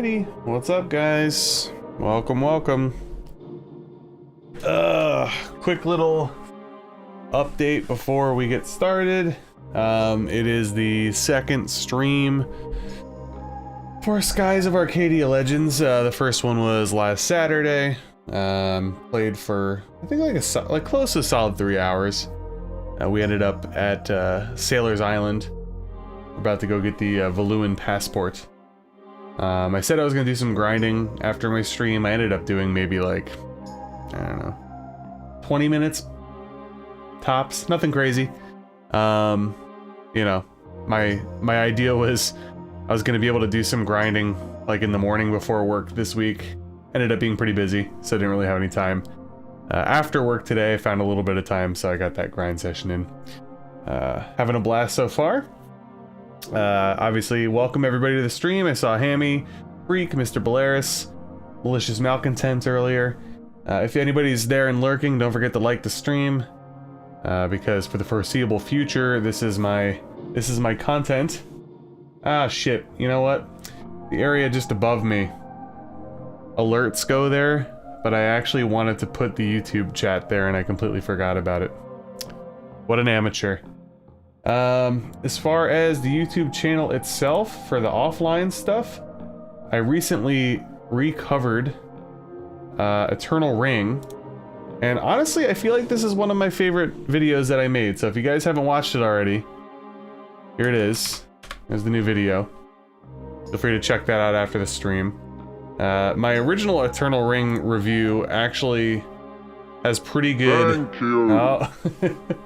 Alrighty, what's up guys? Welcome. Quick little update before we get started. It is the second stream for Skies of Arcadia Legends. The first one was last Saturday. Played for I think like close to a solid 3 hours. We ended up at Sailor's Island. We're about to go get the Valuan passport. I said I was gonna do some grinding after my stream. I ended up doing maybe like, I don't know, 20 minutes tops, nothing crazy. You know, my idea was I was gonna be able to do some grinding like in the morning before work this week. Ended up being pretty busy, so I didn't really have any time. After work today, I found a little bit of time, so I got that grind session in. Having a blast so far. Obviously, welcome everybody to the stream. I saw Hammy, Freak, Mr. Bolaris, Malicious Malcontent earlier. If anybody's there and lurking, don't forget to like the stream, because for the foreseeable future, this is my content. Ah, shit. You know what? The area just above me, alerts go there, but I actually wanted to put the YouTube chat there, and I completely forgot about it. What an amateur. As far as the YouTube channel itself, for the offline stuff, I recently recovered Eternal Ring, and honestly I feel like this is one of my favorite videos that I made, so if you guys haven't watched it already, here it is. There's the new video. Feel free to check that out after the stream. My original Eternal Ring review actually has pretty good... Thank you. Oh.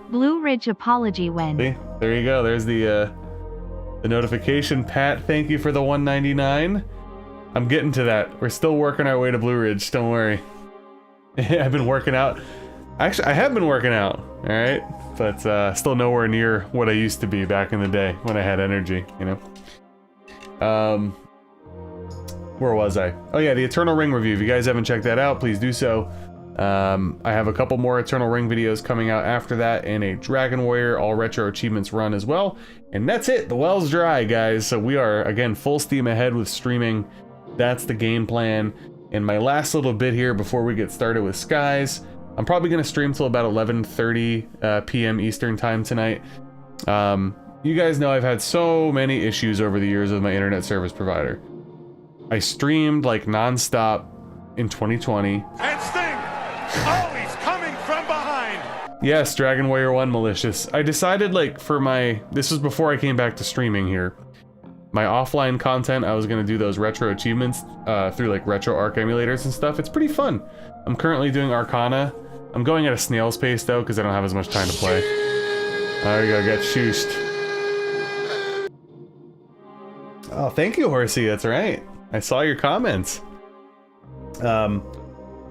Blue Ridge apology when. See? There you go. There's the notification. Pat, thank you for the $1.99. I'm getting to that. We're still working our way to Blue Ridge. Don't worry. I've been working out. Actually, I have been working out. All right, but still nowhere near what I used to be back in the day when I had energy. You know. Where was I? Oh yeah, the Eternal Ring review. If you guys haven't checked that out, please do so. I have a couple more Eternal Ring videos coming out after that, and a Dragon Warrior All Retro Achievements run as well. And that's it. The well's dry, guys. So we are, again, full steam ahead with streaming. That's the game plan. And my last little bit here before we get started with Skies, I'm probably going to stream till about 11:30 p.m. Eastern time tonight. You guys know I've had so many issues over the years with my internet service provider. I streamed like non-stop in 2020. And Sting! Oh, he's coming from behind! Yes, Dragon Warrior 1 Malicious. I decided, like, for my... This was before I came back to streaming here. My offline content, I was going to do those retro achievements through, like, RetroArch emulators and stuff. It's pretty fun. I'm currently doing Arcana. I'm going at a snail's pace, though, because I don't have as much time to play. There you go, get shooshed. Oh, thank you, Horsey. That's right. I saw your comments.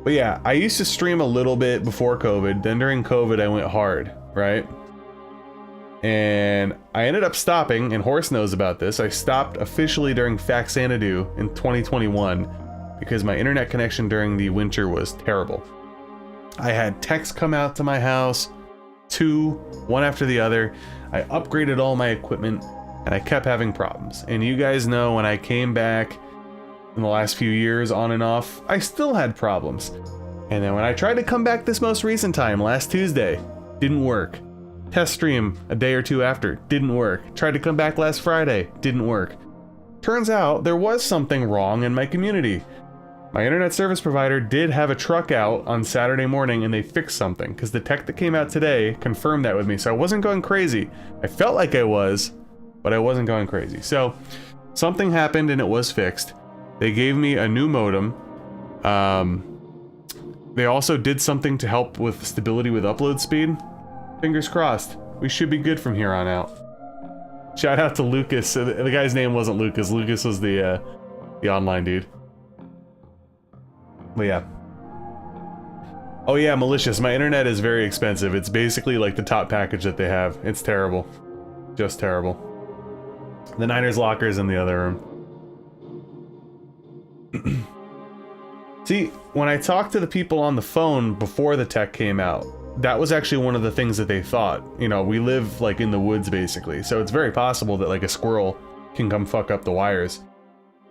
But yeah, I used to stream a little bit before COVID. Then during COVID, I went hard, right? And I ended up stopping, and Horse knows about this. I stopped officially during Faxanadu in 2021 because my internet connection during the winter was terrible. I had techs come out to my house, one after the other. I upgraded all my equipment, and I kept having problems. And you guys know when I came back in the last few years, on and off, I still had problems. And then when I tried to come back this most recent time, last Tuesday, didn't work. Test stream a day or two after, didn't work. Tried to come back last Friday, didn't work. Turns out there was something wrong in my community. My internet service provider did have a truck out on Saturday morning and they fixed something, because the tech that came out today confirmed that with me, so I wasn't going crazy. I felt like I was, but I wasn't going crazy. So something happened and it was fixed. They gave me a new modem. They also did something to help with stability with upload speed. Fingers crossed. We should be good from here on out. Shout out to Lucas. The guy's name wasn't Lucas. Lucas was the online dude. But yeah. Oh yeah, Malicious. My internet is very expensive. It's basically like the top package that they have. It's terrible. Just terrible. The Niners locker is in the other room. See, when I talked to the people on the phone before the tech came out, that was actually one of the things that they thought. You know, we live like in the woods basically, so it's very possible that like a squirrel can come fuck up the wires.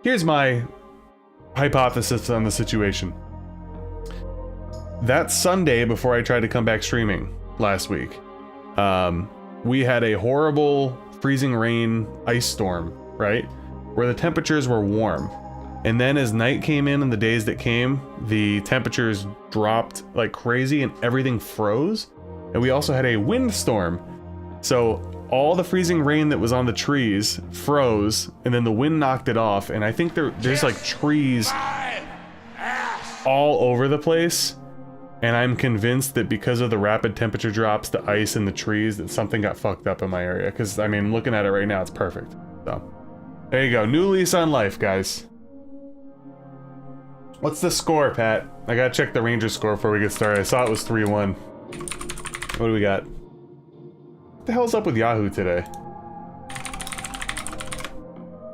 Here's my hypothesis on the situation. That Sunday before I tried to come back streaming last week, we had a horrible freezing rain ice storm, right? Where the temperatures were warm. And then as night came in and the days that came, the temperatures dropped like crazy and everything froze. And we also had a windstorm. So all the freezing rain that was on the trees froze, and then the wind knocked it off. And I think there's like trees all over the place. And I'm convinced that because of the rapid temperature drops, the ice and the trees, that something got fucked up in my area. Because, I mean, looking at it right now, it's perfect. So, there you go. New lease on life, guys. What's the score, Pat? I gotta check the Rangers score before we get started. I saw it was 3-1. What do we got? What the hell's up with Yahoo today?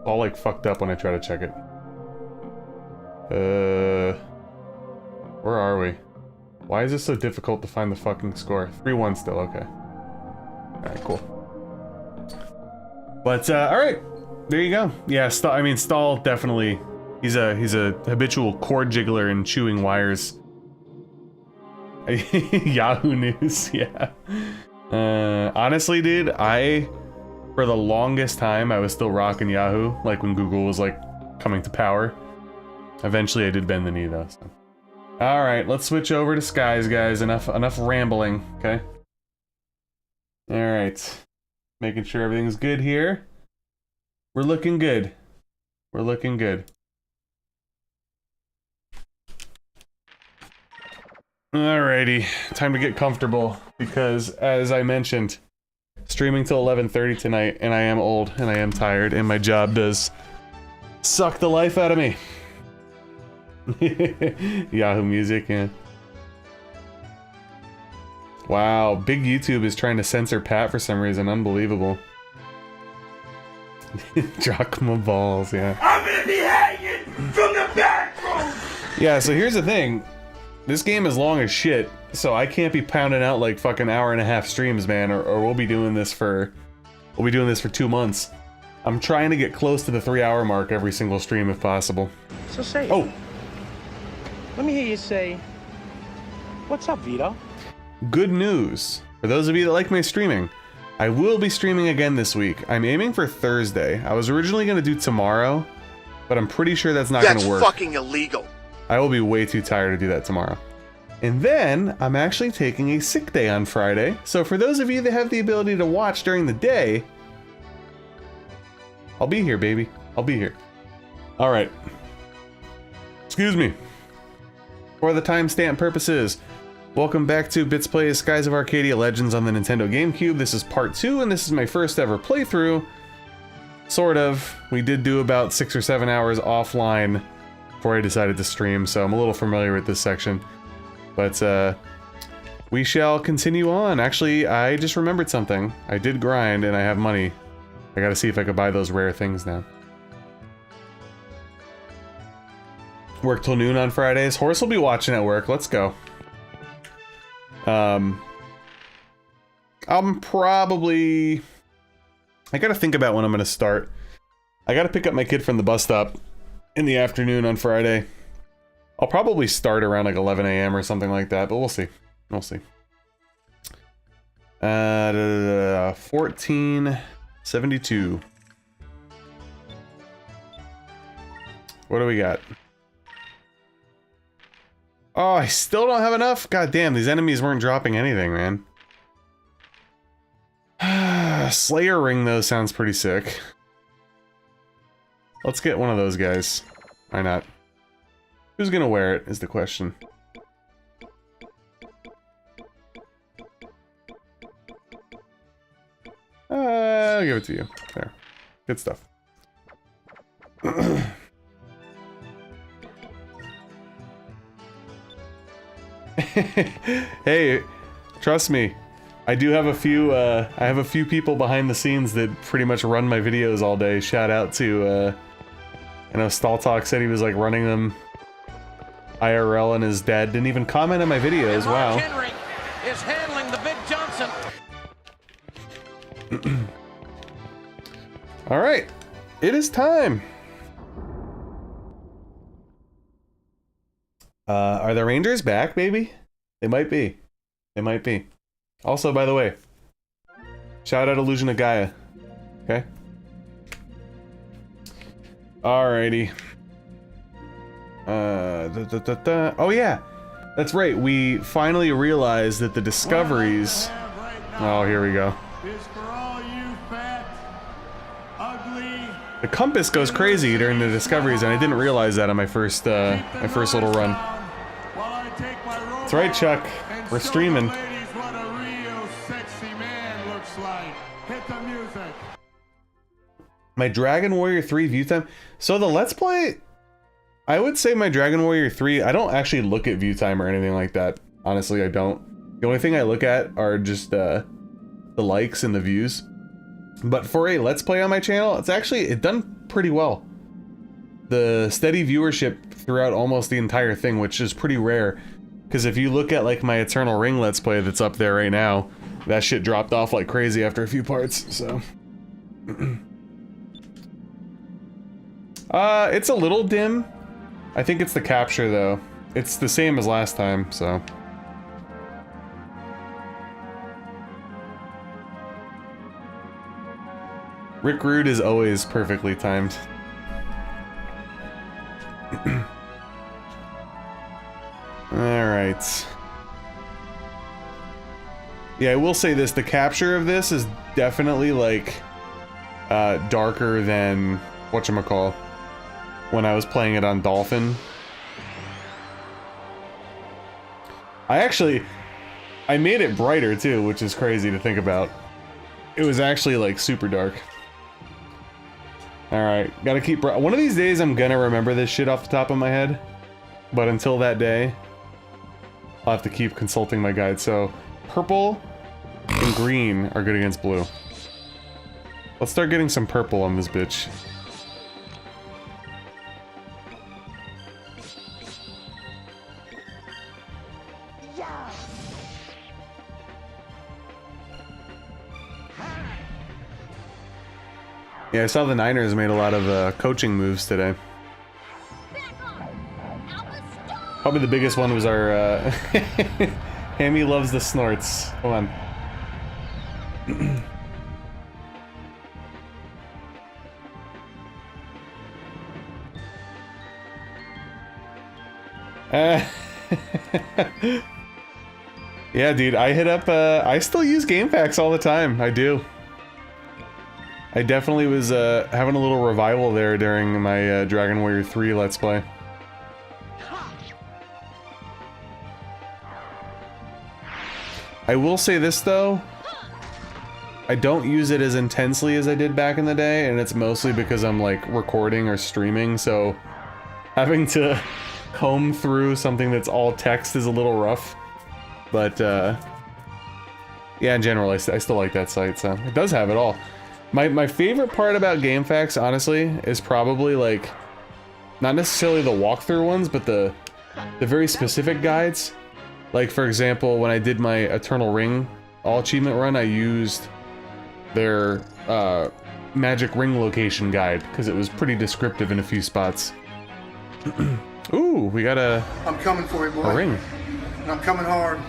All, like, fucked up when I try to check it. Where are we? Why is it so difficult to find the fucking score? 3-1 still, okay. Alright, cool. But, alright. There you go. Yeah, Stahl definitely... He's a habitual cord jiggler and chewing wires. Yahoo News, yeah. Honestly, dude, for the longest time, I was still rocking Yahoo, like when Google was, like, coming to power. Eventually, I did bend the knee, though, so... Alright, let's switch over to Skies, guys. Enough rambling, okay? Alright. Making sure everything's good here. We're looking good. We're looking good. Alrighty, time to get comfortable, because, as I mentioned, streaming till 11:30 tonight, and I am old, and I am tired, and my job does suck the life out of me. Yahoo Music, yeah. Wow, big YouTube is trying to censor Pat for some reason. Unbelievable. Drachma balls, yeah. I'm gonna be hanging from the back room! Yeah, so here's the thing. This game is long as shit, so I can't be pounding out like fucking hour-and-a-half streams, man, or we'll be doing this for 2 months. I'm trying to get close to the 3-hour mark every single stream if possible. So say it. Oh! Let me hear you say, what's up, Vito? Good news. For those of you that like my streaming, I will be streaming again this week. I'm aiming for Thursday. I was originally going to do tomorrow, but I'm pretty sure that's not going to work. That's fucking illegal. I will be way too tired to do that tomorrow. And then, I'm actually taking a sick day on Friday, so for those of you that have the ability to watch during the day, I'll be here, baby. I'll be here. Alright. Excuse me. For the timestamp purposes, welcome back to Bits Plays Skies of Arcadia Legends on the Nintendo GameCube. This is part 2, and this is my first ever playthrough. Sort of. We did do about 6 or 7 hours offline before I decided to stream, so I'm a little familiar with this section. But, we shall continue on. Actually, I just remembered something. I did grind, and I have money. I gotta see if I could buy those rare things now. Work till noon on Fridays. Horse will be watching at work. Let's go. I'm probably... I gotta think about when I'm gonna start. I gotta pick up my kid from the bus stop in the afternoon on Friday. I'll probably start around like 11 a.m. or something like that, but we'll see. We'll see. 1472. What do we got? Oh, I still don't have enough? God damn, these enemies weren't dropping anything, man. Slayer ring, though, sounds pretty sick. Let's get one of those guys. Why not? Who's gonna wear it, is the question. I'll give it to you. There. Good stuff. Hey, trust me, I do have a few, I have a few people behind the scenes that pretty much run my videos all day. Shout out to, I know Staltalk said he was like running them IRL, and his dad didn't even comment on my videos. Wow. Henry is handling the Big Johnson. All right, it is time. Are the Rangers back, baby? They might be. They might be. Also, by the way, shout out Illusion of Gaia. Okay? Alrighty. Oh yeah! That's right, we finally realized that the discoveries... Oh, here we go. Is for all you fat, ugly... The compass goes crazy during the discoveries, and I didn't realize that on my first little run. That's right, Chuck. We're streaming. Ladies, what a real sexy man looks like. Hit the music. My Dragon Warrior 3 view time. So the Let's Play, I would say my Dragon Warrior 3, I don't actually look at view time or anything like that. Honestly, I don't. The only thing I look at are just the likes and the views. But for a Let's Play on my channel, it's done pretty well. The steady viewership throughout almost the entire thing, which is pretty rare. Because if you look at like my Eternal Ring Let's Play that's up there right now, that shit dropped off like crazy after a few parts, so... It's a little dim. I think it's the capture though. It's the same as last time, so... Rick Rude is always perfectly timed. Alright. Yeah, I will say this, the capture of this is definitely like darker than whatchamacall when I was playing it on Dolphin. I made it brighter too, which is crazy to think about. It was actually like super dark. Alright, gotta keep... One of these days I'm gonna remember this shit off the top of my head. But until that day, I'll have to keep consulting my guide. So, purple and green are good against blue. Let's start getting some purple on this bitch. Yeah, I saw the Niners made a lot of coaching moves today. Probably the biggest one was our Hammy loves the snorts. Hold on. Yeah, dude, I hit up, I still use GameFAQs all the time. I do. I definitely was having a little revival there during my Dragon Warrior 3 Let's Play. I will say this though, I don't use it as intensely as I did back in the day, and it's mostly because I'm like recording or streaming, so having to comb through something that's all text is a little rough. But yeah, in general, I still like that site, so it does have it all. My favorite part about GameFAQs, honestly, is probably like, not necessarily the walkthrough ones, but the very specific guides. Like, for example, when I did my Eternal Ring all-achievement run, I used their magic ring location guide, because it was pretty descriptive in a few spots. Ooh, we got I'm coming for you, boy. A ring. And I'm coming hard.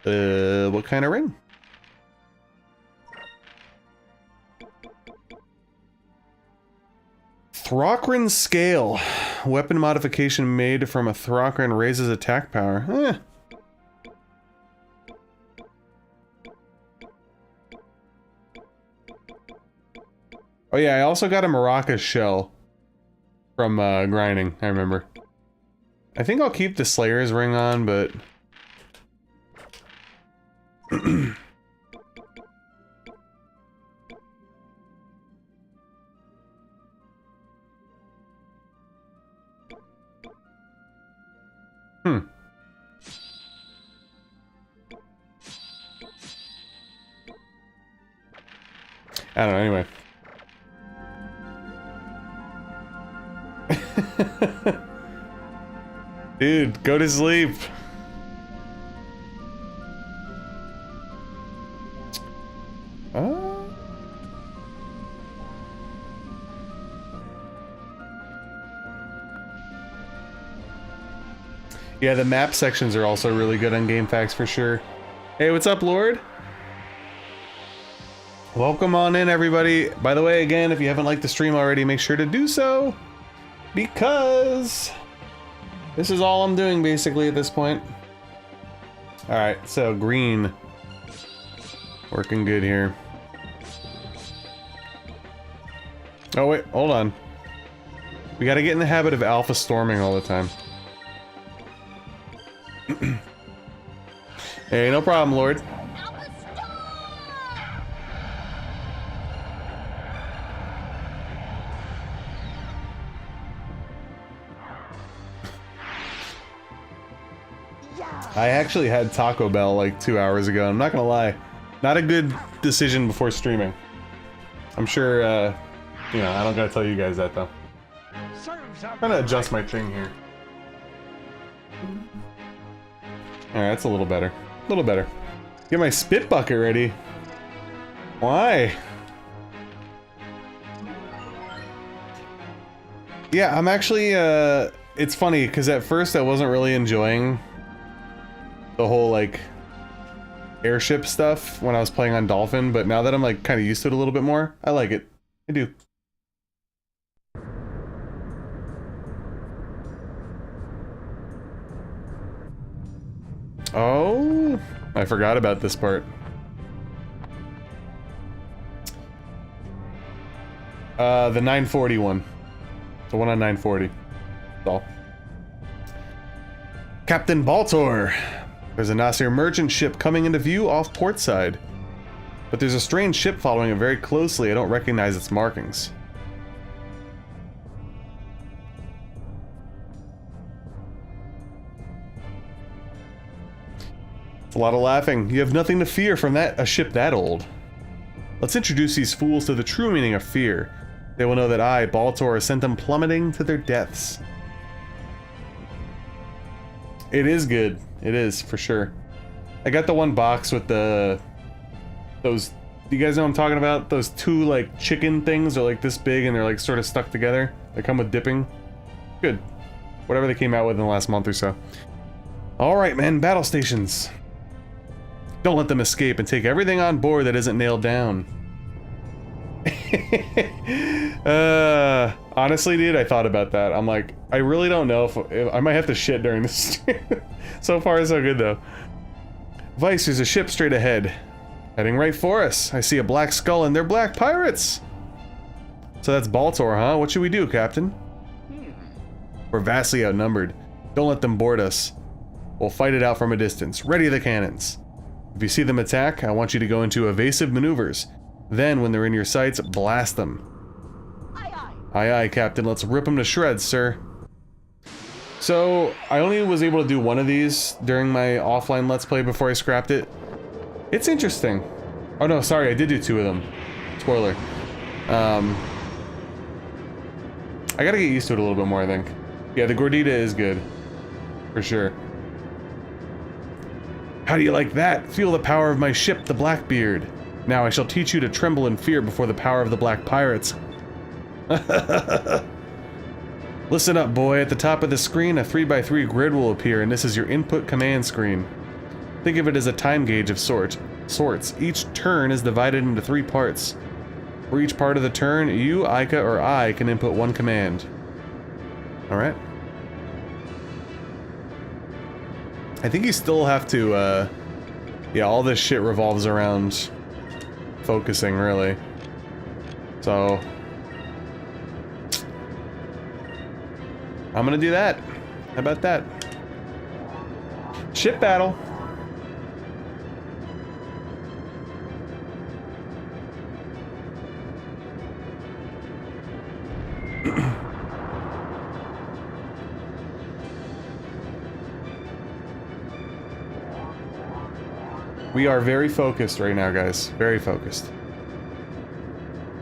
What kind of ring? Thrakran Scale. Weapon modification made from a Thrakran raises attack power. Eh. Oh yeah, I also got a Maraca shell from grinding, I remember. I think I'll keep the Slayer's ring on, but... I don't know, anyway. Dude, go to sleep. Yeah, the map sections are also really good on GameFAQs for sure. Hey, what's up, Lord? Welcome on in, everybody. By the way, again, if you haven't liked the stream already, make sure to do so, because this is all I'm doing basically at this point. All right, so green, working good here. Oh wait, hold on. We gotta get in the habit of alpha storming all the time. Hey, no problem, Lord. I actually had Taco Bell like 2 hours ago. I'm not gonna lie. Not a good decision before streaming. I'm sure, you know, I don't gotta tell you guys that though. I'm trying to adjust my thing here. Alright, that's a little better. A little better. Get my spit bucket ready. Why? Yeah, I'm actually, it's funny, because at first I wasn't really enjoying the whole, like, airship stuff when I was playing on Dolphin, but now that I'm, like, kind of used to it a little bit more, I like it. I do. Oh, I forgot about this part. The 940 one. The one on 940. That's all. Captain Baltor! There's a Nasir merchant ship coming into view off port side. But there's a strange ship following it very closely. I don't recognize its markings. It's a lot of laughing. You have nothing to fear from a ship that old. Let's introduce these fools to the true meaning of fear. They will know that I, Baltor, sent them plummeting to their deaths. It is good. It is, for sure. I got the one box with those, do you guys know what I'm talking about? Those two, like, chicken things are like this big and they're like sort of stuck together. They come with dipping. Good. Whatever they came out with in the last month or so. Alright, man, battle stations. Don't let them escape and take everything on board that isn't nailed down. Honestly, dude, I thought about that. I'm like, I really don't know if I might have to shit during this stream. So far, so good, though. Vice, there's a ship straight ahead. Heading right for us. I see a black skull and they're black pirates. So that's Baltor, huh? What should we do, Captain? We're vastly outnumbered. Don't let them board us. We'll fight it out from a distance. Ready the cannons. If you see them attack, I want you to go into evasive maneuvers. Then, when they're in your sights, blast them. Aye, aye. Aye, aye, Captain. Let's rip them to shreds, sir. So, I only was able to do one of these during my offline Let's Play before I scrapped it. It's interesting. Oh no, sorry, I did do two of them. Spoiler. I gotta get used to it a little bit more, I think. Yeah, the Gordita is good. For sure. How do you like that? Feel the power of my ship, the Blackbeard. Now I shall teach you to tremble in fear before the power of the Black Pirates. Listen up, boy. At the top of the screen, a 3x3 grid will appear, and this is your input command screen. Think of it as a time gauge of sorts. Each turn is divided into 3 parts. For each part of the turn, you, Aika, or I can input one command. Alright. I think you still have to, yeah, all this shit revolves around focusing, really. So I'm gonna do that. How about that? Ship battle. We are very focused right now, guys. Very focused.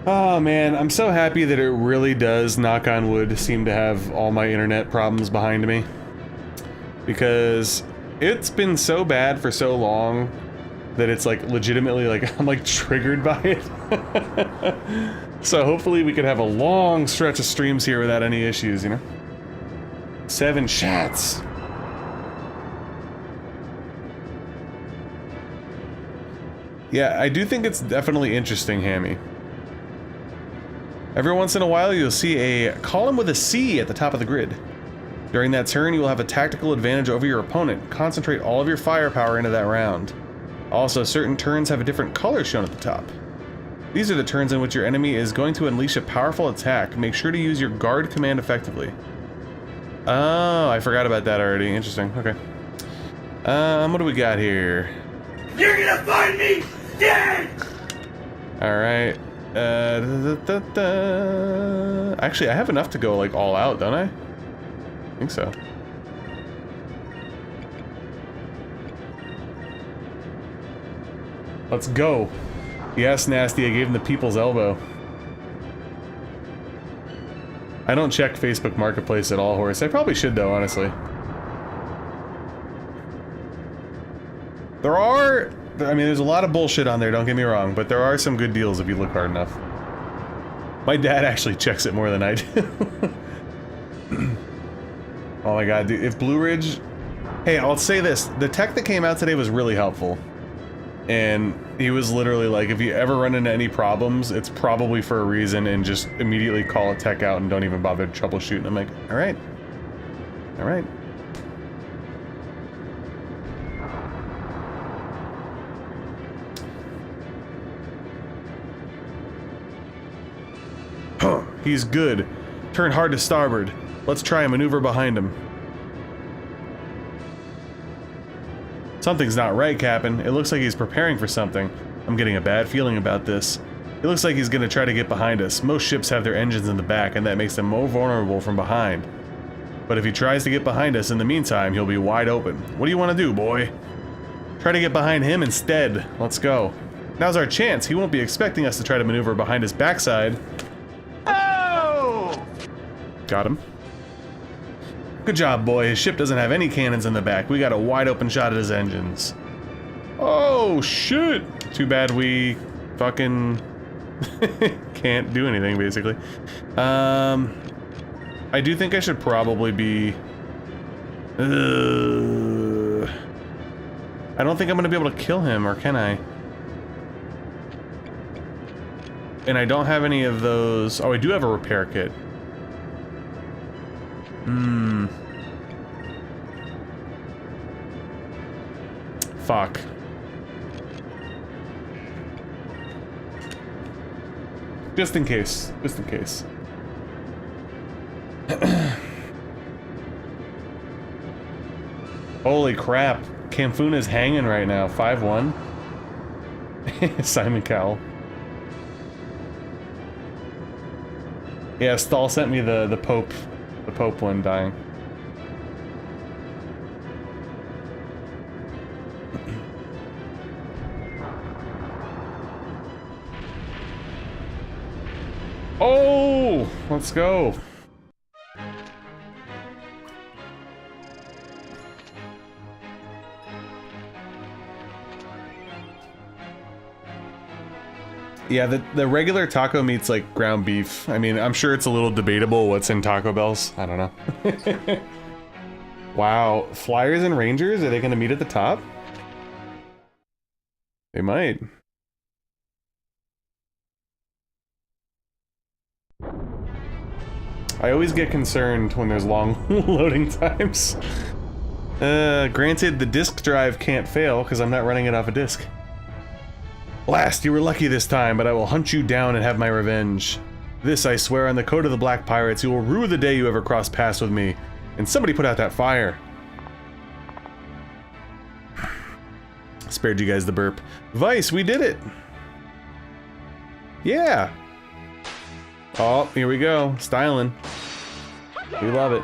Oh man, I'm so happy that it really does, knock on wood, seem to have all my internet problems behind me. Because it's been so bad for so long that it's like legitimately like I'm like triggered by it. So hopefully we could have a long stretch of streams here without any issues, you know? 7 shots. Yeah, I do think it's definitely interesting, Hammy. Every once in a while, you'll see a column with a C at the top of the grid. During that turn, you will have a tactical advantage over your opponent. Concentrate all of your firepower into that round. Also, certain turns have a different color shown at the top. These are the turns in which your enemy is going to unleash a powerful attack. Make sure to use your guard command effectively. Oh, I forgot about that already. Interesting. Okay. What do we got here? You're gonna find me dead! Alright. Actually, I have enough to go, like, all out, don't I? I think so. Let's go. Yes, Nasty, I gave him the people's elbow. I don't check Facebook Marketplace at all, Horace. I probably should, though, honestly. There are... I mean, there's a lot of bullshit on there, don't get me wrong, but there are some good deals if you look hard enough. My dad actually checks it more than I do. Oh my god, dude, if Blue Ridge... Hey, I'll say this, the tech that came out today was really helpful. And he was literally like, if you ever run into any problems, it's probably for a reason, and just immediately call a tech out and don't even bother to troubleshoot. And I'm like, alright. Alright. He's good. Turn hard to starboard. Let's try a maneuver behind him. Something's not right, Captain. It looks like he's preparing for something. I'm getting a bad feeling about this. It looks like he's gonna try to get behind us. Most ships have their engines in the back, and that makes them more vulnerable from behind. But if he tries to get behind us in the meantime, he'll be wide open. What do you want to do, boy? Try to get behind him instead. Let's go. Now's our chance. He won't be expecting us to try to maneuver behind his backside. Oh! Got him. Good job, boy. His ship doesn't have any cannons in the back. We got a wide open shot at his engines. Oh, shit! Too bad we fucking can't do anything, basically. I do think I should probably be... I don't think I'm gonna be able to kill him, or can I? And I don't have any of those... Oh, I do have a repair kit. Fuck. Just in case. Just in case. Holy crap. Camfuna's hanging right now. 5-1. Simon Cowell. Yeah, Stahl sent me the Pope one dying. Oh, let's go. Yeah, the regular taco meat's like ground beef. I mean, I'm sure it's a little debatable what's in Taco Bell's. I don't know. Wow, Flyers and Rangers, are they gonna meet at the top? They might. I always get concerned when there's long loading times. Granted, the disk drive can't fail because I'm not running it off a disk. Blast, you were lucky this time, but I will hunt you down and have my revenge. This I swear on the code of the Black Pirates, you will rue the day you ever cross paths with me. And somebody put out that fire. Spared you guys the burp. Vice, we did it! Yeah! Oh, here we go. Styling. We love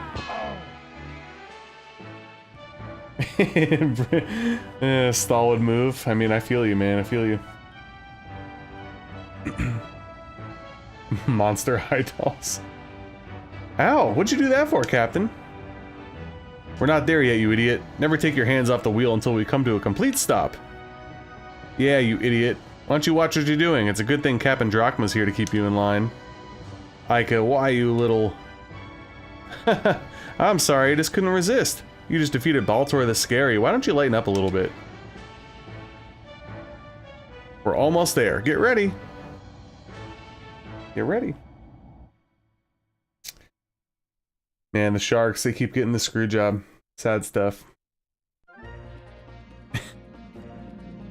it. Stall would move. I mean, I feel you, man. I feel you. Monster high dolls. Ow, what'd you do that for, Captain? We're not there yet, you idiot. Never take your hands off the wheel until we come to a complete stop. Yeah, you idiot. Why don't you watch what you're doing? It's a good thing Captain Drachma's here to keep you in line. Ika, why you little... I'm sorry, I just couldn't resist. You just defeated Baltor the Scary. Why don't you lighten up a little bit? We're almost there. Get ready. Get ready. Man, the sharks, they keep getting the screw job. Sad stuff.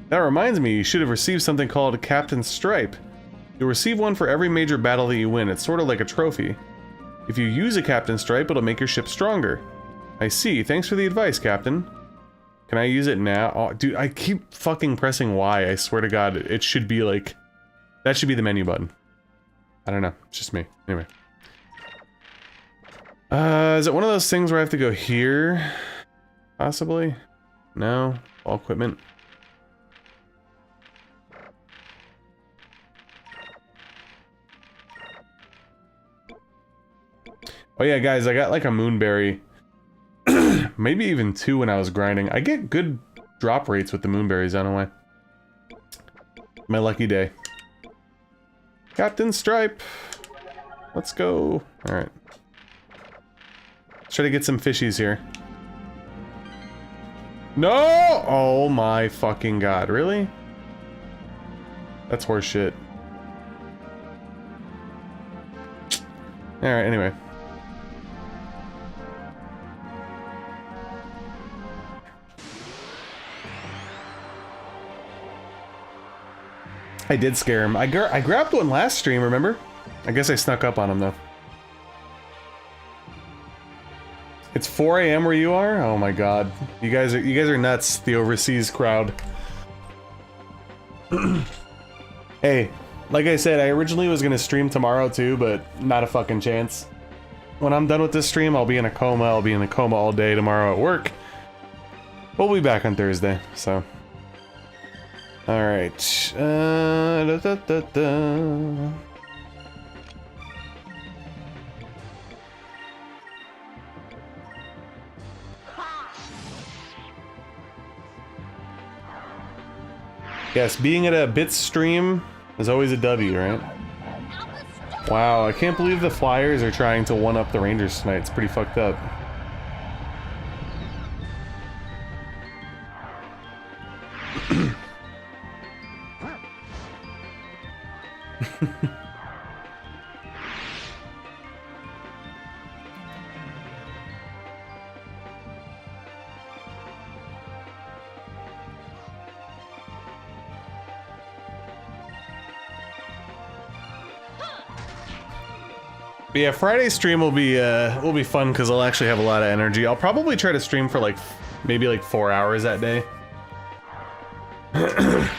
That reminds me, you should have received something called Captain's Stripe. You'll receive one for every major battle that you win. It's sort of like a trophy. If you use a Captain's Stripe, it'll make your ship stronger. I see. Thanks for the advice, Captain. Can I use it now? Oh, dude, I keep fucking pressing Y. I swear to God, it should be like... That should be the menu button. I don't know. It's just me. Anyway. Is it one of those things where I have to go here? Possibly? No? All equipment? Oh yeah, guys, I got like a moonberry. Maybe even 2 when I was grinding. I get good drop rates with the moonberries, I don't know why. My lucky day. Captain Stripe! Let's go. Alright. Let's try to get some fishies here. No! Oh my fucking god, really? That's horseshit. Alright, anyway. I did scare him. I grabbed one last stream, remember? I guess I snuck up on him though. It's 4 AM where you are? Oh my god. You guys are nuts, the overseas crowd. Hey, like I said, I originally was gonna stream tomorrow too, but not a fucking chance. When I'm done with this stream, I'll be in a coma. I'll be in a coma all day tomorrow at work. We'll be back on Thursday, so... Alright, Yes, being at a bit stream is always a W, right? Wow, I can't believe the Flyers are trying to one-up the Rangers tonight. It's pretty fucked up. But yeah, Friday's stream will be fun because I'll actually have a lot of energy. I'll probably try to stream for like maybe like 4 hours that day. I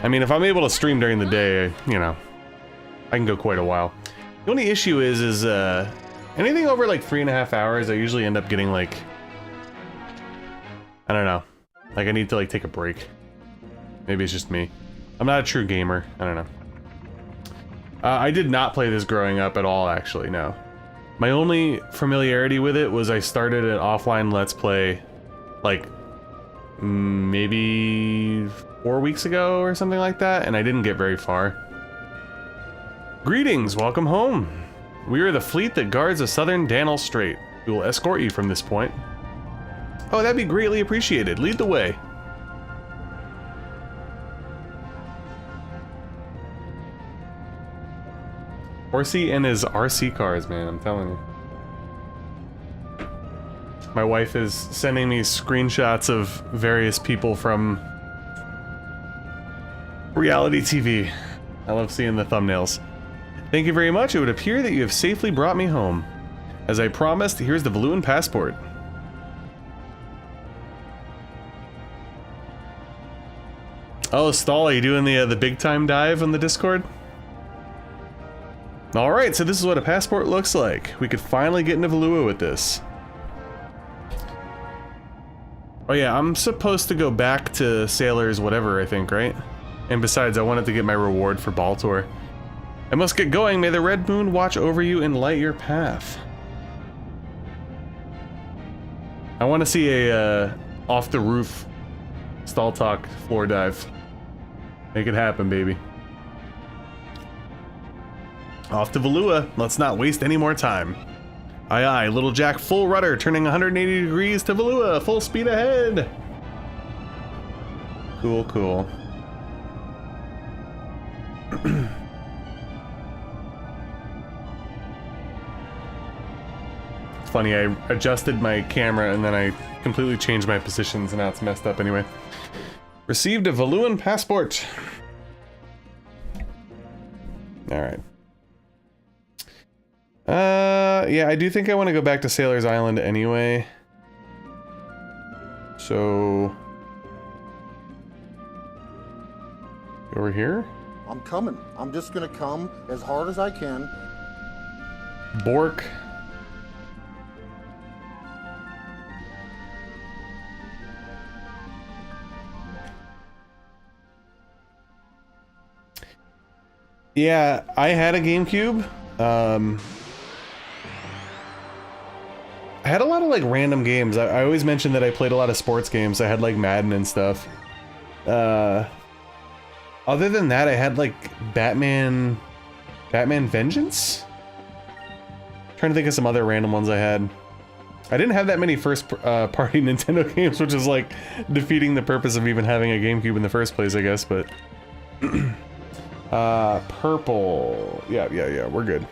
mean, if I'm able to stream during the day, you know, I can go quite a while. The only issue is anything over like 3.5 hours, I usually end up getting like, I don't know, like I need to like take a break. Maybe it's just me. I'm not a true gamer. I don't know. I did not play this growing up at all, actually, no. My only familiarity with it was I started an offline Let's Play, like, maybe 4 weeks ago or something like that, and I didn't get very far. Greetings, welcome home. We are the fleet that guards the southern Danel Strait. We will escort you from this point. Oh, that'd be greatly appreciated. Lead the way. Horsey and his RC cars, man, I'm telling you. My wife is sending me screenshots of various people from reality TV. I love seeing the thumbnails. Thank you very much. It would appear that you have safely brought me home. As I promised, here's the Valuan passport. Oh, Stall, are you doing the big time dive on the Discord? Alright, so this is what a passport looks like. We could finally get into Valua with this. Oh yeah, I'm supposed to go back to Sailor's whatever, I think, right? And besides, I wanted to get my reward for Baltor. I must get going. May the Red Moon watch over you and light your path. I want to see a off the roof stall talk floor dive. Make it happen, baby. Off to Valua. Let's not waste any more time. Aye aye, Little Jack full rudder, turning 180 degrees to Valua, full speed ahead. Cool, cool. It's funny, I adjusted my camera and then I completely changed my positions and now it's messed up anyway. Received a Valuan passport. Alright. Yeah, I do think I want to go back to Sailor's Island anyway. So... over here? I'm coming. I'm just gonna come as hard as I can. Bork. Yeah, I had a GameCube. I had a lot of like random games. I always mentioned that I played a lot of sports games. I had like Madden and stuff. Other than that, I had like Batman Vengeance? Trying to think of some other random ones I had. I didn't have that many first party Nintendo games, which is like defeating the purpose of even having a GameCube in the first place, I guess, but... purple. Yeah, we're good.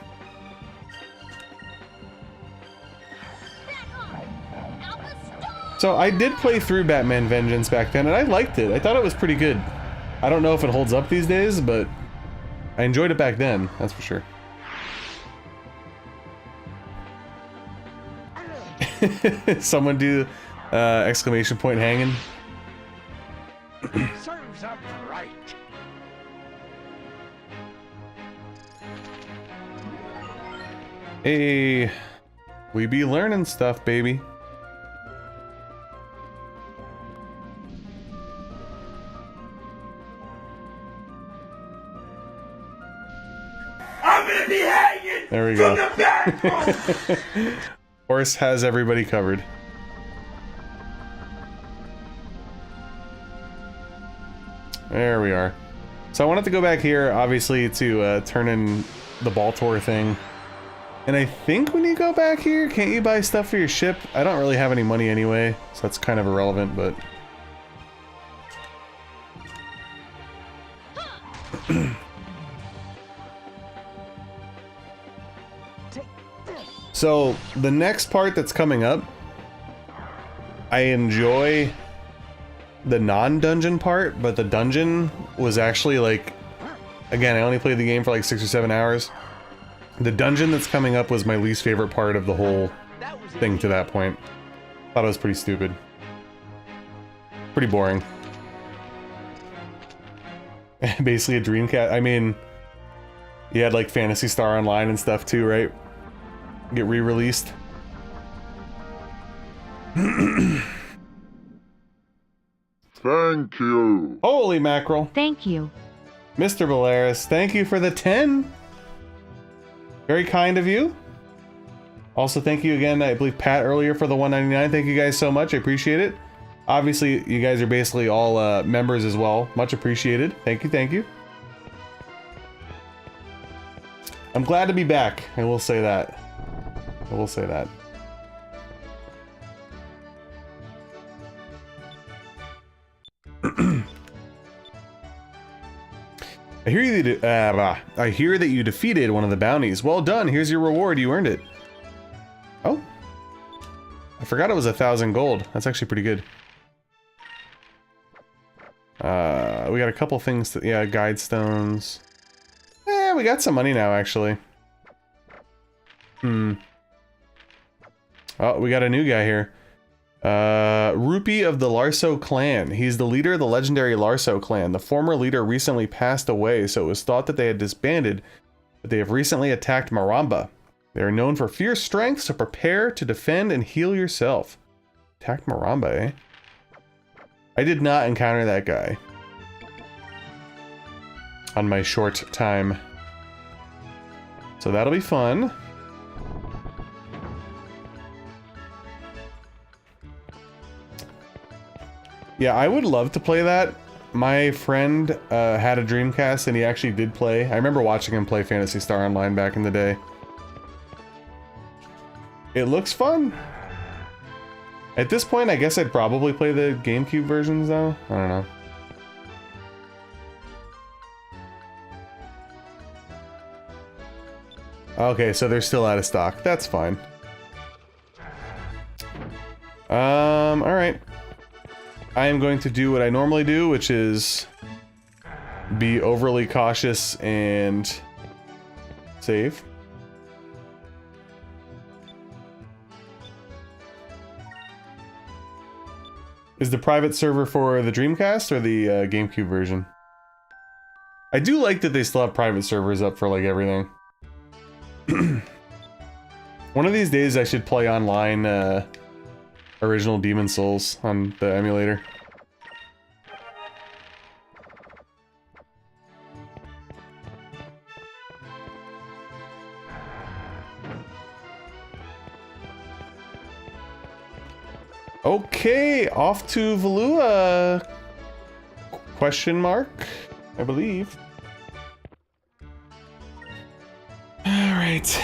So I did play through Batman Vengeance back then, and I liked it. I thought it was pretty good. I don't know if it holds up these days, but I enjoyed it back then, that's for sure. Someone do exclamation point hanging. Serves up right. Hey, we be learning stuff, baby. I'm gonna be hanging There we from go. the backbone. Horse has everybody covered. There we are. So I wanted to go back here, obviously, to turn in the Baltor thing. And I think when you go back here, can't you buy stuff for your ship? I don't really have any money anyway, so that's kind of irrelevant, but... So, the next part that's coming up, I enjoy the non-dungeon part, but the dungeon was actually like... Again, I only played the game for like 6 or 7 hours. The dungeon that's coming up was my least favorite part of the whole thing to that point. Thought it was pretty stupid. Pretty boring. Basically a Dreamcast. I mean, you had like Phantasy Star Online and stuff too, right? Get re-released. Thank you. Holy mackerel. Thank you. Mr. Belaris, thank you for the 10. Very kind of you. Also, thank you again, I believe Pat earlier for the 199. Thank you guys so much. I appreciate it. Obviously, you guys are basically all members as well. Much appreciated. Thank you, thank you. I'm glad to be back. I will say that. I will say that. I hear that you defeated one of the bounties. Well done. Here's your reward. You earned it. Oh. I forgot it was 1,000 gold. That's actually pretty good. We got a couple things to... Yeah, guide stones. We got some money now, actually. Oh, we got a new guy here. Rupee of the Larso clan. He's the leader of the legendary Larso clan. The former leader recently passed away, so it was thought that they had disbanded, but they have recently attacked Maramba. They are known for fierce strength, so prepare to defend and heal yourself. Attacked Maramba, eh? I did not encounter that guy on my short time. So that'll be fun. Yeah, I would love to play that. My friend had a Dreamcast and he actually did play. I remember watching him play Phantasy Star Online back in the day. It looks fun. At this point, I guess I'd probably play the GameCube versions though. I don't know. Okay, so they're still out of stock. That's fine. Alright. I am going to do what I normally do, which is be overly cautious and save. Is the private server for the Dreamcast or the GameCube version? I do like that they still have private servers up for like everything. One of these days I should play online original Demon Souls on the emulator. Okay, off to Valua? Question mark, I believe. All right.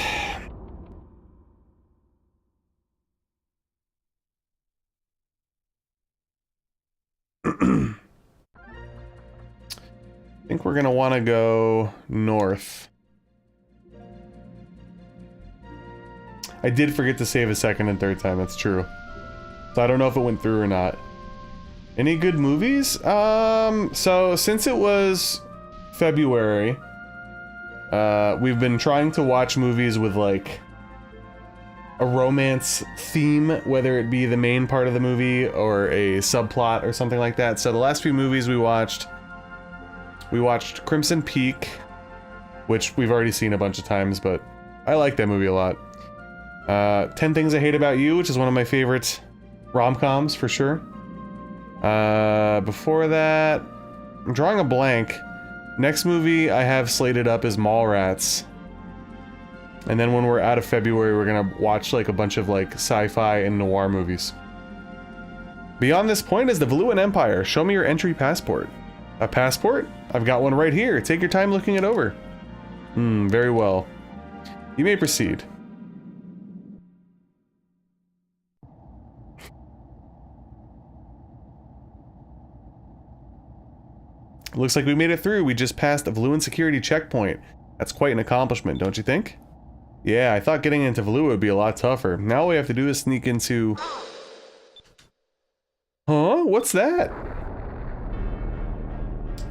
I think we're gonna want to go north. I did forget to save a second and third time, that's true. So I don't know if it went through or not. Any good movies? So since it was February, we've been trying to watch movies with like a romance theme, whether it be the main part of the movie or a subplot or something like that. So the last few movies we watched Crimson Peak, which we've already seen a bunch of times, but I like that movie a lot. 10 Things I Hate About You, which is one of my favorite rom-coms for sure. Before that, I'm drawing a blank. Next movie I have slated up is Mallrats. And then when we're out of February, we're gonna watch like a bunch of like sci-fi and noir movies. Beyond this point is the Valuan Empire. Show me your entry passport. A passport? I've got one right here. Take your time looking it over. Very well. You may proceed. Looks like we made it through. We just passed the Valuan security checkpoint. That's quite an accomplishment, don't you think? Yeah, I thought getting into Valua would be a lot tougher. Now all we have to do is sneak into... Huh? What's that?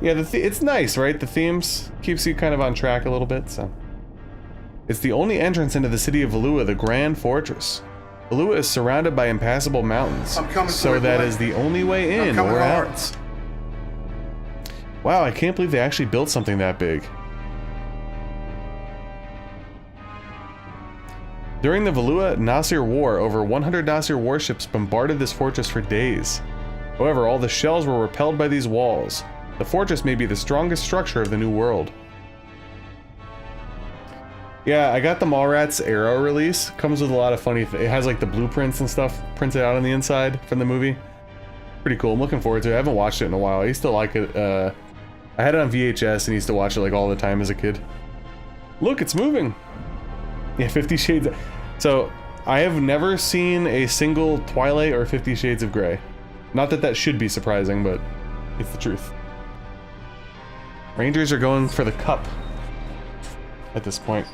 Yeah, it's nice, right? The themes keeps you kind of on track a little bit, so... It's the only entrance into the city of Valua, the Grand Fortress. Valua is surrounded by impassable mountains, so that is the only way in or out. Wow, I can't believe they actually built something that big. During the Valua-Nasir War, over 100 Nasir warships bombarded this fortress for days. However, all the shells were repelled by these walls. The fortress may be the strongest structure of the New World. Yeah, I got the Mallrats Arrow release. Comes with a lot of funny it has like the blueprints and stuff printed out on the inside from the movie. Pretty cool. I'm looking forward to it. I haven't watched it in a while. I used to like it. I had it on VHS and used to watch it like all the time as a kid. Look, it's moving. Yeah, 50 Shades. So, I have never seen a single Twilight or 50 Shades of Grey. Not that that should be surprising, but it's the truth. Rangers are going for the cup at this point.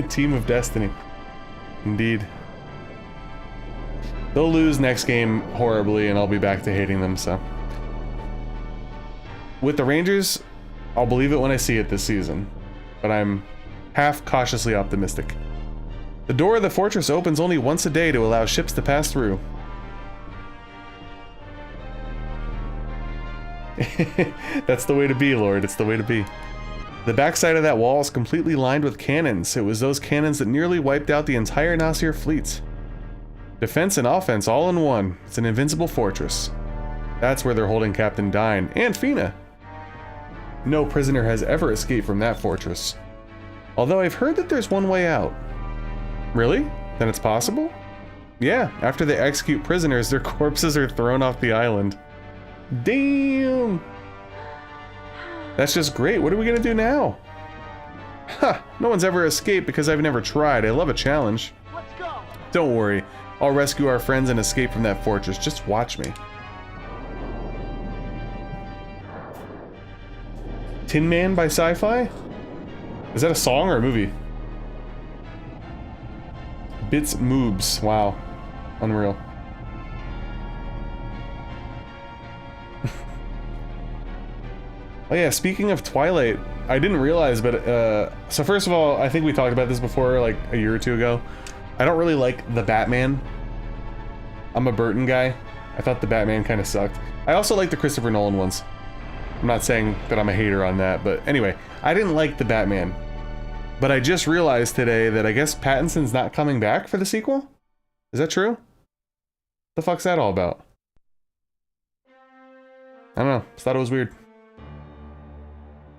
Team of Destiny. Indeed. They'll lose next game horribly and I'll be back to hating them, so. With the Rangers, I'll believe it when I see it this season, but I'm half cautiously optimistic. The door of the fortress opens only once a day to allow ships to pass through. That's the way to be, Lord. It's the way to be. The backside of that wall is completely lined with cannons. It was those cannons that nearly wiped out the entire Nasir fleet. Defense and offense all in one. It's an invincible fortress. That's where they're holding Captain Dine and Fina. No prisoner has ever escaped from that fortress. Although I've heard that there's one way out. Really? Then it's possible? Yeah, after they execute prisoners, their corpses are thrown off the island. Damn! That's just great. What are we gonna do now? Ha! No one's ever escaped because I've never tried. I love a challenge. Let's go. Don't worry. I'll rescue our friends and escape from that fortress. Just watch me. Tin Man by Sci-Fi? Is that a song or a movie? Bits Moobs. Wow. Unreal. Oh yeah, speaking of Twilight, I didn't realize, but so first of all, I think we talked about this before, like a year or two ago. I don't really like the Batman. I'm a Burton guy. I thought the Batman kind of sucked. I also like the Christopher Nolan ones. I'm not saying that I'm a hater on that, but anyway, I didn't like the Batman. But I just realized today that I guess Pattinson's not coming back for the sequel? Is that true? The fuck's that all about? I don't know. Just thought it was weird.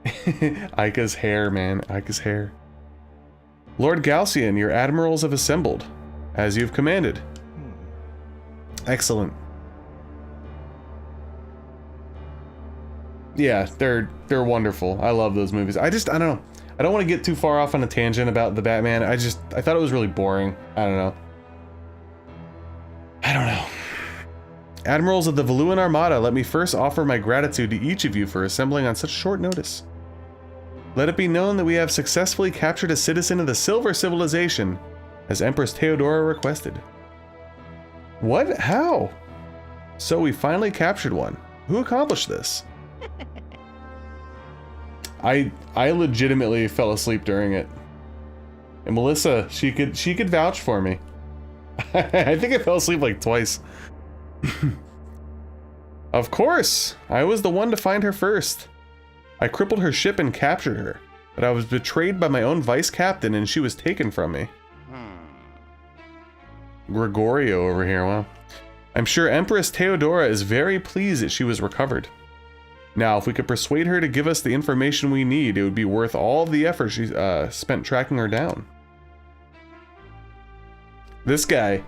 Ica's hair, man. Ica's hair. Lord Galcian, your admirals have assembled, as you've commanded. Excellent. Yeah, they're wonderful. I love those movies. I don't know. I don't want to get too far off on a tangent about the Batman. I thought it was really boring. I don't know. Admirals of the Valuan Armada, let me first offer my gratitude to each of you for assembling on such short notice. Let it be known that we have successfully captured a citizen of the Silver Civilization, as Empress Theodora requested. What? How? So we finally captured one. Who accomplished this? I legitimately fell asleep during it. And Melissa, she could vouch for me. I think I fell asleep like twice. Of course, I was the one to find her first. I crippled her ship and captured her, but I was betrayed by my own vice captain and she was taken from me. Gregorio over here, wow. I'm sure Empress Theodora is very pleased that she was recovered. Now, if we could persuade her to give us the information we need, it would be worth all of the effort she spent tracking her down. This guy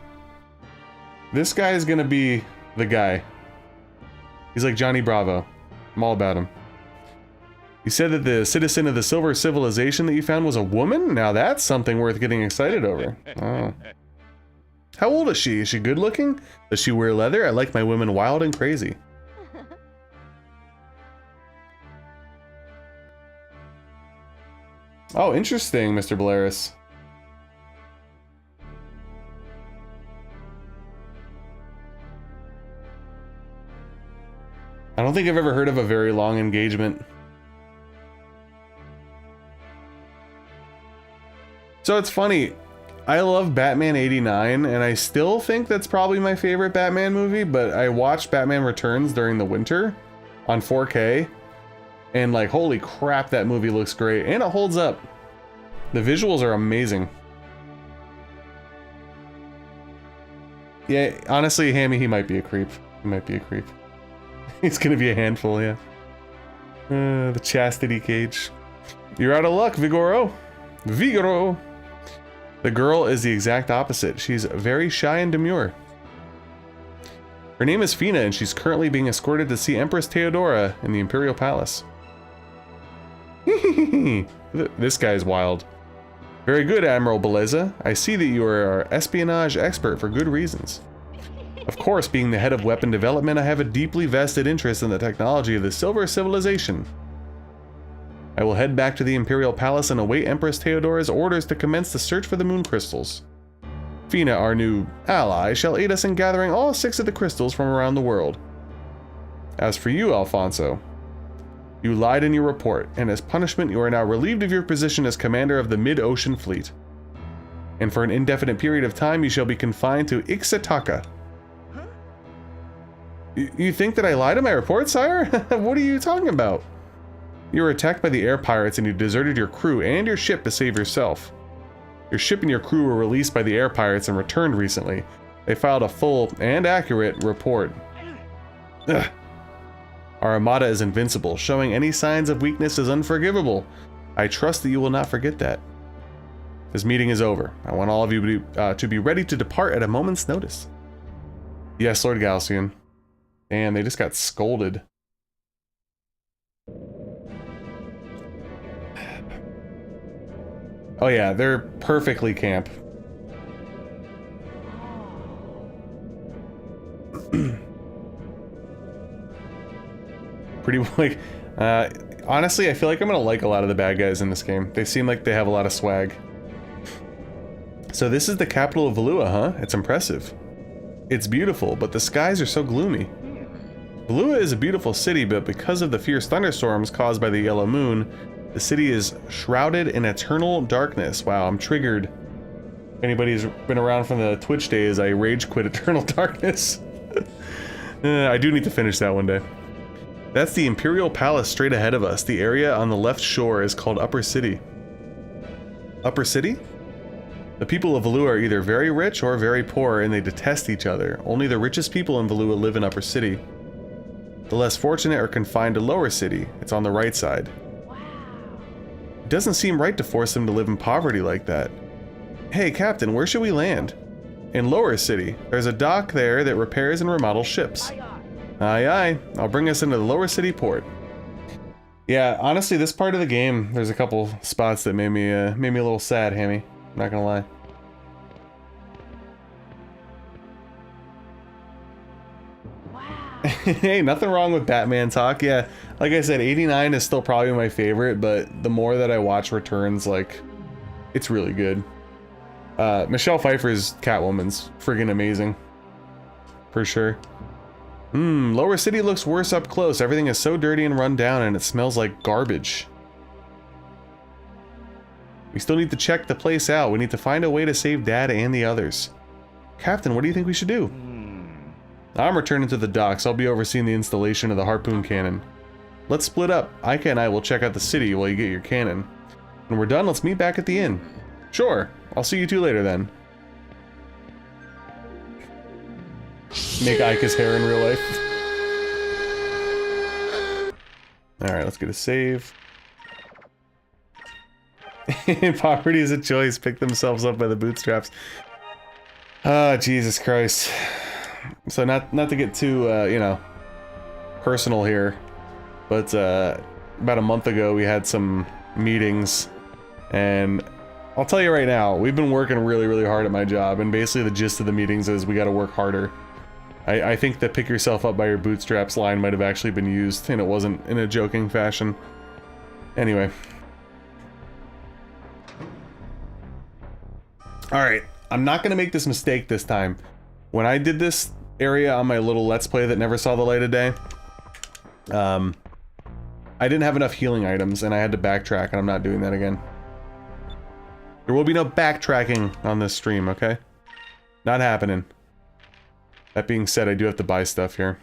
is gonna be the guy. He's like Johnny Bravo. I'm all about him. You said that the citizen of the Silver Civilization that you found was a woman? Now that's something worth getting excited over. Oh. How old is she? Is she good looking? Does she wear leather? I like my women wild and crazy. Oh, interesting, Mr. Belaris. I don't think I've ever heard of a very long engagement. So it's funny, I love Batman 89, and I still think that's probably my favorite Batman movie, but I watched Batman Returns during the winter on 4K, and like, holy crap, that movie looks great, and it holds up. The visuals are amazing. Yeah, honestly, Hammy, he might be a creep. He might be a creep. He's gonna be a handful, yeah. The chastity cage. You're out of luck, Vigoro. Vigoro! The girl is the exact opposite. She's very shy and demure. Her name is Fina, and she's currently being escorted to see Empress Theodora in the Imperial Palace. This guy's wild. Very good, Admiral Beleza. I see that you are our espionage expert for good reasons. Of course, being the head of weapon development, I have a deeply vested interest in the technology of the Silver Civilization. I will head back to the Imperial Palace and await Empress Theodora's orders to commence the search for the moon crystals. Fina, our new ally, shall aid us in gathering all 6 of the crystals from around the world. As for you, Alfonso, you lied in your report, and as punishment you are now relieved of your position as commander of the Mid-Ocean Fleet. And for an indefinite period of time you shall be confined to Ixataka. You think that I lied in my report, sire? What are you talking about? You were attacked by the air pirates and you deserted your crew and your ship to save yourself. Your ship and your crew were released by the air pirates and returned recently. They filed a full and accurate report. Ugh. Our armada is invincible. Showing any signs of weakness is unforgivable. I trust that you will not forget that. This meeting is over. I want all of you to be ready to depart at a moment's notice. Yes, Lord Galcian. Damn, they just got scolded. Oh yeah, they're perfectly camp. Pretty like, Honestly, I feel like I'm gonna like a lot of the bad guys in this game. They seem like they have a lot of swag. So this is the capital of Valua, huh? It's impressive. It's beautiful, but the skies are so gloomy. Valua is a beautiful city, but because of the fierce thunderstorms caused by the yellow moon, the city is shrouded in eternal darkness. Wow, I'm triggered. If anybody's been around from the Twitch days, I rage quit Eternal Darkness. I do need to finish that one day. That's the Imperial Palace straight ahead of us. The area on the left shore is called Upper City. Upper City? The people of Valua are either very rich or very poor, and they detest each other. Only the richest people in Valua live in Upper City. The less fortunate are confined to Lower City. It's on the right side. It doesn't seem right to force them to live in poverty like that. Hey, Captain, where should we land? In Lower City. There's a dock there that repairs and remodels ships. Aye, aye. I'll bring us into the Lower City port. Yeah, honestly, this part of the game, there's a couple spots that made me a little sad, Hammy. I'm not gonna lie. Hey, nothing wrong with Batman talk. Yeah, like I said, 89 is still probably my favorite, but the more that I watch Returns, like, it's really good. Michelle Pfeiffer's Catwoman's friggin' amazing. For sure. Lower City looks worse up close. Everything is so dirty and run down, and it smells like garbage. We still need to check the place out. We need to find a way to save Dad and the others. Captain, what do you think we should do? I'm returning to the docks. I'll be overseeing the installation of the harpoon cannon. Let's split up. Aika and I will check out the city while you get your cannon. When we're done, let's meet back at the inn. Sure. I'll see you two later then. Make Aika's hair in real life. Alright, let's get a save. Poverty is a choice. Pick themselves up by the bootstraps. Ah, Jesus Christ. So not to get too, you know, personal here, but about a month ago we had some meetings, and I'll tell you right now, we've been working really, really hard at my job, and basically the gist of the meetings is we gotta work harder. I think the pick yourself up by your bootstraps line might have actually been used, and it wasn't in a joking fashion. Anyway. Alright, I'm not gonna make this mistake this time. When I did this area on my little Let's Play that never saw the light of day, I didn't have enough healing items, and I had to backtrack, and I'm not doing that again. There will be no backtracking on this stream, okay? Not happening. That being said, I do have to buy stuff here.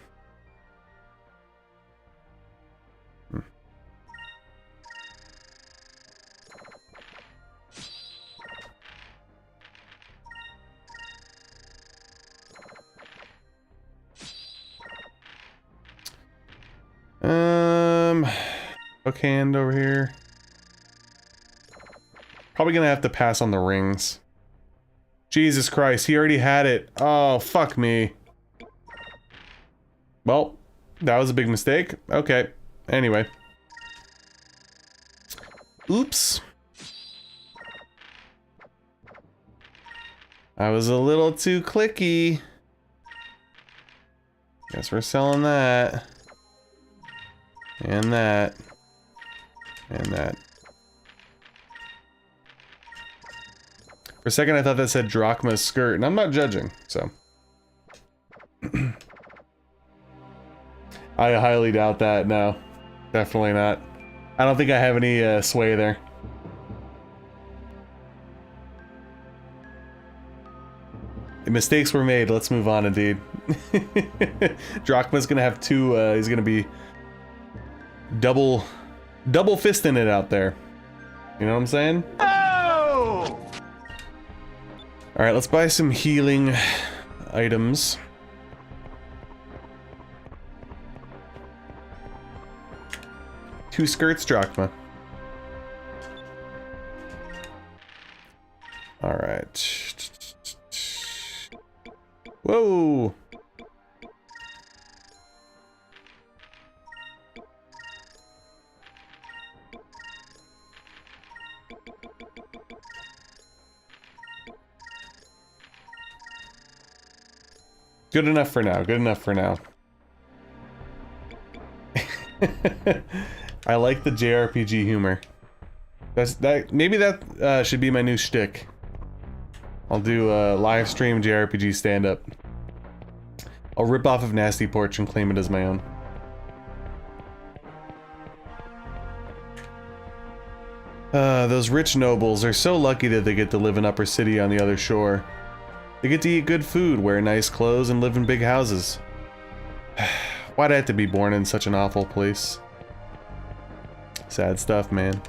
Hook hand over here. Probably gonna have to pass on the rings. Jesus Christ, he already had it. Oh, fuck me. Well, that was a big mistake. Okay, anyway. Oops. I was a little too clicky. Guess we're selling that. And that. And that. For a second I thought that said Drachma's skirt, and I'm not judging, so. I highly doubt that, no. Definitely not. I don't think I have any sway there. The mistakes were made, let's move on indeed. Drachma's gonna have two, he's gonna be double fisting it out there. You know what I'm saying? Oh! Alright, let's buy some healing items. Two skirts, Drachma. Alright. Whoa! Good enough for now, good enough for now. I like the JRPG humor. Maybe that should be my new shtick. I'll do a live stream JRPG stand-up. I'll rip off of Nasty Porch and claim it as my own. Those rich nobles are so lucky that they get to live in Upper City on the other shore. They get to eat good food, wear nice clothes, and live in big houses. Why'd I have to be born in such an awful place? Sad stuff, man.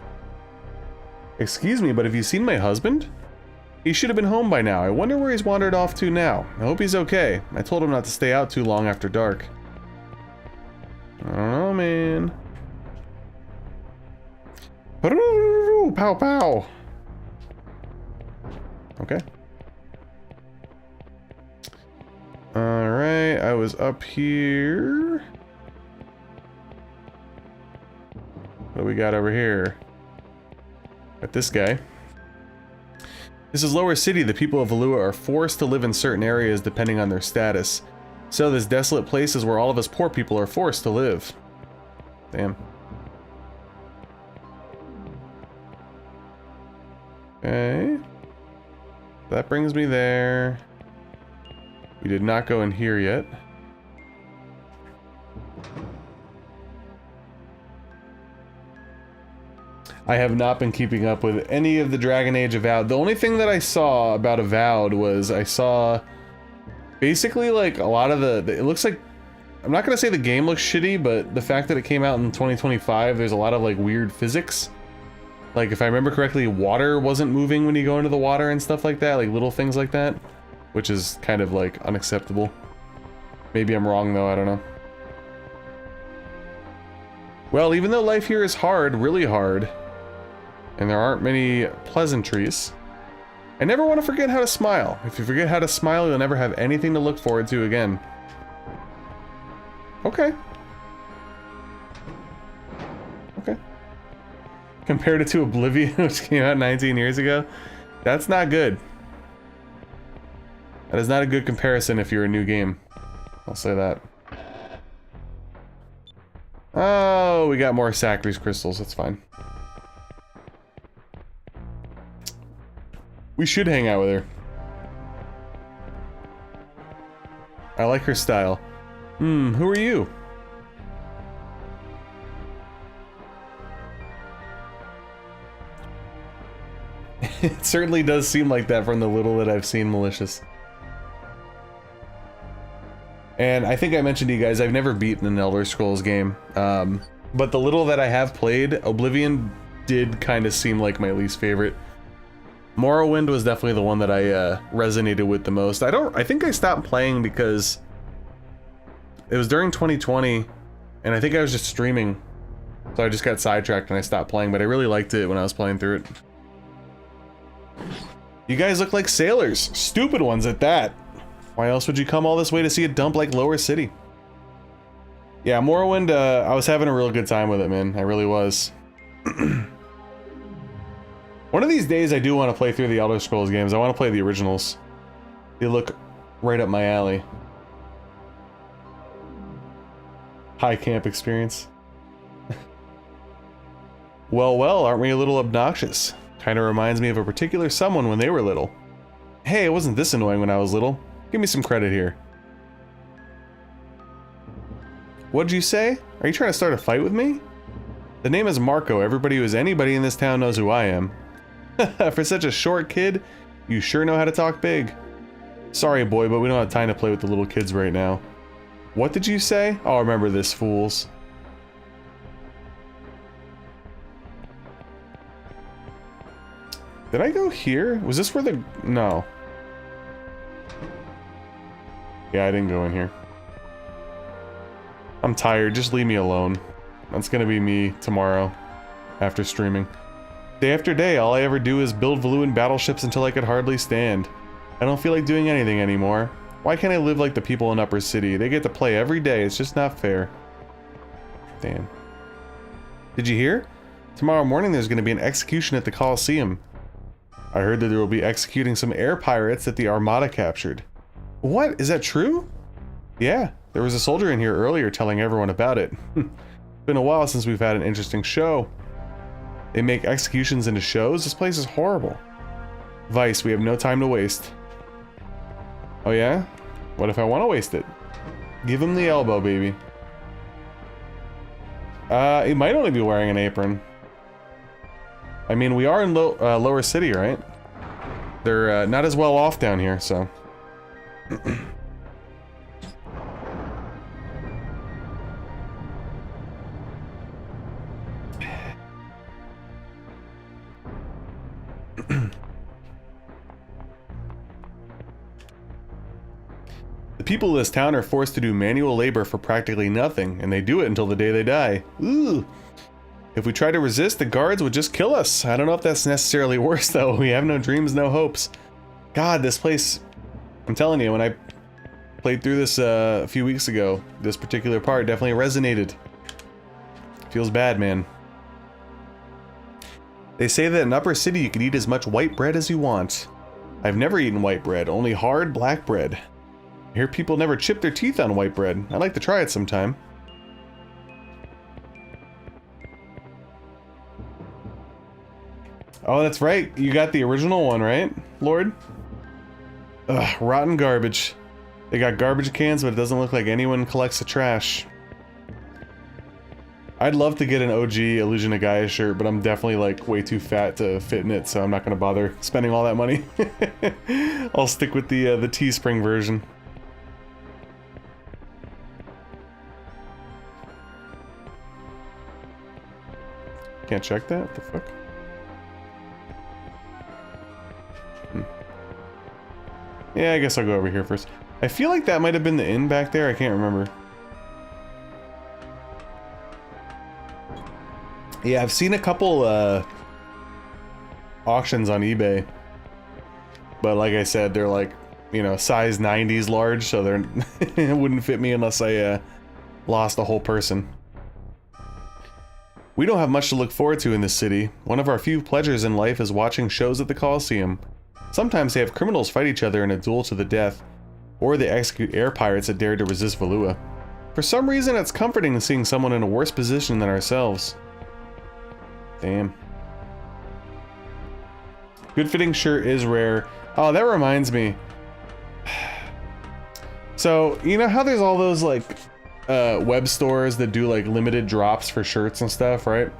Excuse me, but have you seen my husband? He should have been home by now. I wonder where he's wandered off to now. I hope he's okay. I told him not to stay out too long after dark. I don't know, man. Pow pow. Okay. Alright, I was up here. What do we got over here? Got this guy. This is Lower City. The people of Valua are forced to live in certain areas depending on their status. So this desolate place is where all of us poor people are forced to live. Damn. Okay. That brings me there. We did not go in here yet. I have not been keeping up with any of the Dragon Age Avowed. The only thing that I saw about Avowed was I saw basically like a lot of it looks like, I'm not gonna say the game looks shitty, but the fact that it came out in 2025, there's a lot of like weird physics. Like if I remember correctly, water wasn't moving when you go into the water and stuff like that, like little things like that, which is kind of like unacceptable. Maybe I'm wrong though, I don't know. Well, even though life here is hard, really hard, and there aren't many pleasantries, I never want to forget how to smile. If you forget how to smile, you'll never have anything to look forward to again. Okay. Okay. Compared it to Oblivion, which came out 19 years ago, that's not good. That is not a good comparison if you're a new game. I'll say that. Oh, we got more Sacris crystals, that's fine. We should hang out with her. I like her style. Who are you? It certainly does seem like that from the little that I've seen, Malicious. And I think I mentioned to you guys, I've never beaten an Elder Scrolls game. But the little that I have played, Oblivion did kind of seem like my least favorite. Morrowind was definitely the one that I resonated with the most. I think I stopped playing because it was during 2020, and I think I was just streaming. So I just got sidetracked and I stopped playing, but I really liked it when I was playing through it. You guys look like sailors. Stupid ones at that. Why else would you come all this way to see a dump like Lower City? Yeah, Morrowind, I was having a real good time with it, man. I really was. One of these days I do want to play through the Elder Scrolls games. I want to play the originals. They look right up my alley. High camp experience. Well, aren't we a little obnoxious? Kinda reminds me of a particular someone when they were little. Hey, it wasn't this annoying when I was little. Give me some credit here. What'd you say? Are you trying to start a fight with me? The name is Marco. Everybody who is anybody in this town knows who I am. For such a short kid, you sure know how to talk big. Sorry, boy, but we don't have time to play with the little kids right now. What did you say? Oh, remember this, fools. Did I go here? Was this where the... No. Yeah, I didn't go in here. I'm tired, just leave me alone. That's gonna be me tomorrow, after streaming. Day after day, all I ever do is build Valuan battleships until I could hardly stand. I don't feel like doing anything anymore. Why can't I live like the people in Upper City? They get to play every day, it's just not fair. Damn. Did you hear? Tomorrow morning there's gonna be an execution at the Coliseum. I heard that there will be executing some air pirates that the Armada captured. What? Is that true? Yeah, there was a soldier in here earlier telling everyone about it. Been a while since we've had an interesting show. They make executions into shows? This place is horrible. Vice, we have no time to waste. Oh yeah? What if I want to waste it? Give him the elbow, baby. He might only be wearing an apron. I mean, we are in Lower City, right? They're not as well off down here, so... The people of this town are forced to do manual labor for practically nothing, and they do it until the day they die. Ooh. If we try to resist, the guards would just kill us. I don't know if that's necessarily worse, though. We have no dreams, no hopes. God, this place... I'm telling you, when I played through this a few weeks ago, this particular part definitely resonated. Feels bad, man. They say that in Upper City you can eat as much white bread as you want. I've never eaten white bread, only hard black bread. I hear people never chip their teeth on white bread. I'd like to try it sometime. Oh, that's right. You got the original one, right, Lord? Ugh, rotten garbage. They got garbage cans, but it doesn't look like anyone collects the trash. I'd love to get an OG Illusion of Gaia shirt, but I'm definitely like way too fat to fit in it, so I'm not gonna bother spending all that money. I'll stick with the Teespring version. Can't check that? What the fuck? Yeah, I guess I'll go over here first. I feel like that might have been the inn back there. I can't remember. Yeah, I've seen a couple auctions on eBay. But like I said, they're like, you know, size 90s large, so they're it wouldn't fit me unless I lost a whole person. We don't have much to look forward to in this city. One of our few pleasures in life is watching shows at the Coliseum. Sometimes they have criminals fight each other in a duel to the death, or they execute air pirates that dare to resist Valua. For some reason, it's comforting seeing someone in a worse position than ourselves. Damn. Good fitting shirt is rare. Oh, that reminds me. So, you know how there's all those, like, web stores that do, like, limited drops for shirts and stuff, right?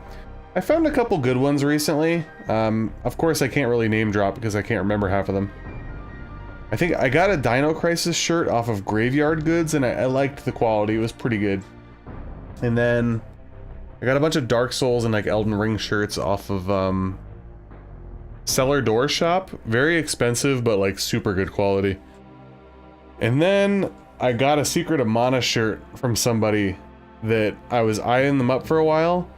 I found a couple good ones recently. Of course, I can't really name drop because I can't remember half of them. I think I got a Dino Crisis shirt off of Graveyard Goods, and I liked the quality. It was pretty good. And then I got a bunch of Dark Souls and like Elden Ring shirts off of Cellar Door Shop. Very expensive, but like super good quality. And then I got a Secret of Mana shirt from somebody that I was eyeing them up for a while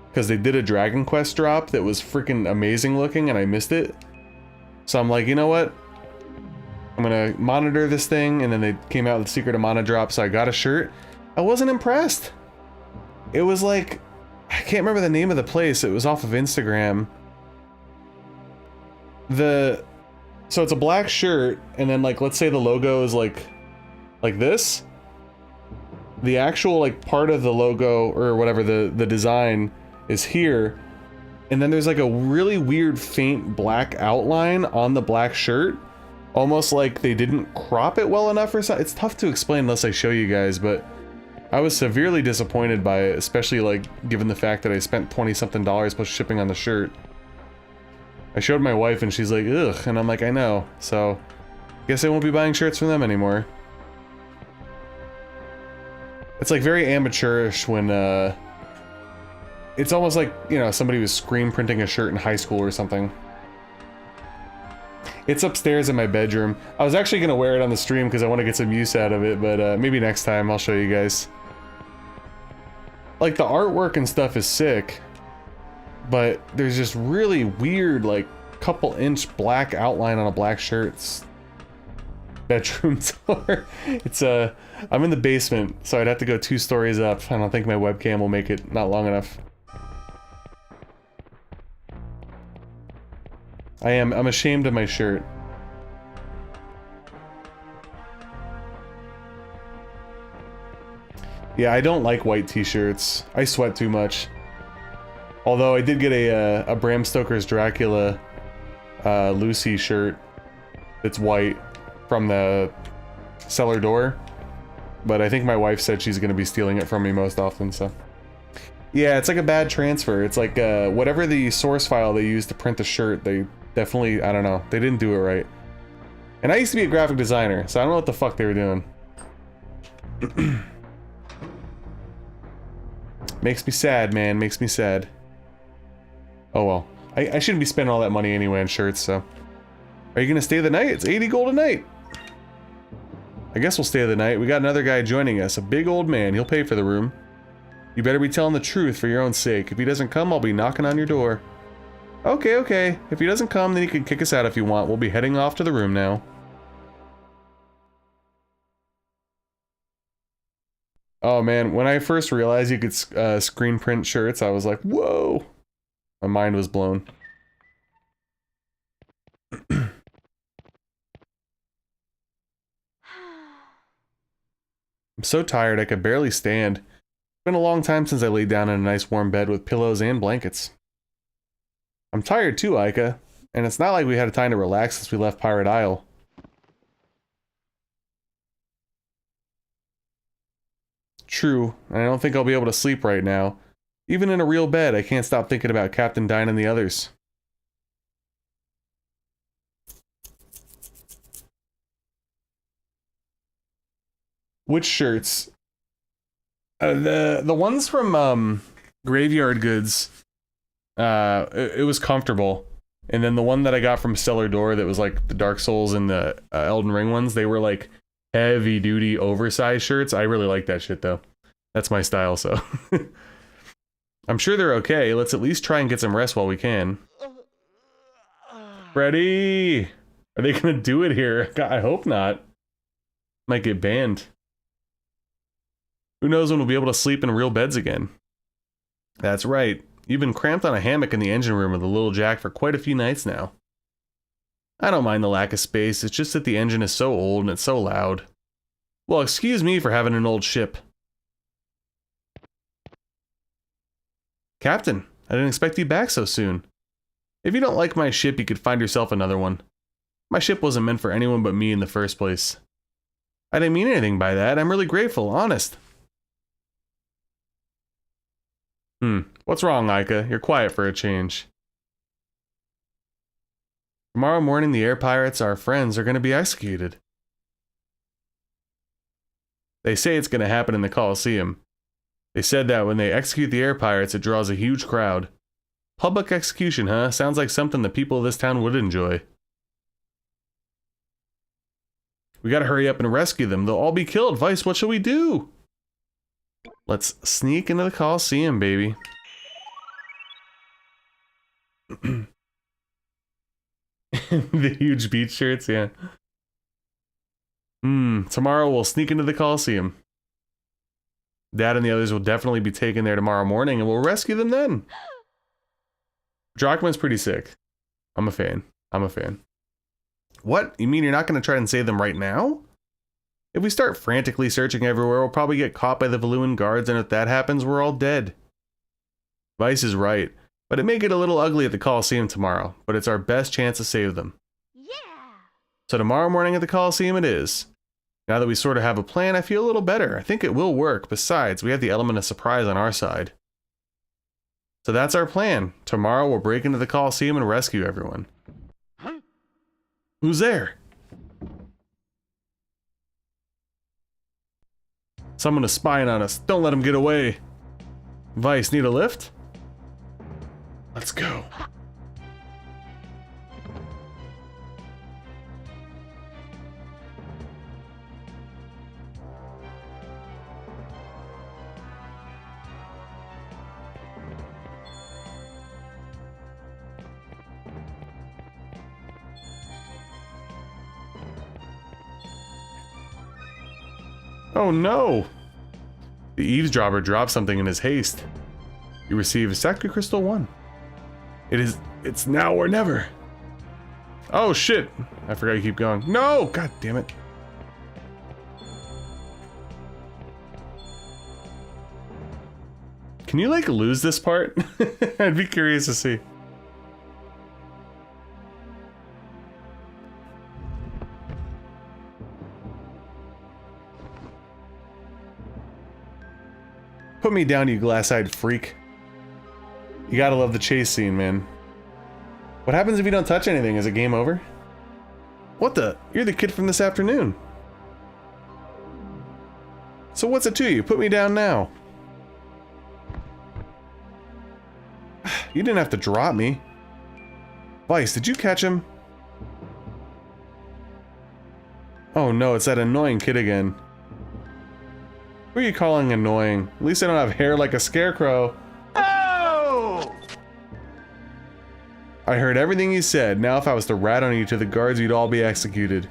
because they did a Dragon Quest drop that was freaking amazing looking and I missed it. So I'm like, you know what? I'm gonna monitor this thing, and then they came out with Secret of Mana drop, so I got a shirt. I wasn't impressed. It was like, I can't remember the name of the place. It was off of Instagram. So it's a black shirt, and then like, let's say the logo is like this. The actual like part of the logo or whatever the design is here, and then there's like a really weird faint black outline on the black shirt. Almost like they didn't crop it well enough or something. It's tough to explain unless I show you guys, but I was severely disappointed by it, especially like given the fact that I spent 20 something dollars plus shipping on the shirt. I showed my wife and she's like, ugh, and I'm like, I know. So, guess I won't be buying shirts from them anymore. It's like very amateurish when, it's almost like, you know, somebody was screen printing a shirt in high school or something. It's upstairs in my bedroom. I was actually gonna wear it on the stream because I want to get some use out of it, but maybe next time I'll show you guys. Like, the artwork and stuff is sick, but there's just really weird, like, couple inch black outline on a black shirt. It's bedroom door. It's I'm in the basement, so I'd have to go 2 stories up. I don't think my webcam will make it not long enough. I'm ashamed of my shirt. Yeah, I don't like white t-shirts. I sweat too much. Although I did get a Bram Stoker's Dracula Lucy shirt that's white from the cellar door. But I think my wife said she's going to be stealing it from me most often, so... Yeah, it's like a bad transfer. It's like, whatever the source file they used to print the shirt, they definitely, I don't know, they didn't do it right. And I used to be a graphic designer, so I don't know what the fuck they were doing. Makes me sad, man, makes me sad. Oh well. I shouldn't be spending all that money anyway on shirts, so... Are you gonna stay the night? It's 80 gold a night! I guess we'll stay the night. We got another guy joining us, a big old man. He'll pay for the room. You better be telling the truth for your own sake. If he doesn't come, I'll be knocking on your door. Okay, okay. If he doesn't come, then you can kick us out if you want. We'll be heading off to the room now. Oh man, when I first realized you could screen print shirts, I was like, whoa! My mind was blown. I'm so tired I could barely stand. It's been a long time since I laid down in a nice warm bed with pillows and blankets. I'm tired too, Aika, and it's not like we had time to relax since we left Pirate Isle. True, and I don't think I'll be able to sleep right now. Even in a real bed, I can't stop thinking about Captain Dine and the others. Which shirts? The ones from Graveyard Goods, it was comfortable. And then the one that I got from Stellar Door that was like the Dark Souls and the Elden Ring ones, they were like heavy duty oversized shirts. I really like that shit though. That's my style, so. I'm sure they're okay. Let's at least try and get some rest while we can. Freddy! Are they gonna do it here? God, I hope not. Might get banned. Who knows when we'll be able to sleep in real beds again? That's right. You've been cramped on a hammock in the engine room with a little Jack for quite a few nights now. I don't mind the lack of space, it's just that the engine is so old and it's so loud. Well, excuse me for having an old ship. Captain, I didn't expect you back so soon. If you don't like my ship, you could find yourself another one. My ship wasn't meant for anyone but me in the first place. I didn't mean anything by that, I'm really grateful, honest. What's wrong, Aika? You're quiet for a change. Tomorrow morning, the air pirates, our friends, are going to be executed. They say it's going to happen in the Colosseum. They said that when they execute the air pirates, it draws a huge crowd. Public execution, huh? Sounds like something the people of this town would enjoy. We gotta hurry up and rescue them. They'll all be killed. Vice, what shall we do? Let's sneak into the Colosseum, baby. The huge beach shirts, yeah. Tomorrow we'll sneak into the Colosseum. Dad and the others will definitely be taken there tomorrow morning, and we'll rescue them then. Drachman's pretty sick. I'm a fan. I'm a fan. What? You mean you're not going to try and save them right now? If we start frantically searching everywhere, we'll probably get caught by the Valuan guards, and if that happens, we're all dead. Vice is right, but it may get a little ugly at the Colosseum tomorrow, but it's our best chance to save them. Yeah! So tomorrow morning at the Colosseum it is. Now that we sort of have a plan, I feel a little better. I think it will work. Besides, we have the element of surprise on our side. So that's our plan. Tomorrow we'll break into the Colosseum and rescue everyone. Huh? Who's there? Someone is spying on us. Don't let him get away. Vice, need a lift? Let's go. Oh no! The eavesdropper dropped something in his haste. You receive Sacred Crystal 1. It's now or never. Oh shit! I forgot you keep going. No! God damn it. Can you like lose this part? I'd be curious to see. Put me down, you glass-eyed freak. You gotta love the chase scene, man. What happens if you don't touch anything? Is it game over? What the? You're the kid from this afternoon. So what's it to you? Put me down now. You didn't have to drop me. Vice, did you catch him? Oh no, it's that annoying kid again. Who are you calling annoying? At least I don't have hair like a scarecrow. Oh! I heard everything you said. Now if I was to rat on you to the guards, you'd all be executed.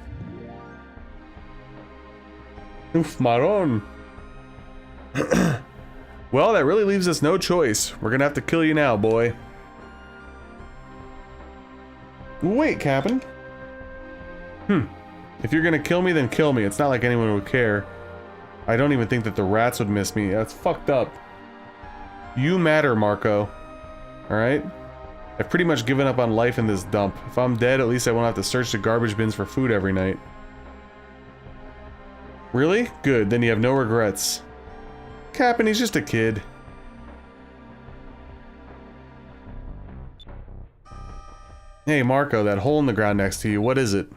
Oof, Maron. Well, that really leaves us no choice. We're gonna have to kill you now, boy. Wait, Captain. If you're gonna kill me, then kill me. It's not like anyone would care. I don't even think that the rats would miss me. That's fucked up. You matter, Marco. Alright? I've pretty much given up on life in this dump. If I'm dead, at least I won't have to search the garbage bins for food every night. Really? Good, then you have no regrets. Captain, he's just a kid. Hey, Marco, that hole in the ground next to you, what is it?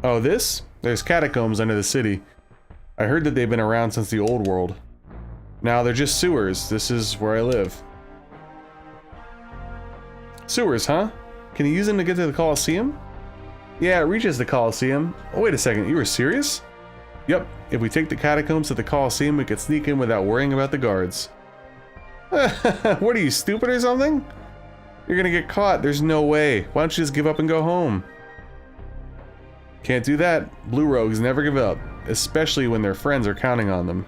Oh, this? There's catacombs under the city. I heard that they've been around since the old world. Now they're just sewers. This is where I live. Sewers, huh? Can you use them to get to the Colosseum? Yeah, it reaches the Colosseum. Oh, wait a second, you were serious? Yep, if we take the catacombs to the Colosseum, we could sneak in without worrying about the guards. What are you, stupid or something? You're gonna get caught, there's no way. Why don't you just give up and go home? Can't do that. Blue rogues never give up, especially when their friends are counting on them.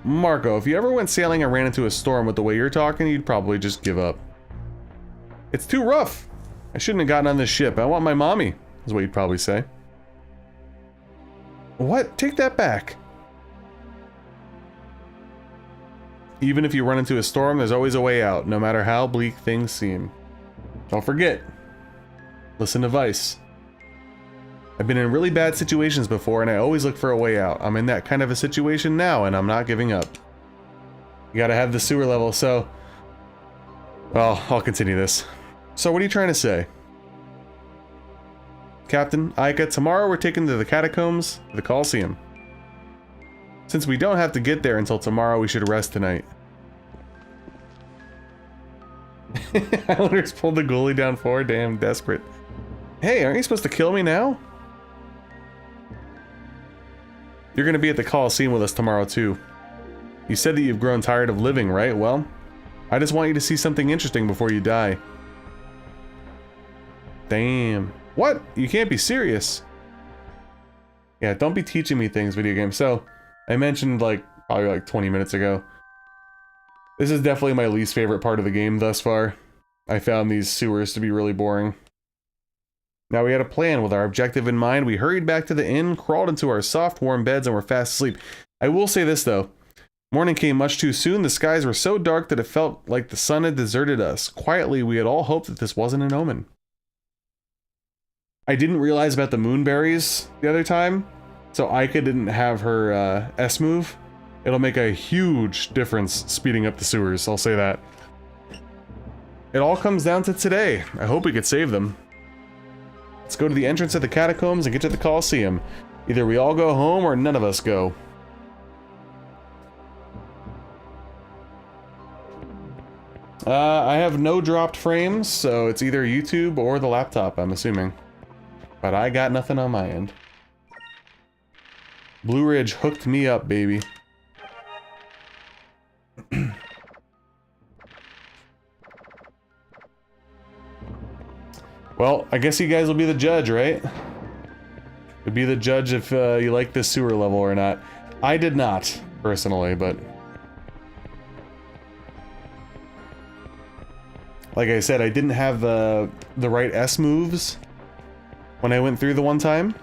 Marco, if you ever went sailing and ran into a storm with the way you're talking, you'd probably just give up. It's too rough. I shouldn't have gotten on this ship. I want my mommy, is what you'd probably say. What? Take that back. Even if you run into a storm, there's always a way out, no matter how bleak things seem. Don't forget. Listen to Vice. I've been in really bad situations before, and I always look for a way out. I'm in that kind of a situation now, and I'm not giving up. You gotta have the sewer level, so... Well, I'll continue this. So what are you trying to say? Captain, Aika, tomorrow we're taken to the Catacombs, the Colosseum. Since we don't have to get there until tomorrow, we should rest tonight. Islanders pulled the goalie down forward, damn desperate. Hey, aren't you supposed to kill me now? You're gonna be at the Colosseum with us tomorrow too. You said that you've grown tired of living, right? Well, I just want you to see something interesting before you die. Damn. What? You can't be serious. Yeah, don't be teaching me things, video game. So, I mentioned probably like 20 minutes ago. This is definitely my least favorite part of the game thus far. I found these sewers to be really boring. Now we had a plan with our objective in mind. We hurried back to the inn, crawled into our soft, warm beds, and were fast asleep. I will say this though. Morning came much too soon. The skies were so dark that it felt like the sun had deserted us. Quietly, we had all hoped that this wasn't an omen. I didn't realize about the moonberries the other time, so Aika didn't have her S move. It'll make a huge difference speeding up the sewers, I'll say that. It all comes down to today. I hope we could save them. Let's go to the entrance of the catacombs and get to the Colosseum. Either we all go home or none of us go. I have no dropped frames, so it's either YouTube or the laptop, I'm assuming. But I got nothing on my end. Blue Ridge hooked me up, baby. Well, I guess you guys will be the judge, right? You'll be the judge if you like this sewer level or not. I did not, personally, but... Like I said, I didn't have the right S moves when I went through the one time.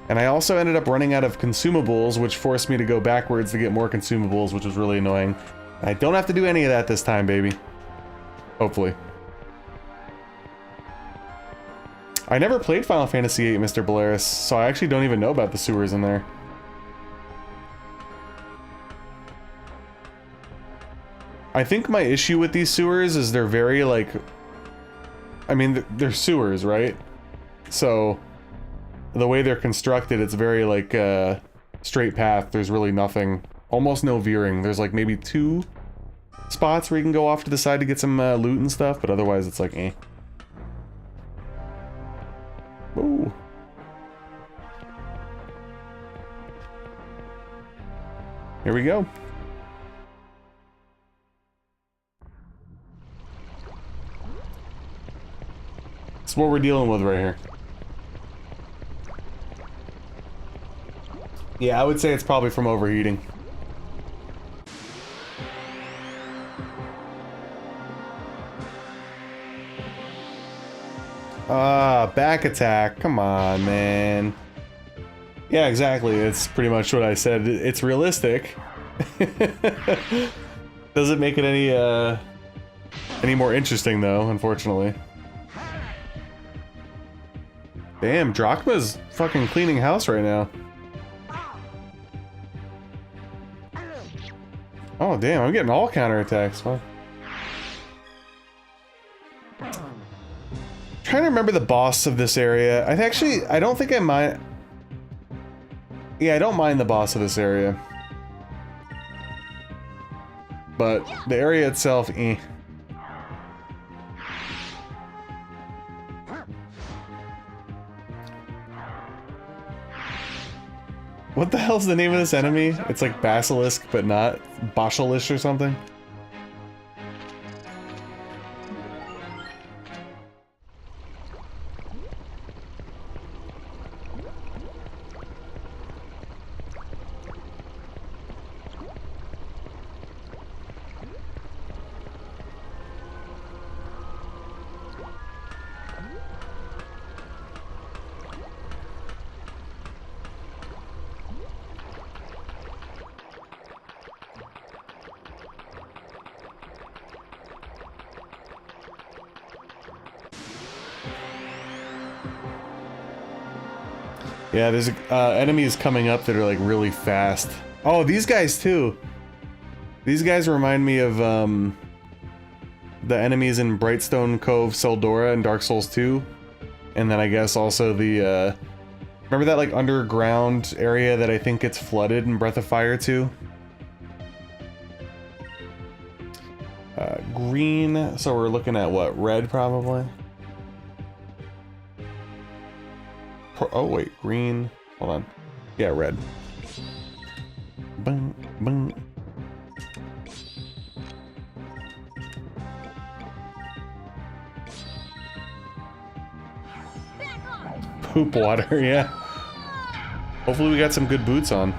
And I also ended up running out of consumables, which forced me to go backwards to get more consumables, which was really annoying. I don't have to do any of that this time, baby. Hopefully. I never played Final Fantasy VIII, Mr. Bolaris, so I actually don't even know about the sewers in there. I think my issue with these sewers is they're very, like... I mean, they're sewers, right? So... the way they're constructed, it's very, like, straight path. There's really nothing. Almost no veering. There's, like, maybe 2 spots where you can go off to the side to get some loot and stuff, but otherwise it's like, eh. Ooh. Here we go. That's what we're dealing with right here. Yeah, I would say it's probably from overheating. Ah, back attack. Come on, man. Yeah, exactly. It's pretty much what I said. It's realistic. Doesn't make it any more interesting, though, unfortunately. Damn, Drachma's fucking cleaning house right now. Oh, damn, I'm getting all counterattacks. Huh? Trying to remember the boss of this area. I don't think I mind. Yeah, I don't mind the boss of this area. But the area itself, eh. What the hell's the name of this enemy? It's like Basilisk, but not Basilisk or something. Yeah, there's enemies coming up that are like really fast. Oh, these guys too. These guys remind me of the enemies in Brightstone Cove, Seldora, and Dark Souls 2. And then I guess also the remember that like underground area that I think gets flooded in Breath of Fire 2? Green, so we're looking at what? Red probably? Oh wait, green. Hold on. Yeah, red. Boom, boom. Poop water, yeah. Hopefully we got some good boots on.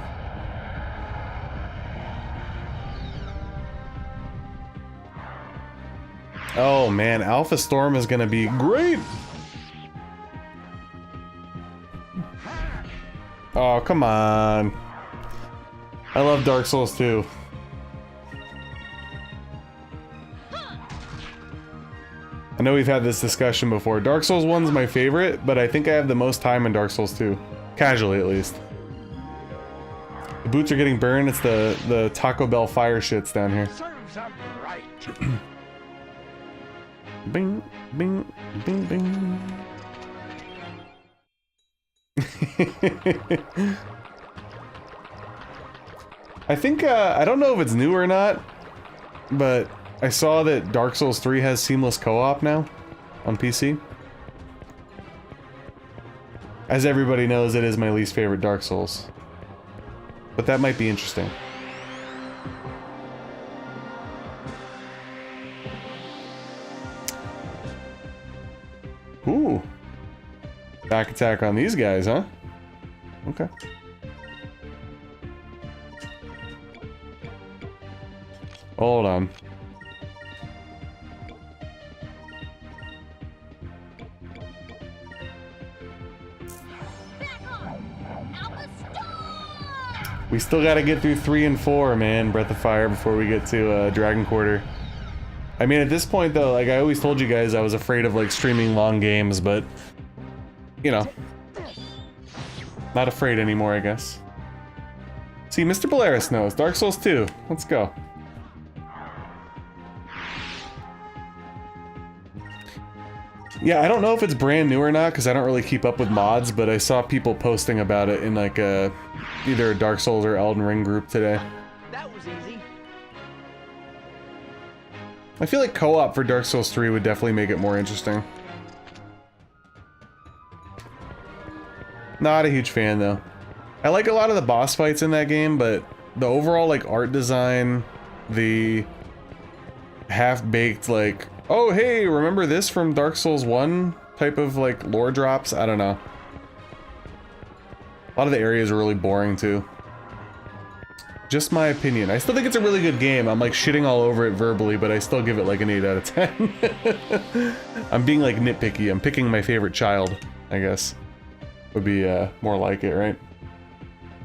Oh man, Alpha Storm is gonna be great. Oh, come on. I love Dark Souls 2. I know we've had this discussion before. Dark Souls 1's my favorite, but I think I have the most time in Dark Souls 2. Casually, at least. The boots are getting burned. It's the Taco Bell fire shits down here. Bing, bing, bing, bing. I think, I don't know if it's new or not, but I saw that Dark Souls 3 has seamless co-op now on PC. As everybody knows, it is my least favorite Dark Souls. But that might be interesting. Ooh. Back attack on these guys, huh? Okay. Hold on. We still gotta get through 3 and 4, man, Breath of Fire, before we get to Dragon Quarter. I mean, at this point, though, like I always told you guys, I was afraid of like streaming long games, but you know, not afraid anymore, I guess. See, Mr. Polaris knows. Dark Souls 2. Let's go. Yeah, I don't know if it's brand new or not, because I don't really keep up with mods, but I saw people posting about it in like either a Dark Souls or Elden Ring group today. That was easy. I feel like co-op for Dark Souls 3 would definitely make it more interesting. Not a huge fan, though. I like a lot of the boss fights in that game, but the overall, like, art design, the half-baked, like, oh, hey, remember this from Dark Souls 1 type of, like, lore drops? I don't know. A lot of the areas are really boring, too. Just my opinion. I still think it's a really good game. I'm, like, shitting all over it verbally, but I still give it, like, an 8 out of 10. I'm being, like, nitpicky. I'm picking my favorite child, I guess. Would be, more like it, right?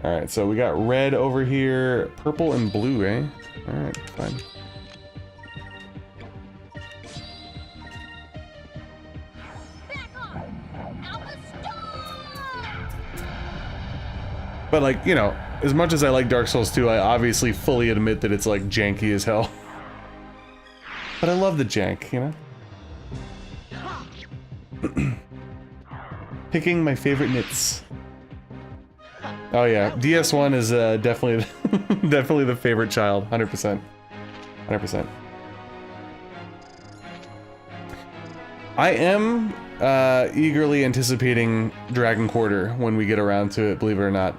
Alright, so we got red over here, purple and blue, eh? Alright, fine. But like, you know, as much as I like Dark Souls 2, I obviously fully admit that it's like janky as hell. But I love the jank, you know? Picking my favorite nits. Oh yeah, DS1 is definitely definitely the favorite child, 100%. 100%. I am eagerly anticipating Dragon Quarter when we get around to it, believe it or not.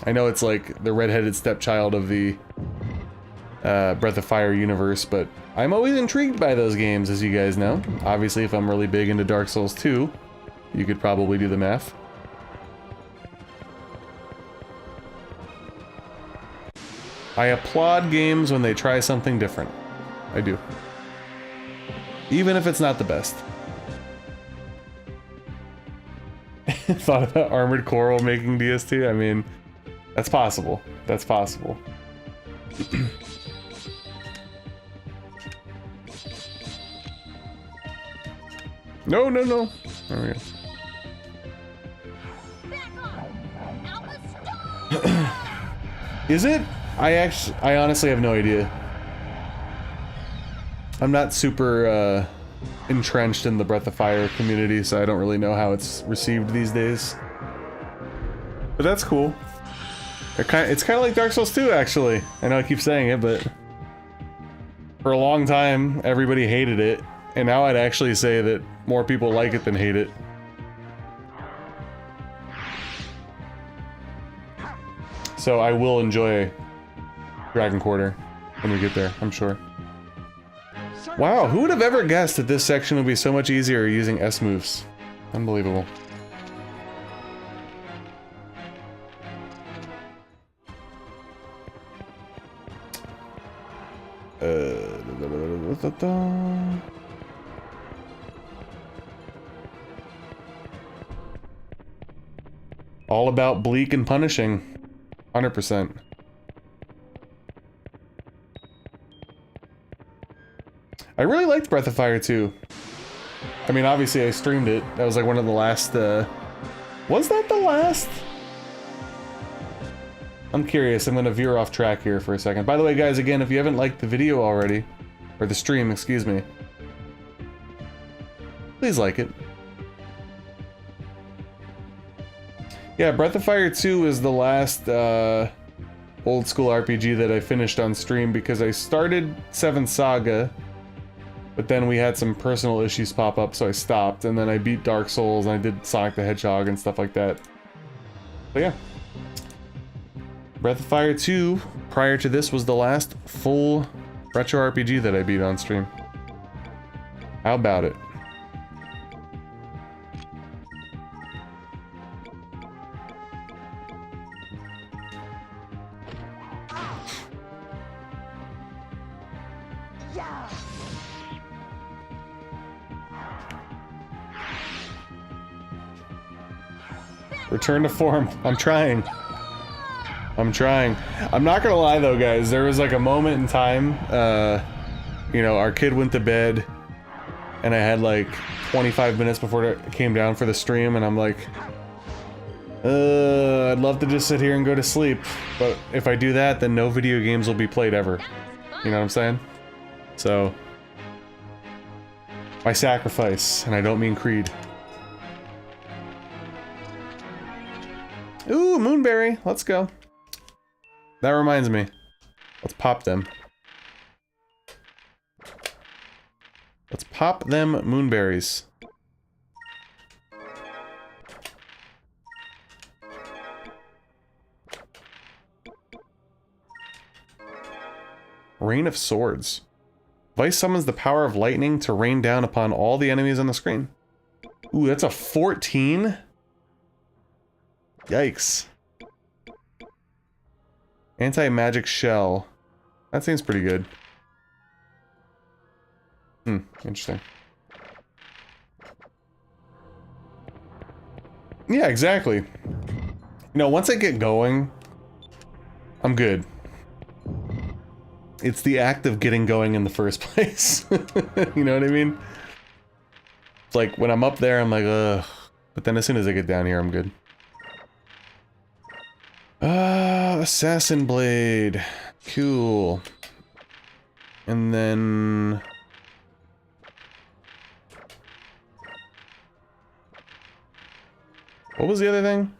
I know it's like the redheaded stepchild of the Breath of Fire universe, but I'm always intrigued by those games, as you guys know. Obviously, if I'm really big into Dark Souls 2, you could probably do the math. I applaud games when they try something different. I do. Even if it's not the best. Thought about Armored Coral making DST? I mean, that's possible. That's possible. No, no, no. There we go. Is it? I honestly have no idea. I'm not super entrenched in the Breath of Fire community, so I don't really know how it's received these days. But that's cool. It's kind of like Dark Souls 2, actually. I know I keep saying it, but for a long time, everybody hated it, and now I'd actually say that more people like it than hate it. So I will enjoy Dragon Quarter when we get there, I'm sure. Wow, who would have ever guessed that this section would be so much easier using S moves? Unbelievable. All about bleak and punishing. 100%. I really liked Breath of Fire 2. I mean, obviously I streamed it. That was like one of the last, was that the last? I'm curious. I'm gonna veer off track here for a second. By the way, guys, again, if you haven't liked the video already, or the stream, excuse me, please like it. Yeah, Breath of Fire 2 is the last, old school RPG that I finished on stream because I started 7th Saga, but then we had some personal issues pop up, so I stopped, and then I beat Dark Souls, and I did Sonic the Hedgehog and stuff like that. But yeah. Breath of Fire 2, prior to this, was the last full retro RPG that I beat on stream. How about it? Return to form. I'm trying. I'm trying. I'm not gonna lie though, guys. There was like a moment in time, you know, our kid went to bed, and I had like 25 minutes before it came down for the stream, and I'm like, I'd love to just sit here and go to sleep, but if I do that, then no video games will be played ever. You know what I'm saying? So, my sacrifice, and I don't mean Creed. Ooh, Moonberry, let's go. That reminds me. Let's pop them. Let's pop them Moonberries. Rain of Swords. Vice summons the power of lightning to rain down upon all the enemies on the screen. Ooh, that's a 14? Yikes. Anti-magic shell. That seems pretty good. Interesting. Yeah, exactly. You know, once I get going, I'm good. It's the act of getting going in the first place. You know what I mean? It's like, when I'm up there, I'm like, ugh. But then as soon as I get down here, I'm good. Assassin Blade. Cool. And then... what was the other thing?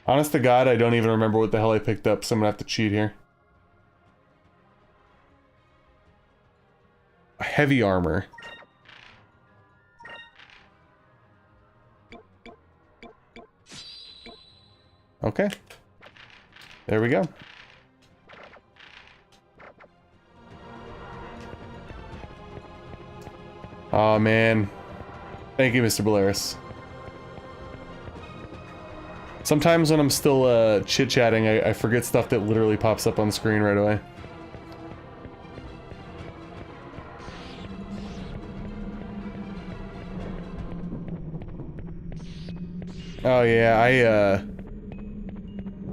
Honest to God, I don't even remember what the hell I picked up, so I'm gonna have to cheat here. Heavy armor. Okay. There we go. Oh man. Thank you, Mr. Bolaris. Sometimes when I'm still chit-chatting, I forget stuff that literally pops up on screen right away. Oh yeah,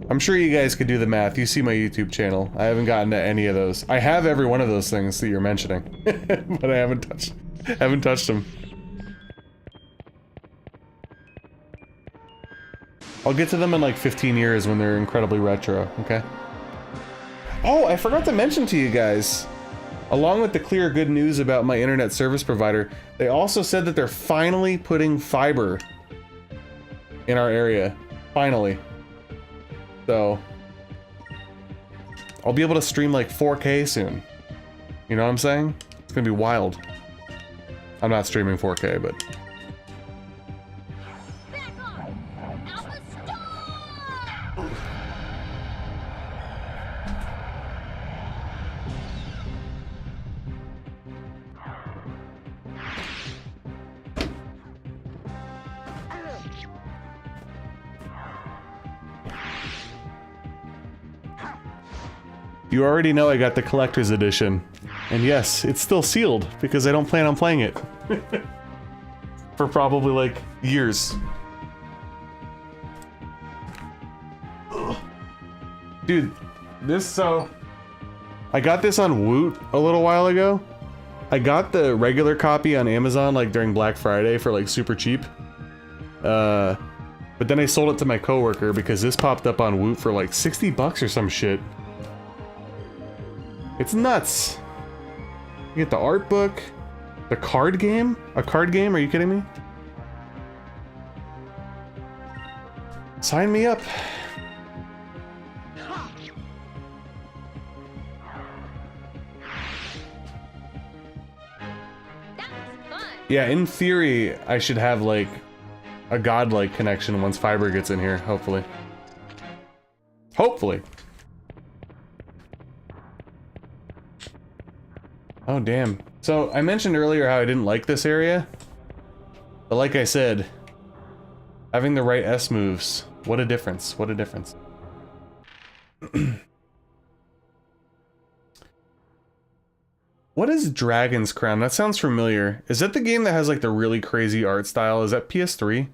I'm sure you guys could do the math. You see my YouTube channel. I haven't gotten to any of those. I have every one of those things that you're mentioning, but I haven't touched them. I'll get to them in like 15 years when they're incredibly retro, okay? Oh, I forgot to mention to you guys, along with the clear good news about my internet service provider, they also said that they're finally putting fiber in our area. Finally. So, I'll be able to stream like 4K soon. You know what I'm saying? It's gonna be wild. I'm not streaming 4K, but... You already know I got the collector's edition. And yes, it's still sealed, because I don't plan on playing it. For probably, like, years. Dude, so... I got this on Woot a little while ago. I got the regular copy on Amazon, like, during Black Friday for, like, super cheap. But then I sold it to my coworker because this popped up on Woot for, like, 60 bucks or some shit. It's nuts. You get the art book, the card game? A card game? Are you kidding me? Sign me up. Yeah, in theory, I should have like a godlike connection once fiber gets in here, hopefully. Hopefully. Oh, damn. So, I mentioned earlier how I didn't like this area. But like I said, having the right S moves, what a difference, what a difference. What is Dragon's Crown? That sounds familiar. Is that the game that has like the really crazy art style? Is that PS3?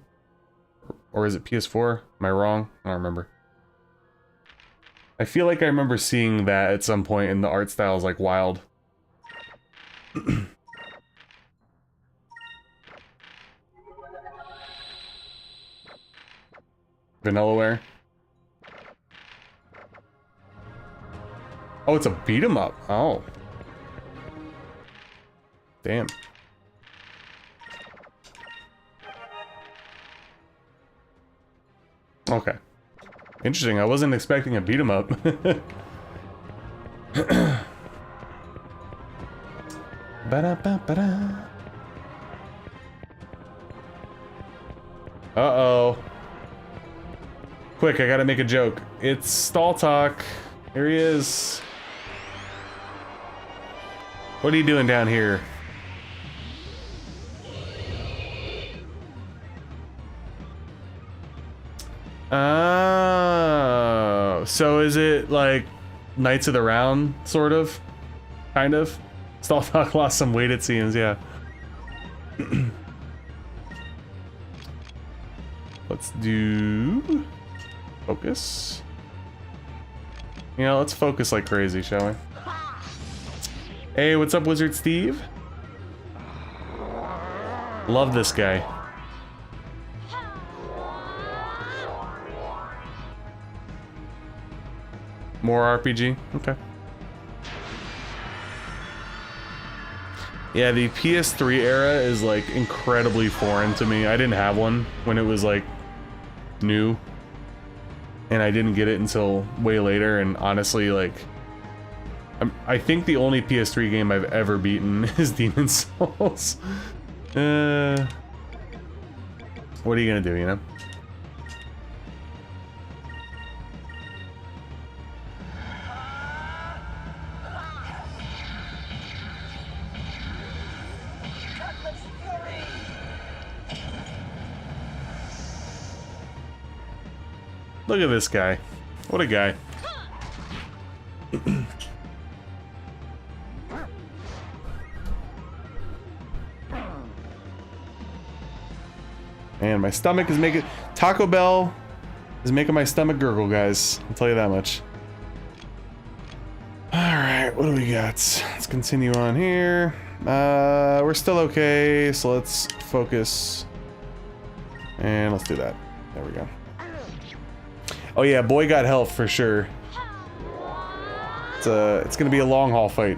Or is it PS4? Am I wrong? I don't remember. I feel like I remember seeing that at some point and the art style is like wild. Vanillaware. Oh, it's a beat 'em up. Oh. Damn. Okay. Interesting. I wasn't expecting a beat 'em up. Ba-da-ba-ba-da. Uh-oh. Quick, I gotta make a joke. It's Stall Talk. Here he is. What are you doing down here? Oh, so is it like Knights of the Round, sort of? Kind of? Stall Talk lost some weight, it seems, yeah. Let's do... focus. You know, let's focus like crazy, shall we? Hey, what's up, Wizard Steve? Love this guy. More RPG? Okay. Yeah, the PS3 era is like incredibly foreign to me. I didn't have one when it was like new. And I didn't get it until way later, and honestly, like, I think the only PS3 game I've ever beaten is Demon Souls. What are you gonna do, you know? Look at this guy. What a guy. Man, my stomach is making... Taco Bell is making my stomach gurgle, guys. I'll tell you that much. Alright, what do we got? Let's continue on here. We're still okay, so let's focus. And let's do that. There we go. Oh yeah, boy got health for sure. It's gonna be a long haul fight.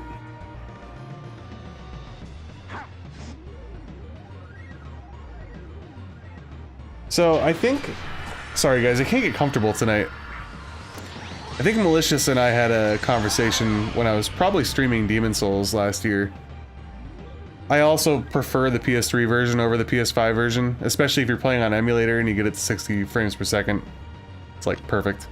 So I think, sorry guys, I can't get comfortable tonight. I think Malicious and I had a conversation when I was probably streaming Demon Souls last year. I also prefer the PS3 version over the PS5 version, especially if you're playing on emulator and you get it to 60 frames per second. It's like perfect.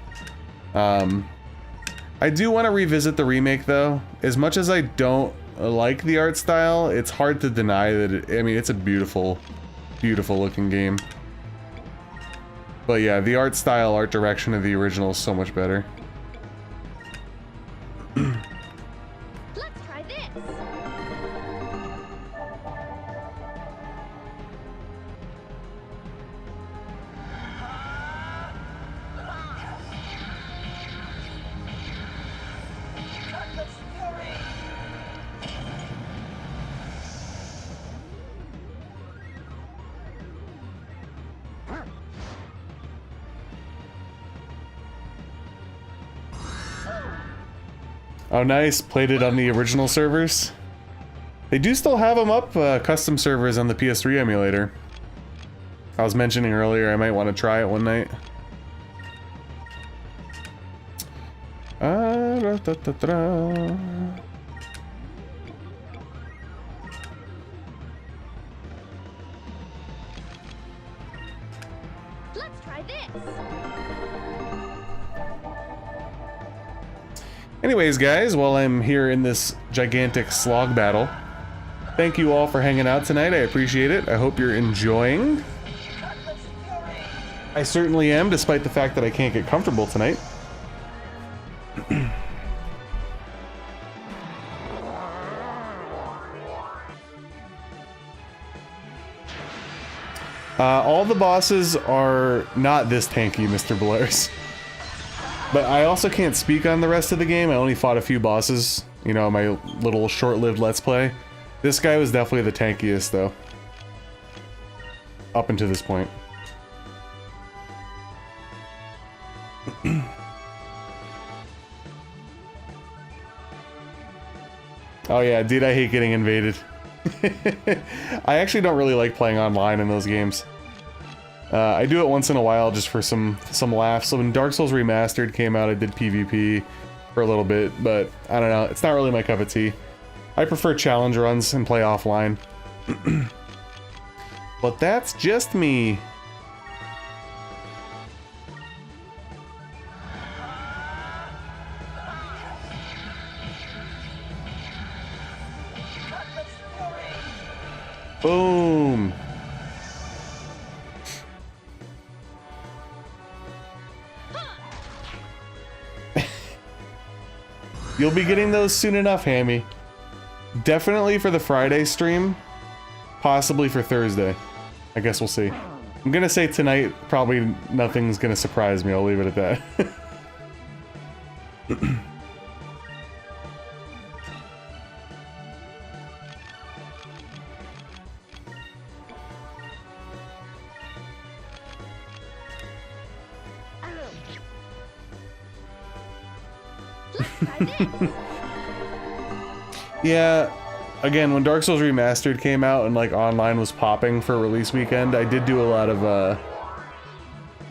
I do want to revisit the remake though. As much as I don't like the art style, it's hard to deny that I mean, it's a beautiful, beautiful looking game. But yeah, the art style, art direction of the original is so much better. Let's try this. Oh nice, played it on the original servers. They do still have them up, custom servers on the PS3 emulator. I was mentioning earlier I might want to try it one night. Let's try this. Anyways, guys, while I'm here in this gigantic slog battle, thank you all for hanging out tonight. I appreciate it. I hope you're enjoying. I certainly am, despite the fact that I can't get comfortable tonight. All the bosses are not this tanky, Mr. Blair's. But I also can't speak on the rest of the game. I only fought a few bosses, you know, my little short-lived Let's Play. This guy was definitely the tankiest, though. Up until this point. Oh yeah, dude, I hate getting invaded. I actually don't really like playing online in those games. I do it once in a while just for some laughs. So when Dark Souls Remastered came out, I did PvP for a little bit, but I don't know, it's not really my cup of tea. I prefer challenge runs and play offline. But that's just me. Boom. You'll be getting those soon enough, Hammy. Definitely for the Friday stream. Possibly for Thursday. I guess we'll see. I'm gonna say tonight, probably nothing's gonna surprise me. I'll leave it at that. Yeah, again, when Dark Souls Remastered came out and like online was popping for release weekend, I did do a lot of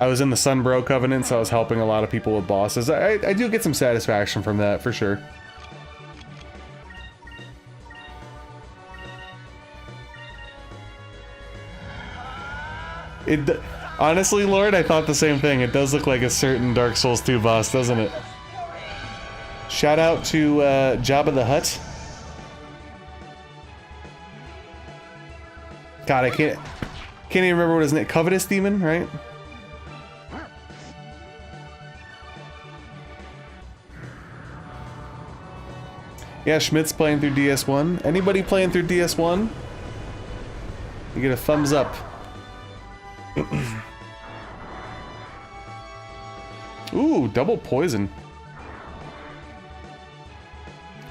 I was in the Sunbro Covenant, so I was helping a lot of people with bosses. I do get some satisfaction from that, for sure. Honestly, Lord, I thought the same thing. It does look like a certain Dark Souls 2 boss, doesn't it? Shout out to Jabba the Hutt. God, I can't even remember what his name. Covetous Demon, right? Yeah, Schmidt's playing through DS1. Anybody playing through DS1? You get a thumbs up. Ooh, double poison.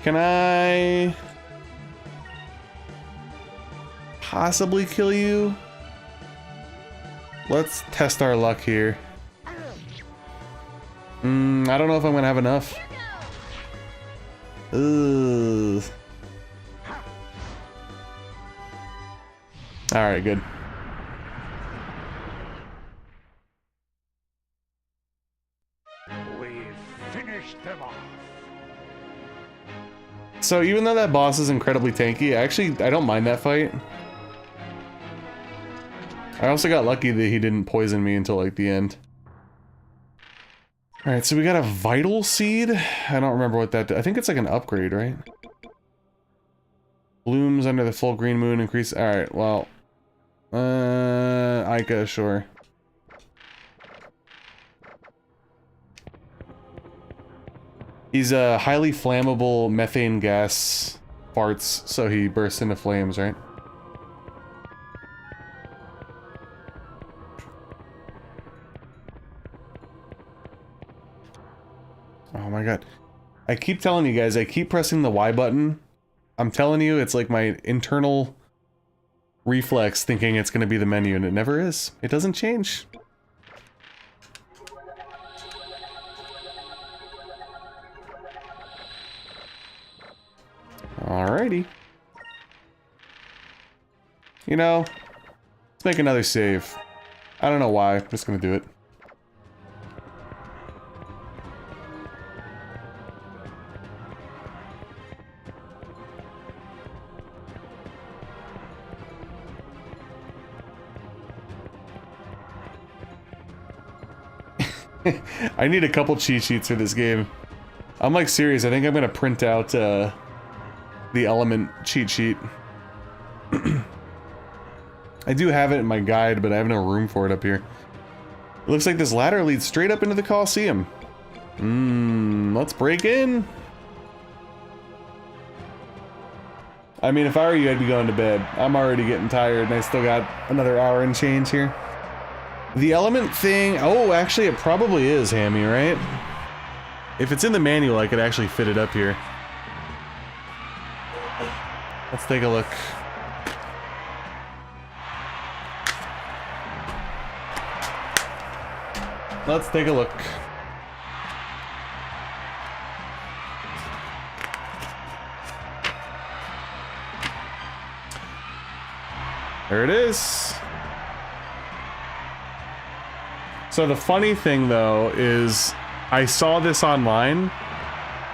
Can I possibly kill you? Let's test our luck here. I don't know if I'm gonna have enough. Ugh. Alright, good. We've finished them off. So even though that boss is incredibly tanky, I don't mind that fight. I also got lucky that he didn't poison me until like the end. Alright, so we got a Vital Seed? I don't remember what that... I think it's like an upgrade, right? Blooms under the full green moon increase... Alright, well... Ica, sure. He's a highly flammable methane gas farts, so he bursts into flames, right? Oh my god. I keep telling you guys, I keep pressing the Y button. I'm telling you, it's like my internal reflex thinking it's going to be the menu, and it never is. It doesn't change. Alrighty. You know, let's make another save. I don't know why, I'm just gonna do it. I need a couple cheat sheets for this game. I'm like serious, I think I'm gonna print out the element cheat sheet. I do have it in my guide, but I have no room for it up here. It looks like this ladder leads straight up into the Colosseum. Let's break in. I mean, if I were you, I'd be going to bed. I'm already getting tired, and I still got another hour and change here. The element thing... Oh, actually, it probably is, Hammy, right? If it's in the manual, I could actually fit it up here. Let's take a look. Let's take a look. There it is. So the funny thing though is I saw this online.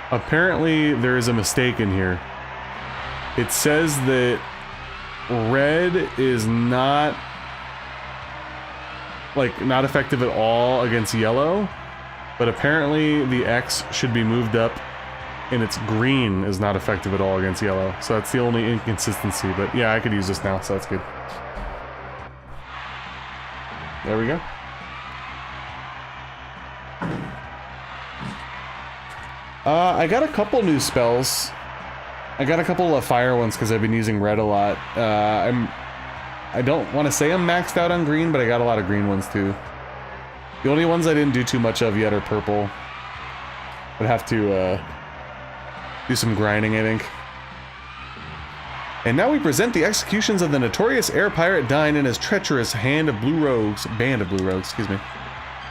Apparently there is a mistake in here. It says that red is not effective at all against yellow, but apparently the X should be moved up and its green is not effective at all against yellow. So that's the only inconsistency, but yeah, I could use this now, so that's good. There we go. I got a couple new spells. I got a couple of fire ones because I've been using red a lot. I don't want to say I'm maxed out on green, but I got a lot of green ones too. The only ones I didn't do too much of yet are purple. Would have to do some grinding, I think. And now we present the executions of the notorious air pirate Dine and his treacherous band of blue rogues, excuse me.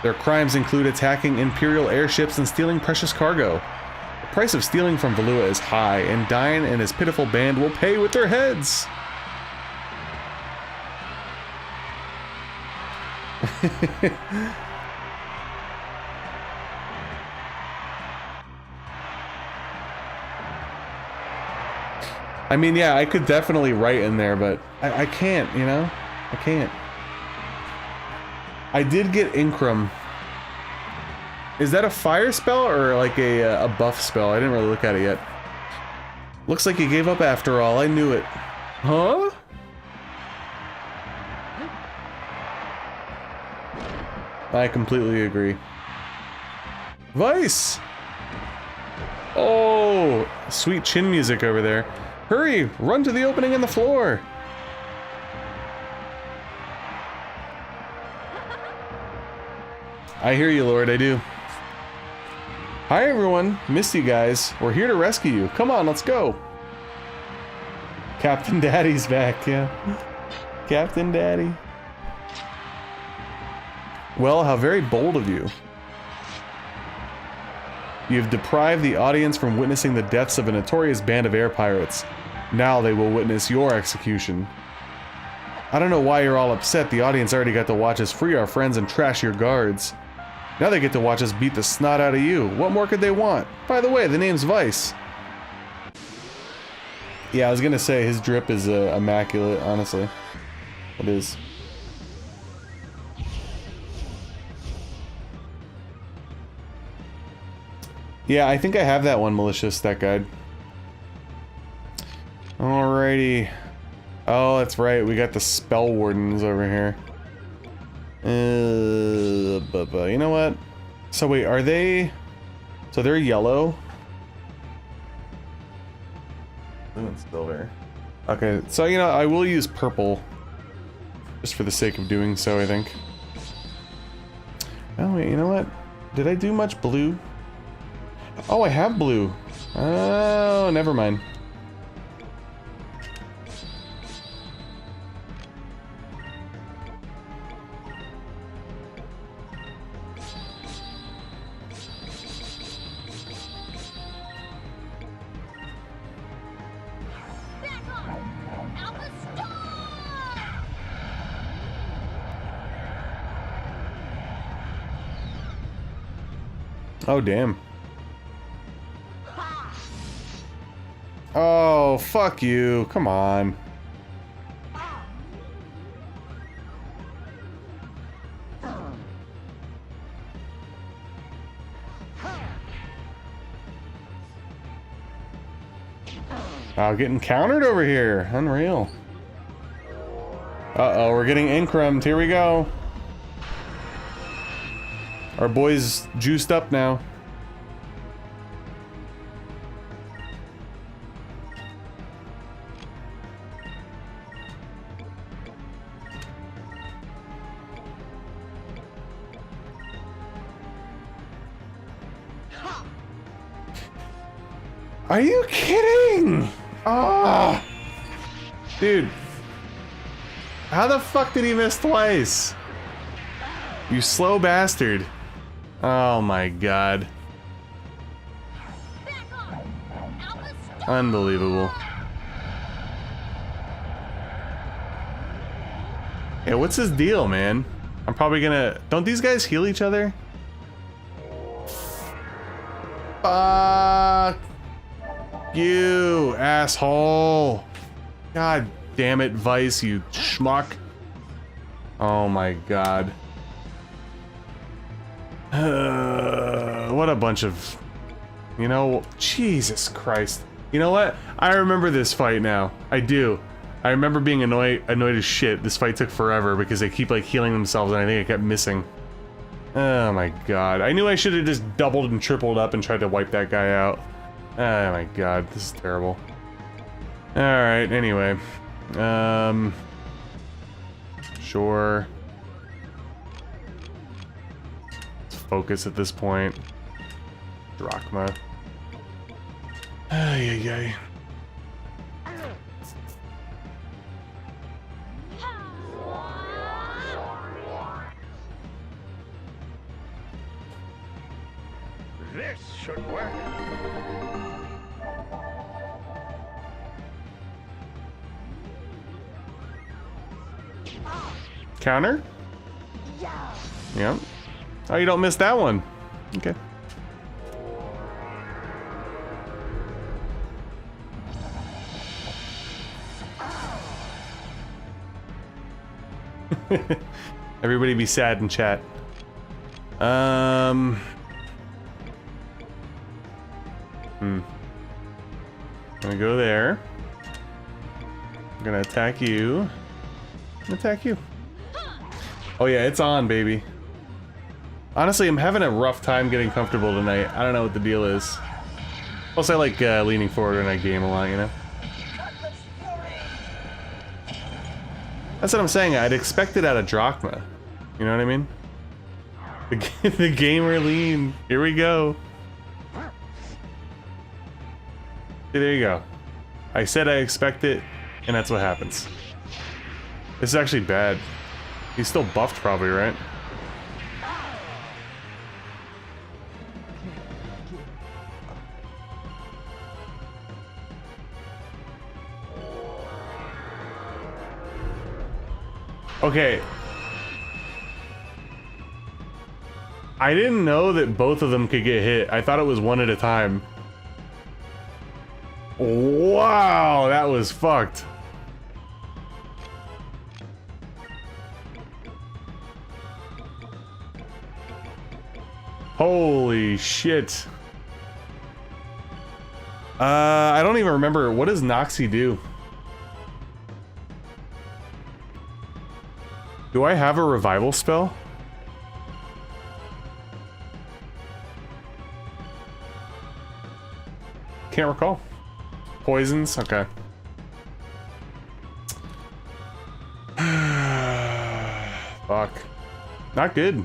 Their crimes include attacking Imperial airships and stealing precious cargo. The price of stealing from Valua is high, and Dine and his pitiful band will pay with their heads. I mean, yeah, I could definitely write in there, but I can't, you know? I can't. I did get Incrum. Is that a fire spell or like a buff spell? I didn't really look at it yet. Looks like he gave up after all. I knew it. Huh? I completely agree. Vice! Oh, sweet chin music over there. Hurry, run to the opening in the floor. I hear you, Lord, I do. Hi, everyone. Missed you guys. We're here to rescue you. Come on, let's go. Captain Daddy's back, yeah. Captain Daddy. Well, how very bold of you. You've deprived the audience from witnessing the deaths of a notorious band of air pirates. Now they will witness your execution. I don't know why you're all upset. The audience already got to watch us free our friends and trash your guards. Now they get to watch us beat the snot out of you. What more could they want? By the way, the name's Vice. Yeah, I was gonna say his drip is immaculate, honestly. It is. Yeah, I think I have that one, Malicious, that guide. Alrighty. Oh, that's right, we got the Spell Wardens over here. You know what? So wait, are they... So they're yellow? Blue and silver. Okay, so you know, I will use purple. Just for the sake of doing so, I think. Oh wait, you know what? Did I do much blue? Oh, I have blue. Oh, never mind. Oh, damn. Oh, fuck you. Come on. Oh, getting countered over here. Unreal. Uh-oh, we're getting Incrumed. Here we go. Our boy's juiced up now. Are you kidding? Ah, dude. How the fuck did he miss twice? You slow bastard. Oh my god. Unbelievable. Yeah, what's his deal, man? I'm probably gonna... Don't these guys heal each other? Fuck you, asshole. God damn it, Vice, you schmuck. Oh my god. What a bunch of... You know, Jesus Christ. You know what? I remember this fight now. I do. I remember being annoyed as shit. This fight took forever because they keep like healing themselves and I think I kept missing. Oh my god. I knew I should have just doubled and tripled up and tried to wipe that guy out. Oh my god, this is terrible. Alright, anyway. Sure. Let's focus at this point. Drachma. Ay, ay, ay. This should work. Counter? Yep. Oh, you don't miss that one. Okay. Everybody be sad in chat. Gonna go there. I'm gonna attack you. Attack you. Oh yeah, it's on, baby. Honestly, I'm having a rough time getting comfortable tonight. I don't know what the deal is. Plus, I like leaning forward when I game a lot, you know? That's what I'm saying. I'd expect it out of Drachma. You know what I mean? The gamer lean. Here we go. See, there you go. I said I expect it, and that's what happens. This is actually bad. He's still buffed probably, right? Okay. I didn't know that both of them could get hit. I thought it was one at a time. Wow, that was fucked. Holy shit. I don't even remember. What does Noxie do? Do I have a revival spell? Can't recall. Poisons? Okay. Fuck. Not good.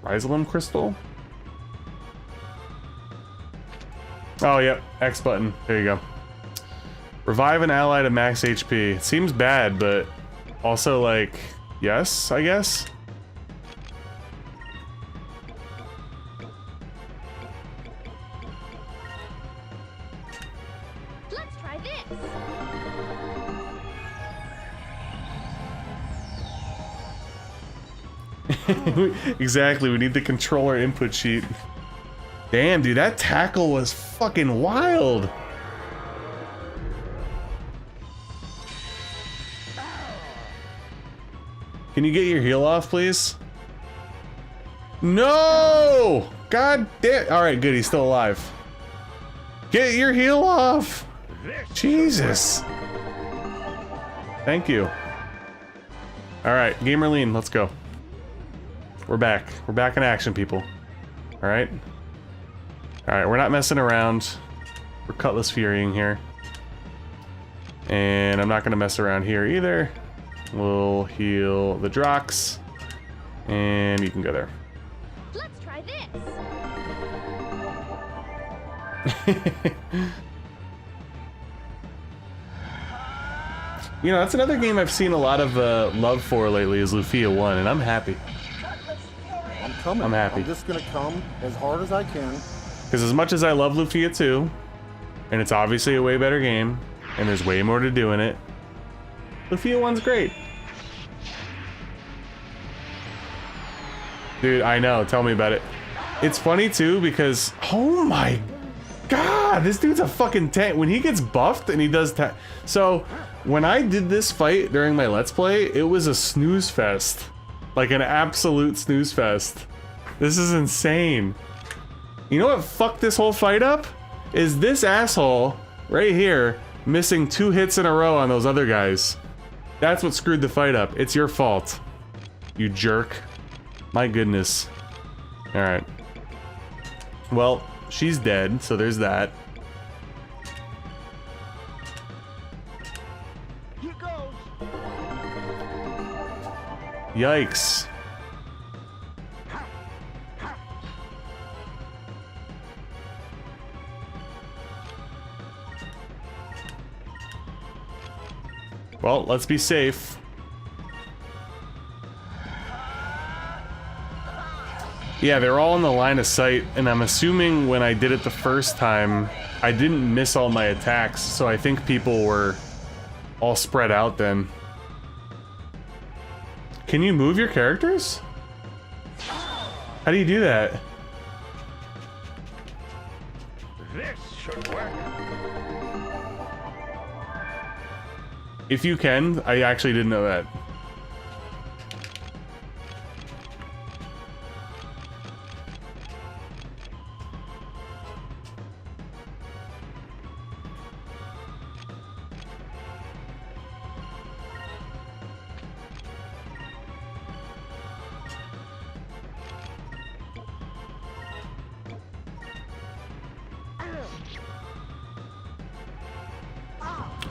Rizalim crystal? Oh, yep. X button. There you go. Revive an ally to max HP. It seems bad, but also, like, yes, I guess? Let's try this. Exactly, we need the controller input sheet. Damn, dude, that tackle was fucking wild. Can you get your heal off, please? No! God damn. Alright, good, he's still alive. Get your heal off! Jesus. Thank you. Alright, Gamer Lean, let's go. We're back. We're back in action, people. Alright? Alright, we're not messing around. We're Cutlass Furying here. And I'm not gonna mess around here either. We'll heal the Drox. And you can go there. Let's try this. You know, that's another game I've seen a lot of love for lately is Lufia 1, and I'm happy. I'm coming. I'm happy. I'm just gonna come as hard as I can. Because as much as I love Lufia 2, and it's obviously a way better game, and there's way more to do in it, Lufia 1's great. Dude, I know, tell me about it. It's funny too because, oh my god, this dude's a fucking tank. When he gets buffed and he does so, when I did this fight during my Let's Play, it was a snooze fest. Like an absolute snooze fest. This is insane. You know what fucked this whole fight up? Is this asshole right here missing 2 hits in a row on those other guys. That's what screwed the fight up. It's your fault. You jerk. My goodness. Alright. Well, she's dead, so there's that. Here goes. Yikes. Well, let's be safe. Yeah, they're all in the line of sight, and I'm assuming when I did it the first time, I didn't miss all my attacks, so I think people were all spread out then. Can you move your characters? How do you do that? This should work. If you can, I actually didn't know that.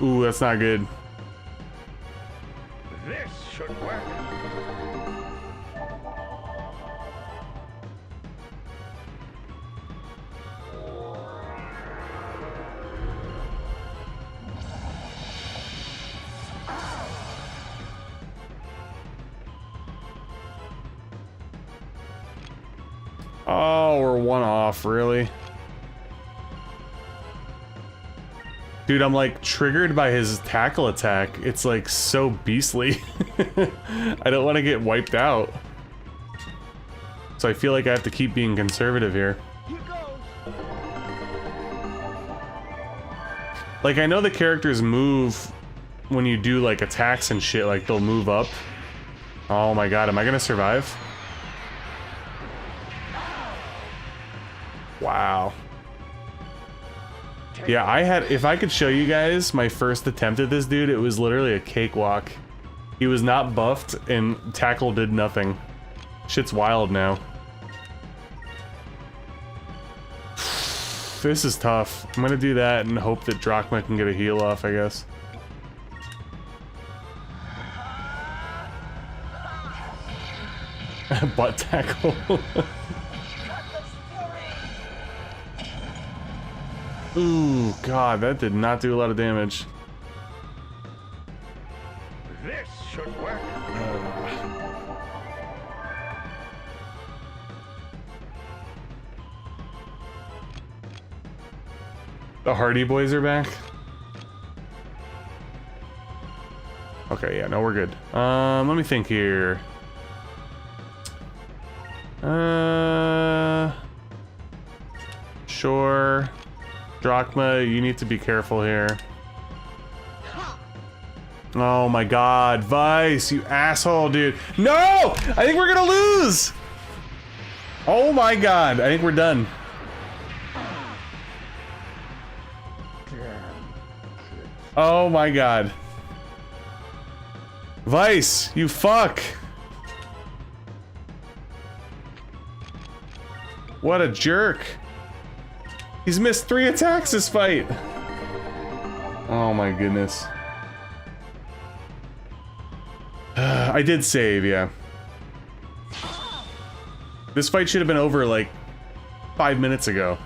Ooh, that's not good. This should work. Oh, we're 1 off, really? Dude, I'm like triggered by his tackle attack. It's like so beastly. I don't want to get wiped out. So I feel like I have to keep being conservative here. Here goes. Like, I know the characters move when you do like attacks and shit, like they'll move up. Oh my god, am I gonna survive? Wow. Yeah, I had, if I could show you guys my first attempt at this dude, it was literally a cakewalk. He was not buffed and tackle did nothing. Shit's wild now. This is tough. I'm gonna do that and hope that Drachma can get a heal off, I guess. Butt tackle. Ooh, god, that did not do a lot of damage. This should work. The Hardy Boys are back. Okay, yeah, no, we're good. Let me think here. Sure. Drachma, you need to be careful here. Oh my god, Vice, you asshole, dude. No! I think we're gonna lose! Oh my god, I think we're done. Oh my god. Vice, you fuck! What a jerk. He's missed 3 attacks this fight! Oh my goodness. I did save, yeah. This fight should have been over like 5 minutes ago.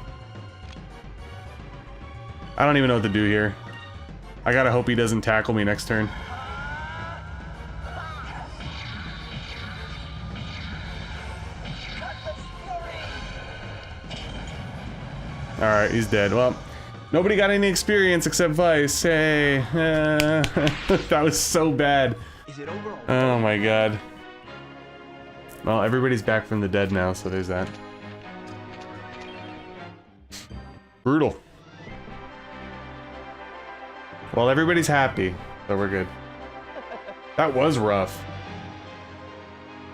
I don't even know what to do here. I gotta hope he doesn't tackle me next turn. Alright, he's dead. Well, nobody got any experience except Vice. Hey. That was so bad. Oh my god. Well, everybody's back from the dead now, so there's that. Brutal. Well, everybody's happy, so we're good. That was rough.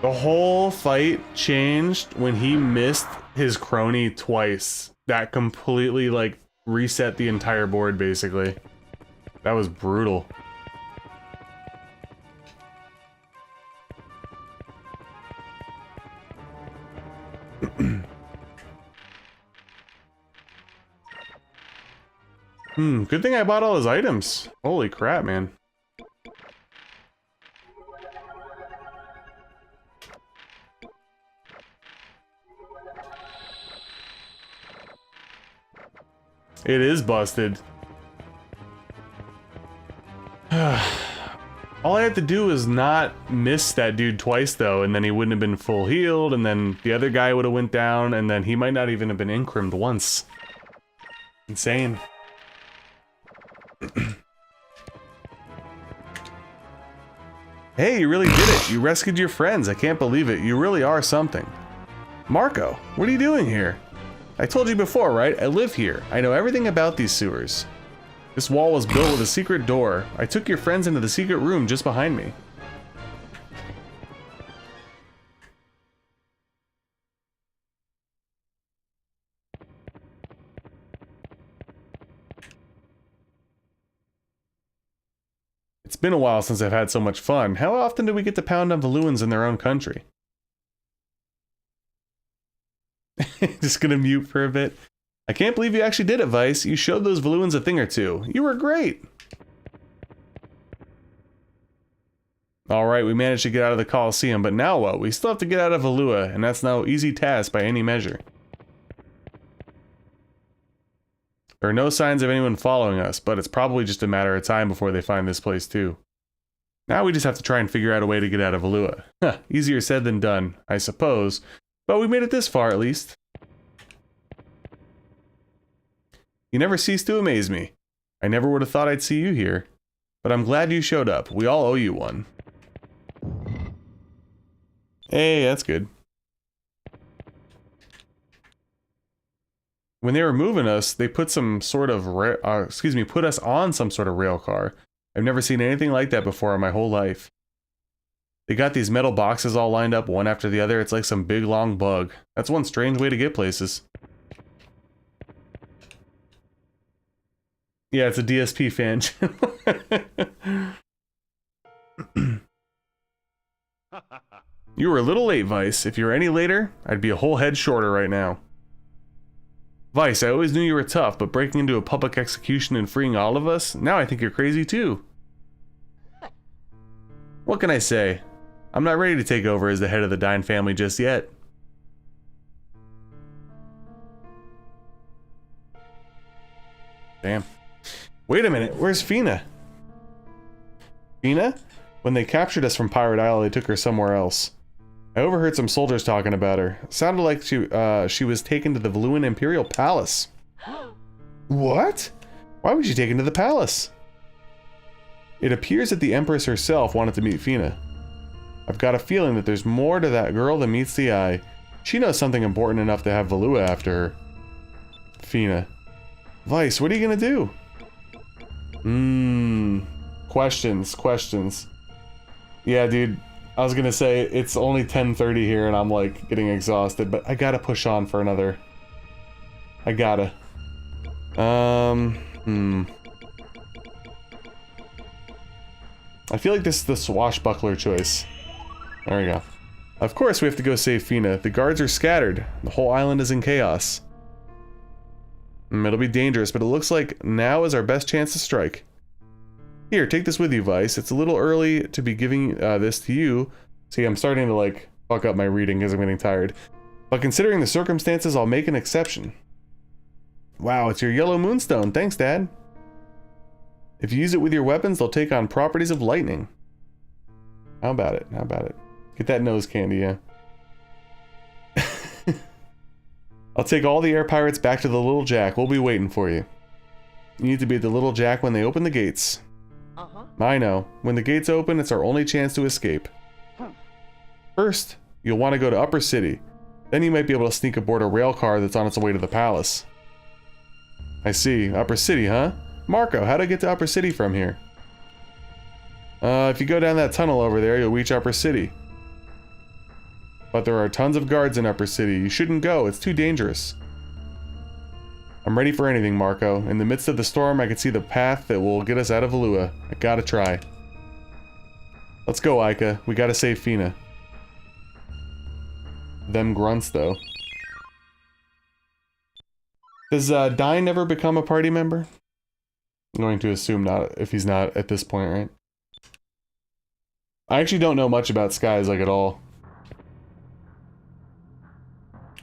The whole fight changed when he missed his crony twice. That completely, like, reset the entire board, basically. That was brutal. Good thing I bought all his items. Holy crap, man. It is busted. All I had to do is not miss that dude twice, though, and then he wouldn't have been full healed, and then the other guy would have went down, and then he might not even have been incrimmed once. Insane. Hey, you really did it. You rescued your friends. I can't believe it. You really are something. Marco, what are you doing here? I told you before, right? I live here. I know everything about these sewers. This wall was built with a secret door. I took your friends into the secret room just behind me. It's been a while since I've had so much fun. How often do we get to pound on Valuans in their own country? Just gonna mute for a bit. I can't believe you actually did it, Vice. You showed those Valuans a thing or two. You were great. Alright, we managed to get out of the Colosseum, but now what? We still have to get out of Valua, and that's no easy task by any measure. There are no signs of anyone following us, but it's probably just a matter of time before they find this place too. Now we just have to try and figure out a way to get out of Valua. Huh, easier said than done, I suppose. But we made it this far, at least. You never cease to amaze me. I never would have thought I'd see you here. But I'm glad you showed up. We all owe you one. Hey, that's good. When they were moving us, they put some sort of put us on some sort of rail car. I've never seen anything like that before in my whole life. They got these metal boxes all lined up one after the other. It's like some big long bug. That's one strange way to get places. Yeah, it's a DSP fan channel. You were a little late, Vice. If you were any later, I'd be a whole head shorter right now. Vice, I always knew you were tough, but breaking into a public execution and freeing all of us? Now I think you're crazy too. What can I say? I'm not ready to take over as the head of the Dine family just yet. Damn. Wait a minute, where's Fina? Fina? When they captured us from Pirate Isle, they took her somewhere else. I overheard some soldiers talking about her. It sounded like she was taken to the Valuan Imperial Palace. What? Why was she taken to the palace? It appears that the Empress herself wanted to meet Fina. I've got a feeling that there's more to that girl than meets the eye. She knows something important enough to have Valua after her. Fina. Vice, what are you gonna do? Questions. Yeah, dude. I was gonna say, it's only 10:30 here and I'm like getting exhausted, but I gotta push on for another. I gotta. I feel like this is the swashbuckler choice. There we go. Of course we have to go save Fina. The guards are scattered. The whole island is in chaos. It'll be dangerous, but it looks like now is our best chance to strike. Here, take this with you, Vice. It's a little early to be giving this to you. See, I'm starting to like fuck up my reading because I'm getting tired. But considering the circumstances, I'll make an exception. Wow, it's your yellow moonstone. Thanks, Dad. If you use it with your weapons, they'll take on properties of lightning. How about it? How about it? Get that nose candy, yeah. I'll take all the air pirates back to the Little Jack. We'll be waiting for you. You need to be at the Little Jack when they open the gates. I know. When the gates open, it's our only chance to escape. First, you'll want to go to Upper City. Then you might be able to sneak aboard a rail car that's on its way to the palace. I see. Upper City, huh? Marco, how do I get to Upper City from here? If you go down that tunnel over there, you'll reach Upper City. But there are tons of guards in Upper City. You shouldn't go. It's too dangerous. I'm ready for anything, Marco. In the midst of the storm, I can see the path that will get us out of Valua. I gotta try. Let's go, Ica. We gotta save Fina. Them grunts, though. Does Dine never become a party member? I'm going to assume not, if he's not at this point, right? I actually don't know much about Skies, like, at all.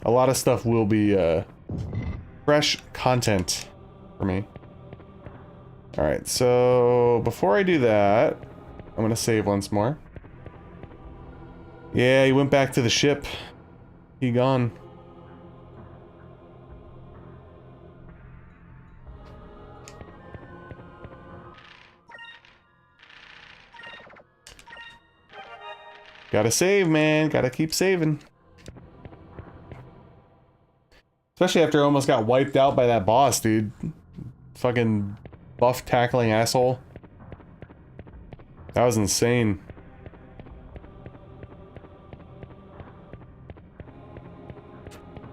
A lot of stuff will be, fresh content for me. Alright, so before I do that, I'm gonna save once more. Yeah, he went back to the ship. He gone. Gotta save, man. Gotta keep saving. Especially after I almost got wiped out by that boss, dude. Fucking buff tackling asshole. That was insane.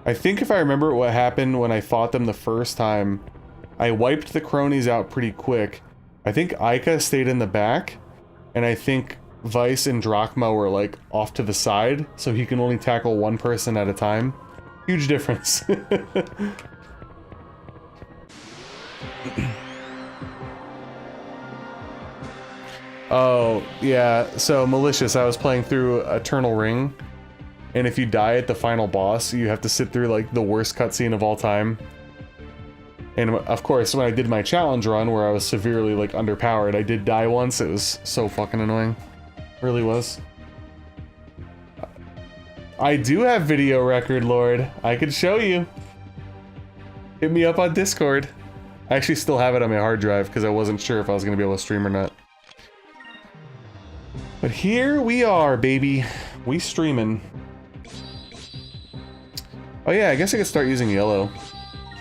I think if I remember what happened when I fought them the first time, I wiped the cronies out pretty quick. I think Ica stayed in the back, and I think Vice and Drachma were like off to the side, so he can only tackle one person at a time. Huge difference. Oh, yeah, so Malicious, I was playing through Eternal Ring, and if you die at the final boss, you have to sit through like the worst cutscene of all time. And of course, when I did my challenge run where I was severely like underpowered, I did die once. It was so fucking annoying. It really was. I do have video record, Lord. I could show you. Hit me up on Discord. I actually still have it on my hard drive because I wasn't sure if I was going to be able to stream or not. But here we are, baby. We streaming. Oh yeah, I guess I could start using yellow.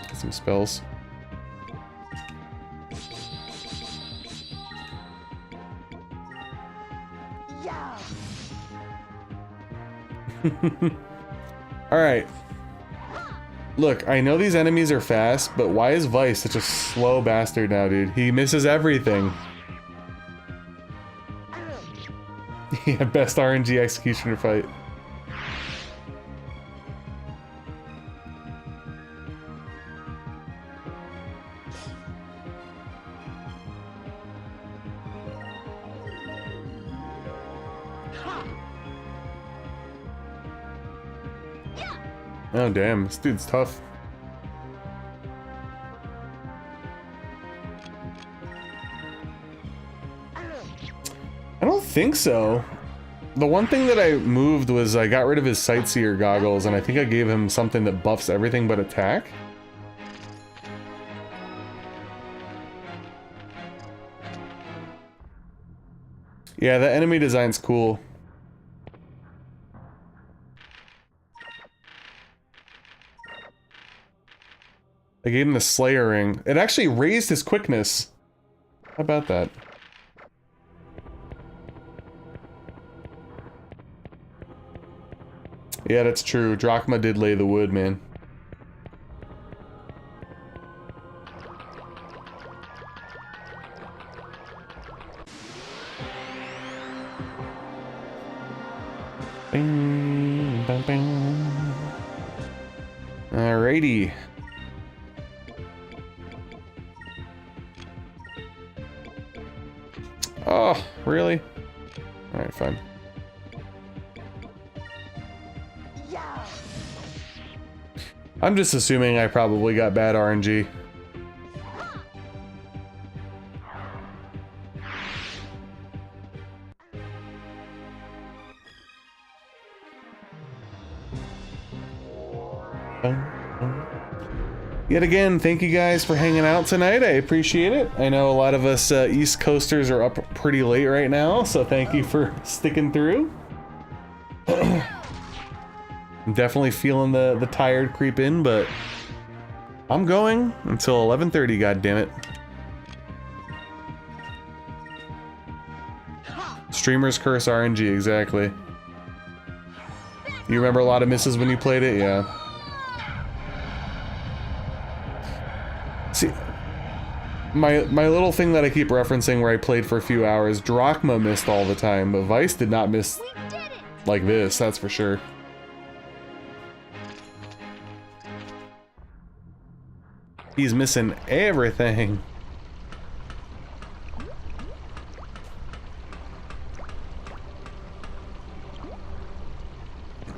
Get some spells. Alright. Look, I know these enemies are fast, but why is Vice such a slow bastard now, dude? He misses everything. Yeah, best RNG executioner fight. Oh damn, this dude's tough. I don't think so. The one thing that I moved was I got rid of his sightseer goggles, and I think I gave him something that buffs everything but attack. Yeah, the enemy design's cool. I gave him the Slayer ring. It actually raised his quickness. How about that? Yeah, that's true. Drachma did lay the wood, man. Bing, bang, bang. Alrighty. Oh, really? Alright, fine. I'm just assuming I probably got bad RNG. Yet again, thank you guys for hanging out tonight. I appreciate it. I know a lot of us East Coasters are up pretty late right now, so thank you for sticking through. I'm definitely feeling the tired creep in, but I'm going until 11:30, goddammit. Streamer's Curse RNG, exactly. You remember a lot of misses when you played it? Yeah. See, my little thing that I keep referencing where I played for a few hours, Drachma missed all the time, but Vice did not miss like this, that's for sure. He's missing everything.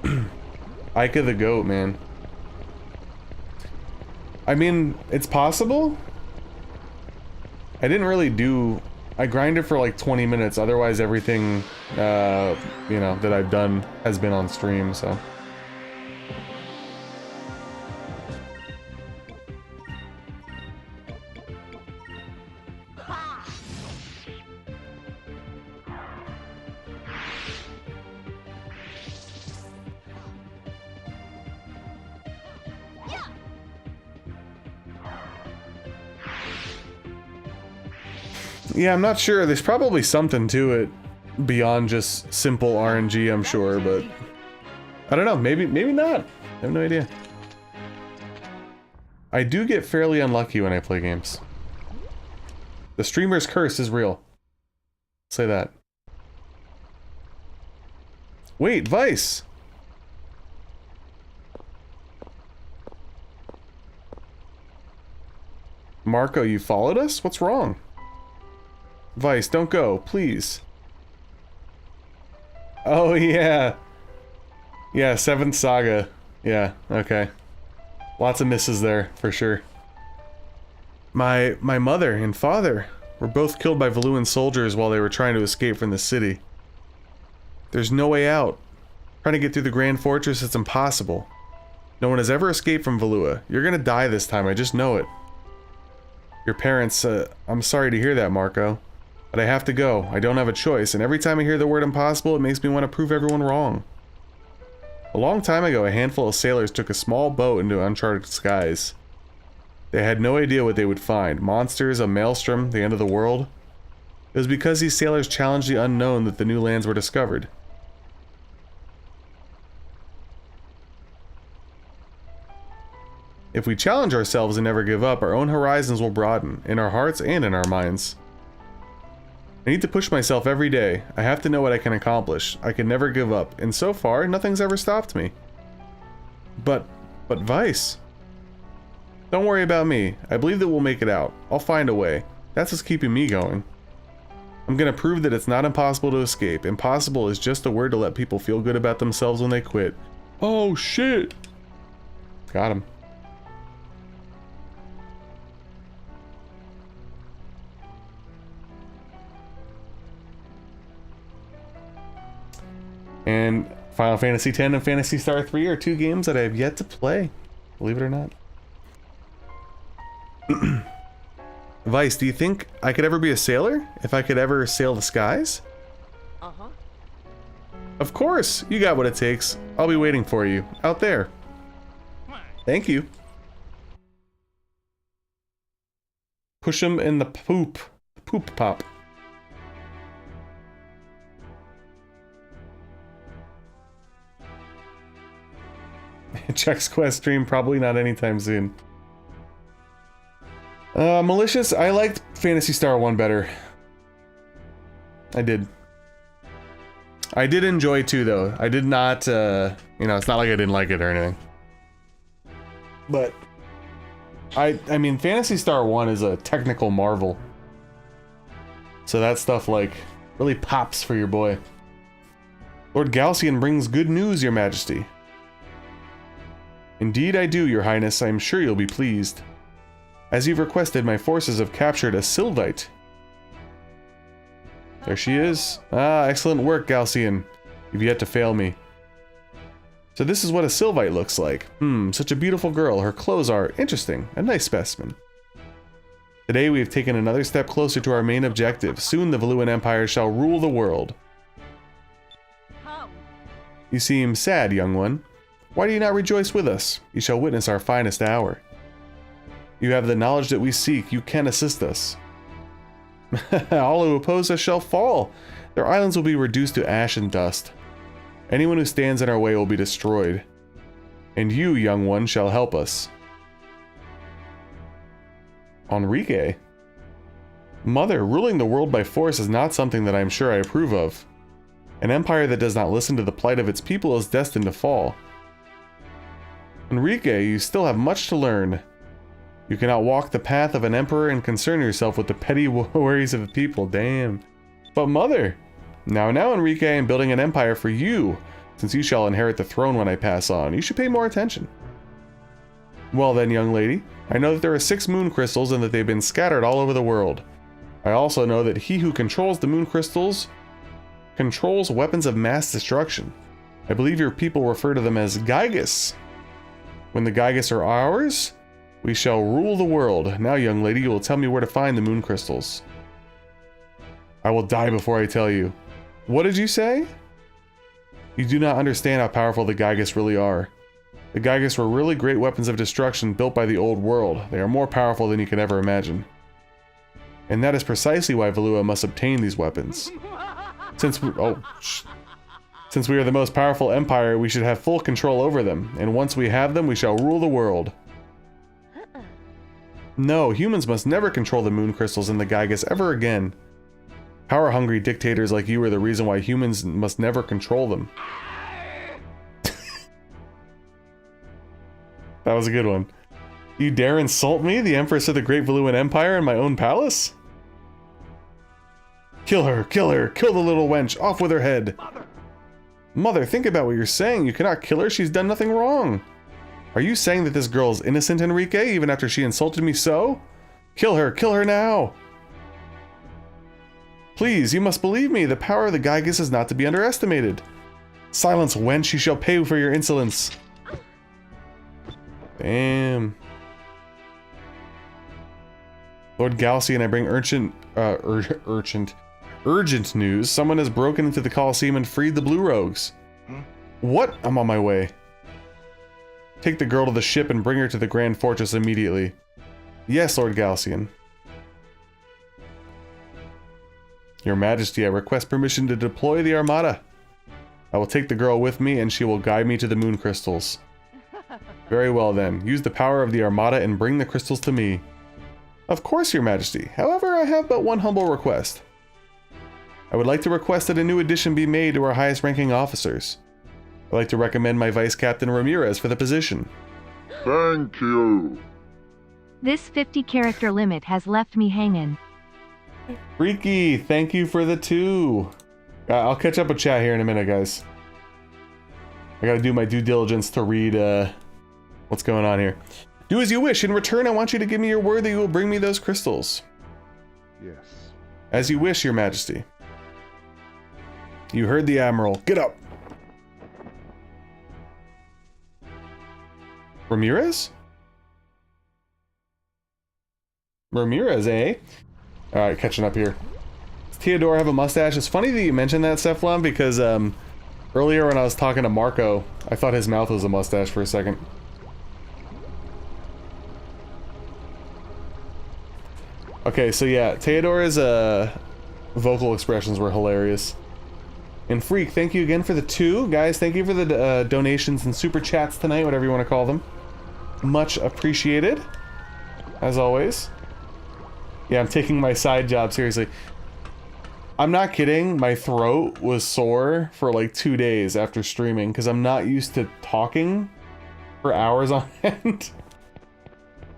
Ica the goat, man. I mean, it's possible. I didn't really do... I grinded for like 20 minutes, otherwise everything, you know, that I've done has been on stream, so... Yeah, I'm not sure. There's probably something to it beyond just simple RNG, I'm sure, but I don't know. Maybe not. I have no idea. I do get fairly unlucky when I play games. The streamer's curse is real. Say that. Wait, Vice! Marco, you followed us? What's wrong? Vice, don't go, please. Oh, yeah. Yeah, 7th Saga. Yeah, okay. Lots of misses there, for sure. My mother and father were both killed by Valuan soldiers while they were trying to escape from the city. There's no way out. Trying to get through the Grand Fortress, it's impossible. No one has ever escaped from Valua. You're gonna die this time, I just know it. Your parents, I'm sorry to hear that, Marco. But I have to go. I don't have a choice, and every time I hear the word impossible, it makes me want to prove everyone wrong. A long time ago, a handful of sailors took a small boat into uncharted skies. They had no idea what they would find. Monsters, a maelstrom, the end of the world. It was because these sailors challenged the unknown that the new lands were discovered. If we challenge ourselves and never give up, our own horizons will broaden, in our hearts and in our minds. I need to push myself every day. I have to know what I can accomplish. I can never give up, and so far, nothing's ever stopped me. But Vice... Don't worry about me. I believe that we'll make it out. I'll find a way. That's what's keeping me going. I'm gonna prove that it's not impossible to escape. Impossible is just a word to let people feel good about themselves when they quit. Oh shit! Got him. And Final Fantasy X and Phantasy Star 3 are two games that I have yet to play. Believe it or not. Vice, do you think I could ever be a sailor? If I could ever sail the skies? Uh-huh. Of course! You got what it takes. I'll be waiting for you. Out there. Thank you. Push him in the poop. Poop pop. Chex Quest stream, probably not anytime soon. Malicious, I liked Phantasy Star 1 better. I did. I did enjoy 2 though. I did not, you know, it's not like I didn't like it or anything. But, I mean, Phantasy Star 1 is a technical marvel. So that stuff, like, really pops for your boy. Lord Galcian brings good news, Your Majesty. Indeed I do, your highness. I am sure you'll be pleased. As you've requested, my forces have captured a Sylvite. There she is. Ah, excellent work, Galcian. You've yet to fail me. So this is what a Sylvite looks like. Such a beautiful girl. Her clothes are interesting. A nice specimen. Today we have taken another step closer to our main objective. Soon the Valuan Empire shall rule the world. You seem sad, young one. Why do you not rejoice with us? You shall witness our finest hour. You have the knowledge that we seek. You can assist us. All who oppose us shall fall. Their islands will be reduced to ash and dust. Anyone who stands in our way will be destroyed. And you, young one, shall help us. Enrique? Mother, ruling the world by force is not something that I am sure I approve of. An empire that does not listen to the plight of its people is destined to fall. Enrique, you still have much to learn. You cannot walk the path of an emperor and concern yourself with the petty worries of the people. Damn. But mother! Now, Enrique, I am building an empire for you, since you shall inherit the throne when I pass on. You should pay more attention. Well then, young lady, I know that there are 6 moon crystals and that they've been scattered all over the world. I also know that he who controls the moon crystals controls weapons of mass destruction. I believe your people refer to them as Gygus. When the Gygus are ours, we shall rule the world. Now, young lady, you will tell me where to find the moon crystals. I will die before I tell you. What did you say? You do not understand how powerful the Gygus really are. The Gygus were really great weapons of destruction built by the old world. They are more powerful than you could ever imagine. And that is precisely why Valua must obtain these weapons. Since we are the most powerful empire, we should have full control over them. And once we have them, we shall rule the world. No, humans must never control the moon crystals and the Gygus ever again. Power-hungry dictators like you are the reason why humans must never control them. That was a good one. You dare insult me, the Empress of the Great Valuan Empire, in my own palace? Kill her, kill the little wench, off with her head. Mother, think about what you're saying. You cannot kill her, she's done nothing wrong. Are you saying that this girl is innocent, Enrique, even after she insulted me so? Kill her now! Please, you must believe me, the power of the Gygus is not to be underestimated. Silence, wench, you shall pay for your insolence. Damn. Lord Galcian, I bring urgent news. Someone has broken into the Colosseum and freed the Blue Rogues. What? I'm on my way. Take the girl to the ship and bring her to the Grand Fortress immediately. Yes, Lord Galcian. Your Majesty, I request permission to deploy the Armada. I will take the girl with me and she will guide me to the moon crystals. Very well then, use the power of the Armada and bring the crystals to me. Of course, Your Majesty. However, I have but one humble request. I would like to request that a new addition be made to our highest ranking officers. I'd like to recommend my Vice Captain Ramirez for the position. Thank you. This 50 character limit has left me hanging. Freaky, thank you for the 2. I'll catch up with chat here in a minute, guys. I gotta do my due diligence to read what's going on here. Do as you wish. In return, I want you to give me your word that you will bring me those crystals. Yes. As you wish, Your Majesty. You heard the Admiral. Get up! Ramirez? Ramirez, eh? Alright, catching up here. Does Theodore have a mustache? It's funny that you mentioned that, Cephalon, because earlier when I was talking to Marco, I thought his mouth was a mustache for a second. Okay, so yeah, Theodore's vocal expressions were hilarious. And Freak, thank you again for the 2. Guys, thank you for the donations and super chats tonight, whatever you want to call them. Much appreciated, as always. Yeah, I'm taking my side job seriously. I'm not kidding, my throat was sore for like 2 days after streaming, because I'm not used to talking for hours on end.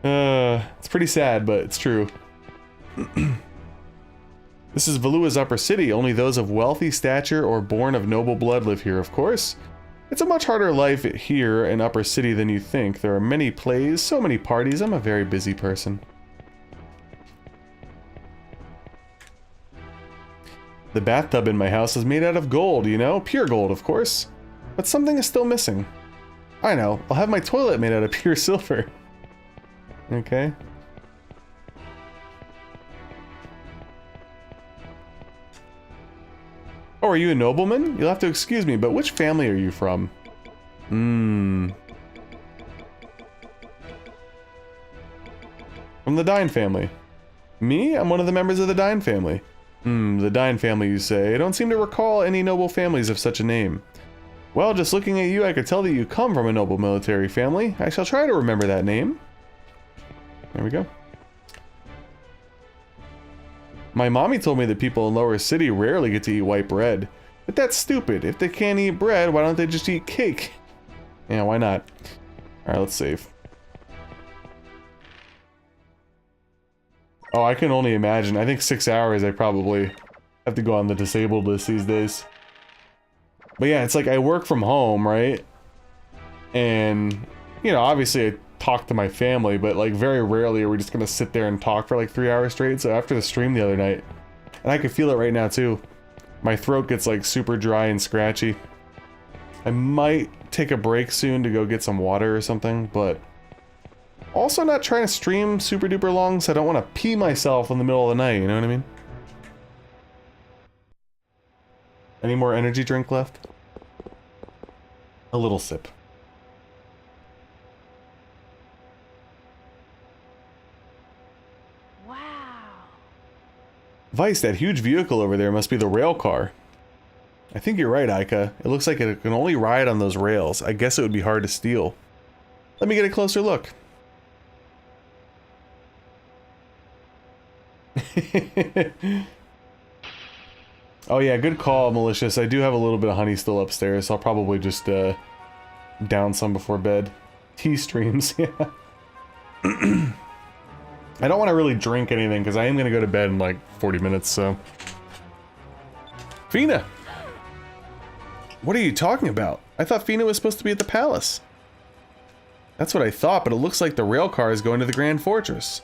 It's pretty sad, but it's true. This is Valua's upper city. Only those of wealthy stature or born of noble blood live here, of course. It's a much harder life here in Upper City than you think. There are many plays, so many parties. I'm a very busy person. The bathtub in my house is made out of gold, you know? Pure gold, of course. But something is still missing. I know. I'll have my toilet made out of pure silver. Okay. Oh, are you a nobleman? You'll have to excuse me, but which family are you from? From the Dine family. Me? I'm one of the members of the Dine family. The Dine family, you say? I don't seem to recall any noble families of such a name. Well, just looking at you, I could tell that you come from a noble military family. I shall try to remember that name. There we go. My mommy told me that people in Lower City rarely get to eat white bread. But that's stupid. If they can't eat bread, why don't they just eat cake? Yeah, why not? Alright, let's save. Oh, I can only imagine. I think 6 hours I probably have to go on the disabled list these days. But yeah, it's like I work from home, right? And, you know, obviously I talk to my family, but like very rarely are we just gonna sit there and talk for like 3 hours straight. So after the stream the other night, and I can feel it right now too, my throat gets like super dry and scratchy. I might take a break soon to go get some water or something, but also not trying to stream super duper long, so I don't want to pee myself in the middle of the night, you know what I mean? Any more energy drink left? A little sip. Vice, that huge vehicle over there must be the rail car. I think you're right, Aika. It looks like it can only ride on those rails. I guess it would be hard to steal. Let me get a closer look. Oh yeah, good call, Malicious. I do have a little bit of honey still upstairs, so I'll probably just down some before bed. Tea streams, yeah. I don't want to really drink anything because I am going to go to bed in like 40 minutes, so. Fina! What are you talking about? I thought Fina was supposed to be at the palace. That's what I thought, but it looks like the rail car is going to the Grand Fortress.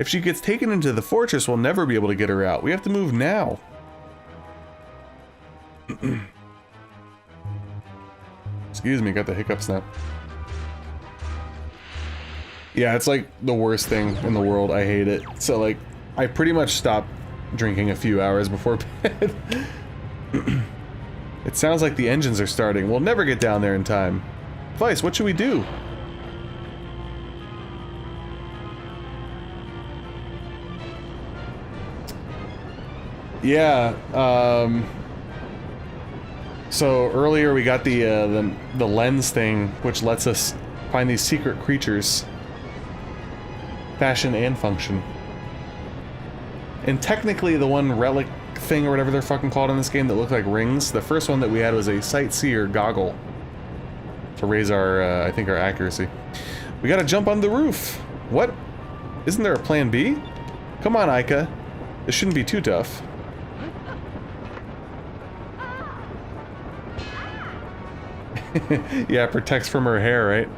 If she gets taken into the fortress, we'll never be able to get her out. We have to move now. Excuse me, got the hiccups now. Yeah, it's like the worst thing in the world. I hate it. So like, I pretty much stopped drinking a few hours before bed. It sounds like the engines are starting. We'll never get down there in time. Vice, what should we do? Yeah, so earlier we got the lens thing, which lets us find these secret creatures. Fashion and function. And technically the one relic thing or whatever they're fucking called in this game that look like rings, the first one that we had was a sightseer goggle to raise our, I think our accuracy. We gotta jump on the roof. What? Isn't there a plan B? Come on, Aika. This shouldn't be too tough. Yeah, it protects from her hair, right?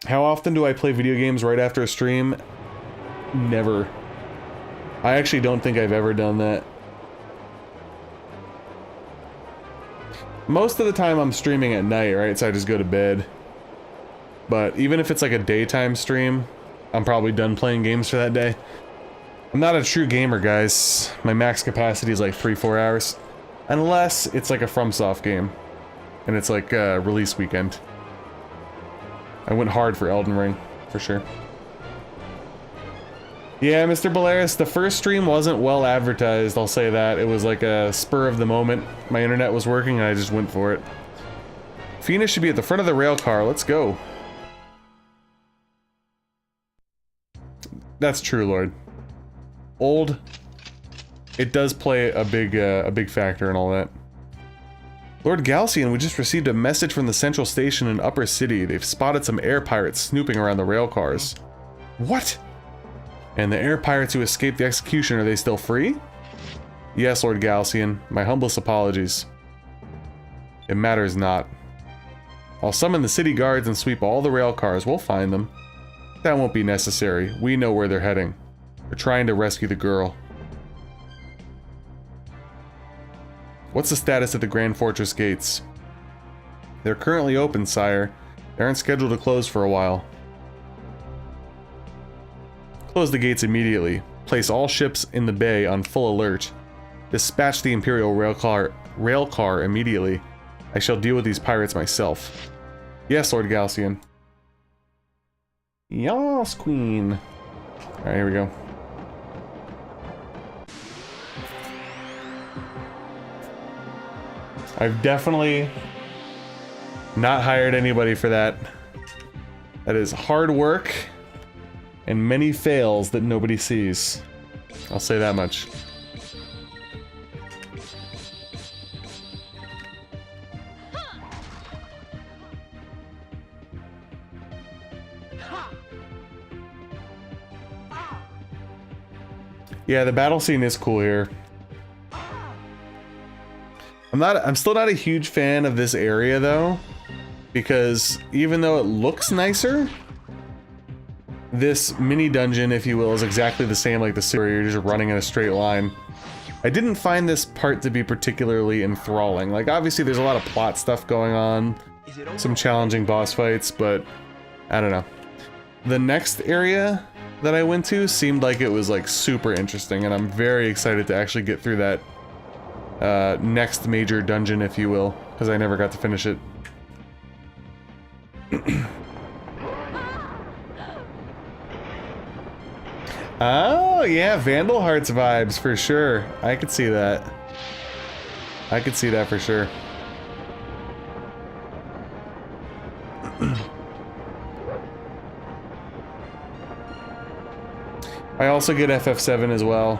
How often do I play video games right after a stream? Never. I actually don't think I've ever done that. Most of the time I'm streaming at night, right? So I just go to bed. But even if it's like a daytime stream, I'm probably done playing games for that day. I'm not a true gamer, guys. My max capacity is like 3-4 hours. Unless it's like a FromSoft game. And it's like release weekend. I went hard for Elden Ring, for sure. Yeah, Mr. Belaris, the first stream wasn't well advertised, I'll say that. It was like a spur of the moment. My internet was working and I just went for it. Fina should be at the front of the rail car, let's go. That's true, Lord. Old, it does play a big factor in all that. Lord Galcian, we just received a message from the central station in Upper City. They've spotted some air pirates snooping around the rail cars. What? And the air pirates who escaped the execution, are they still free? Yes, Lord Galcian. My humblest apologies. It matters not. I'll summon the city guards and sweep all the rail cars. We'll find them. That won't be necessary. We know where they're heading. They're trying to rescue the girl. What's the status of the Grand Fortress gates? They're currently open, sire. They aren't scheduled to close for a while. Close the gates immediately. Place all ships in the bay on full alert. Dispatch the Imperial railcar immediately. I shall deal with these pirates myself. Yes, Lord Galcian. Yas, Queen. Alright, here we go. I've definitely not hired anybody for that. That is hard work and many fails that nobody sees. I'll say that much. Yeah, the battle scene is cool here. I'm still not a huge fan of this area though, because even though it looks nicer, this mini dungeon, if you will, is exactly the same like the sewer. You're just running in a straight line. I didn't find this part to be particularly enthralling. Like, obviously there's a lot of plot stuff going on, some challenging boss fights, but I don't know. The next area that I went to seemed like it was like super interesting, and I'm very excited to actually get through that next major dungeon, if you will, because I never got to finish it. Oh yeah, Vandal Hearts vibes for sure. I could see that. I could see that for sure. I also get FF7 as well.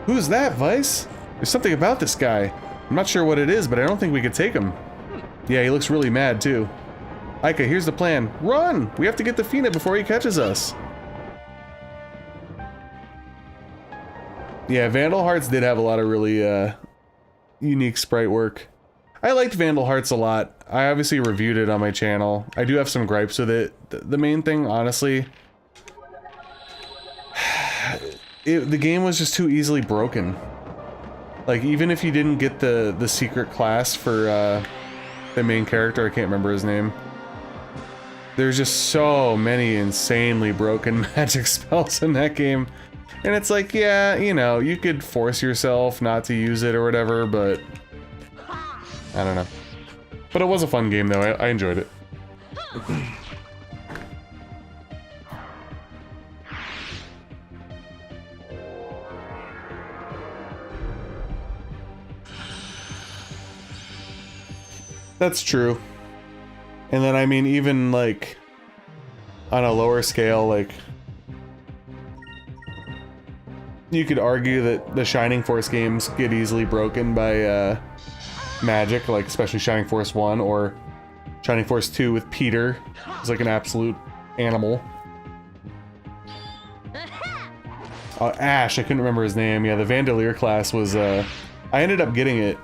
Who's that, Vice? There's something about this guy. I'm not sure what it is, but I don't think we could take him. Yeah, he looks really mad too. Aika, here's the plan. Run! We have to get the Fina before he catches us. Yeah, Vandal Hearts did have a lot of really unique sprite work. I liked Vandal Hearts a lot. I obviously reviewed it on my channel. I do have some gripes with it. The main thing, honestly, the game was just too easily broken. Like, even if you didn't get the secret class for the main character, I can't remember his name. There's just so many insanely broken magic spells in that game. And it's like, yeah, you know, you could force yourself not to use it or whatever, but I don't know. But it was a fun game though, I enjoyed it. That's true. And then, I mean, even like on a lower scale, like you could argue that the Shining Force games get easily broken by magic, like especially Shining Force 1 or Shining Force 2 with Peter. He's like an absolute animal. Ash, I couldn't remember his name. Yeah, the Vandalier class was, I ended up getting it.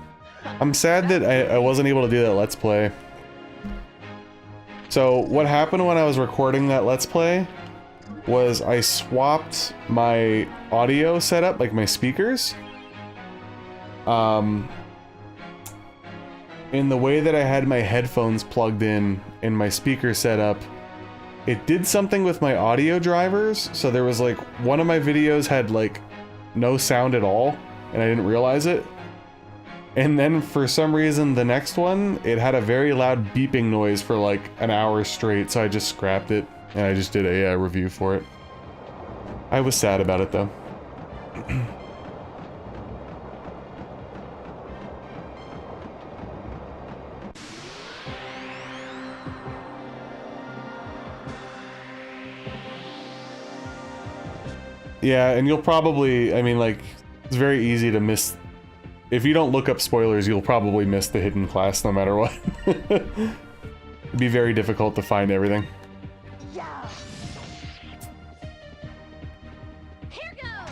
I'm sad that I wasn't able to do that Let's Play. So what happened when I was recording that Let's Play was I swapped my audio setup, like my speakers. In the way that I had my headphones plugged in my speaker setup, it did something with my audio drivers. So there was like, one of my videos had like no sound at all, and I didn't realize it. And then for some reason, the next one, it had a very loud beeping noise for like an hour straight, so I just scrapped it, and I just did a review for it. I was sad about it though. Yeah, and you'll probably, I mean, like, it's very easy to miss. If you don't look up spoilers, you'll probably miss the hidden class no matter what. It'd be very difficult to find everything. Yeah. Here goes.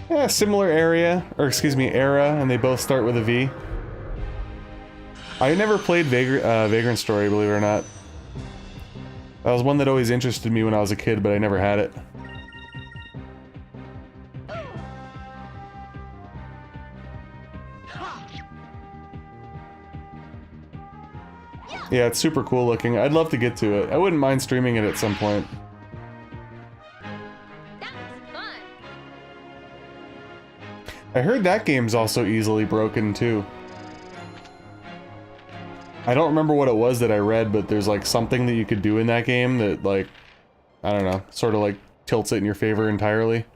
Yeah, similar area, or excuse me, era, and they both start with a V. I never played Vagrant Story, believe it or not. That was one that always interested me when I was a kid, but I never had it. Yeah, it's super cool looking. I'd love to get to it. I wouldn't mind streaming it at some point. That was fun. I heard that game's also easily broken too. I don't remember what it was that I read, but there's like something that you could do in that game that like, I don't know, sort of like tilts it in your favor entirely.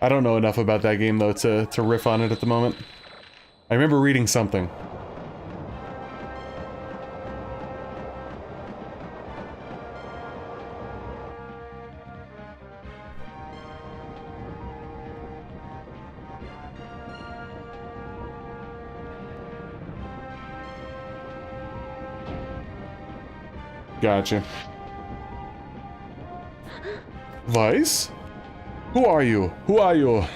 I don't know enough about that game though to riff on it at the moment. I remember reading something. Gotcha. Vice? Who are you? Who are you?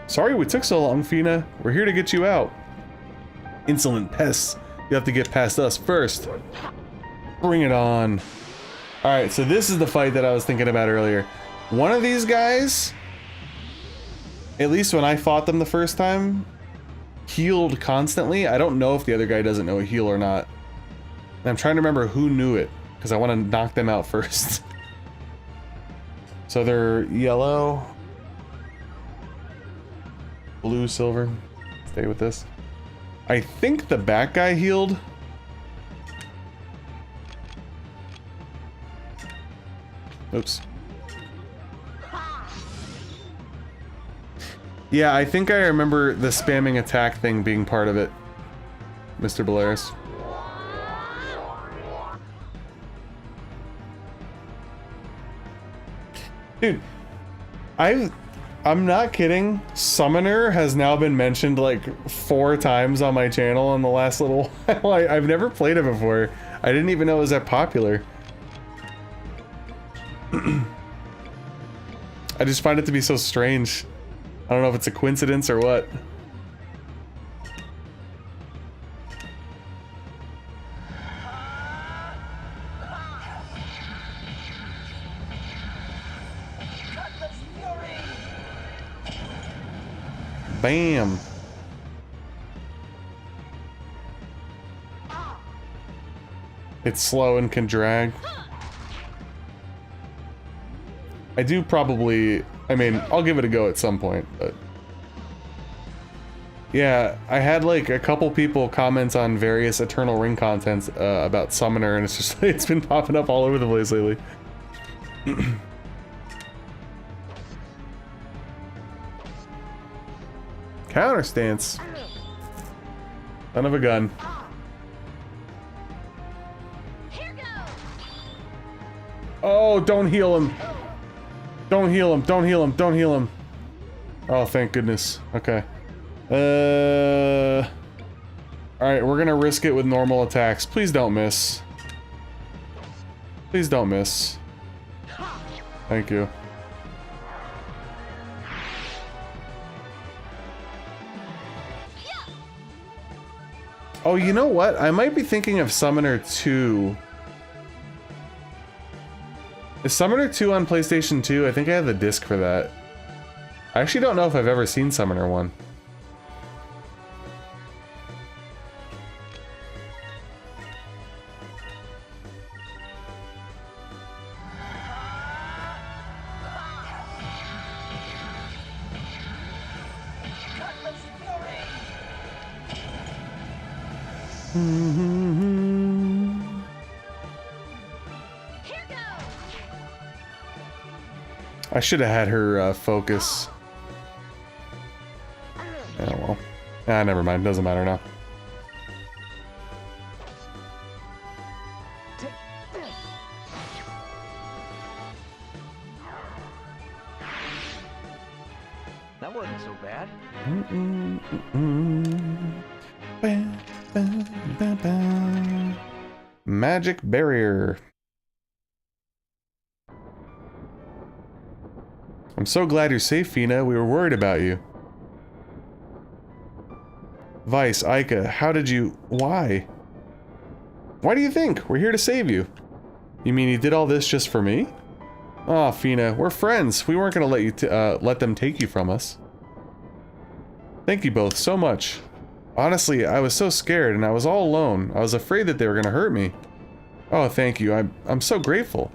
Sorry we took so long, Fina. We're here to get you out. Insolent pests. You have to get past us first. Bring it on. Alright, so this is the fight that I was thinking about earlier. One of these guys, at least when I fought them the first time, healed constantly. I don't know if the other guy doesn't know a heal or not. And I'm trying to remember who knew it, because I want to knock them out first. So they're yellow, blue, silver. Stay with this. I think the back guy healed. Oops. Yeah, I think I remember the spamming attack thing being part of it, Mr. Belaris. Dude, I'm not kidding. Summoner has now been mentioned like 4 times on my channel in the last little while. I've never played it before. I didn't even know it was that popular. I just find it to be so strange. I don't know if it's a coincidence or what. Bam. It's slow and can drag. I do probably, I mean, I'll give it a go at some point, but... Yeah, I had like a couple people comment on various Eternal Ring contents about Summoner, and it's just, it's been popping up all over the place lately. Counter stance. Son of a gun. Oh, don't heal him. Don't heal him, don't heal him, don't heal him. Oh, thank goodness. Okay. Alright, we're gonna risk it with normal attacks. Please don't miss. Please don't miss. Thank you. Oh, you know what? I might be thinking of Summoner 2. Is Summoner 2 on PlayStation 2? I think I have the disc for that. I actually don't know if I've ever seen Summoner 1. I should have had her focus. Oh well. Ah, never mind. Doesn't matter now. That wasn't so bad. Magic barrier. I'm so glad you're safe, Fina. We were worried about you. Vice, Ica, how did you... Why? Why do you think? We're here to save you. You mean you did all this just for me? Aw, Fina, we're friends. We weren't gonna let you let them take you from us. Thank you both so much. Honestly, I was so scared and I was all alone. I was afraid that they were gonna hurt me. Oh, thank you. I'm so grateful.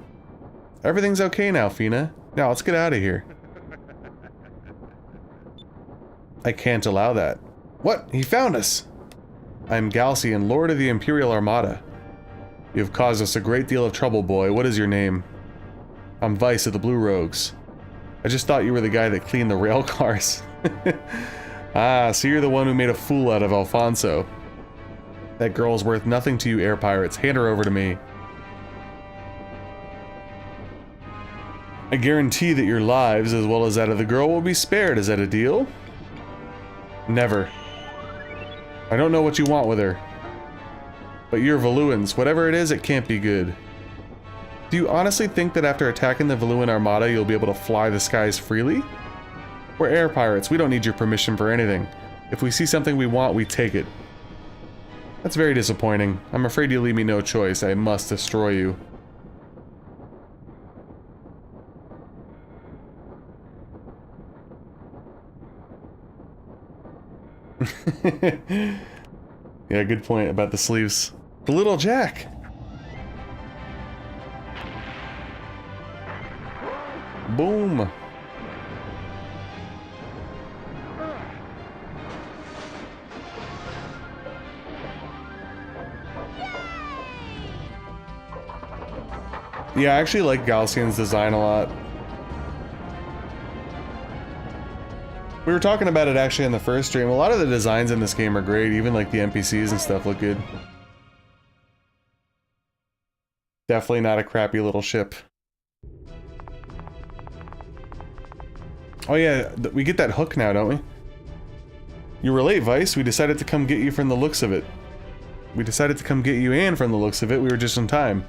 Everything's okay now, Fina. Now, let's get out of here. I can't allow that. What? He found us! I'm Galcian, Lord of the Imperial Armada. You have caused us a great deal of trouble, boy. What is your name? I'm Vice of the Blue Rogues. I just thought you were the guy that cleaned the rail cars. Ah, so you're the one who made a fool out of Alfonso. That girl's worth nothing to you air pirates. Hand her over to me. I guarantee that your lives, as well as that of the girl, will be spared. Is that a deal? Never. I don't know what you want with her. But you're Valuans. Whatever it is, it can't be good. Do you honestly think that after attacking the Valuan Armada, you'll be able to fly the skies freely? We're air pirates. We don't need your permission for anything. If we see something we want, we take it. That's very disappointing. I'm afraid you leave me no choice. I must destroy you. Yeah, good point about the sleeves. The little Jack! Boom! Yeah, I actually like Galcian's design a lot. We were talking about it actually in the first stream. A lot of the designs in this game are great, even like the NPCs and stuff look good. Definitely not a crappy little ship. Oh yeah, we get that hook now, don't we? You were late, Vice. We decided to come get you from the looks of it. We decided to come get you, and from the looks of it, we were just in time.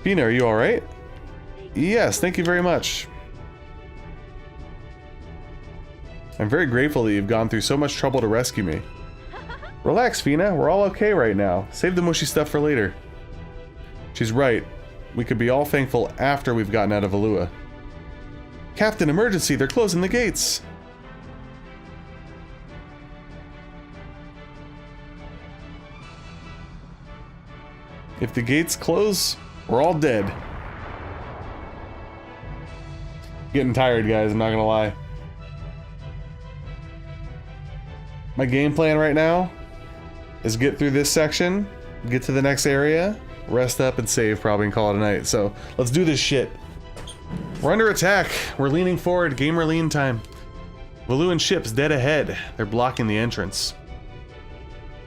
Fina, are you alright? Yes, thank you very much. I'm very grateful that you've gone through so much trouble to rescue me. Relax, Fina. We're all okay right now. Save the mushy stuff for later. She's right. We could be all thankful after we've gotten out of Valua. Captain, emergency! They're closing the gates! If the gates close, we're all dead. Getting tired, guys, I'm not gonna lie. My game plan right now is get through this section, get to the next area, rest up and save probably and call it a night. So let's do this shit. We're under attack. We're leaning forward. Gamer lean time. Valuan ships dead ahead. They're blocking the entrance.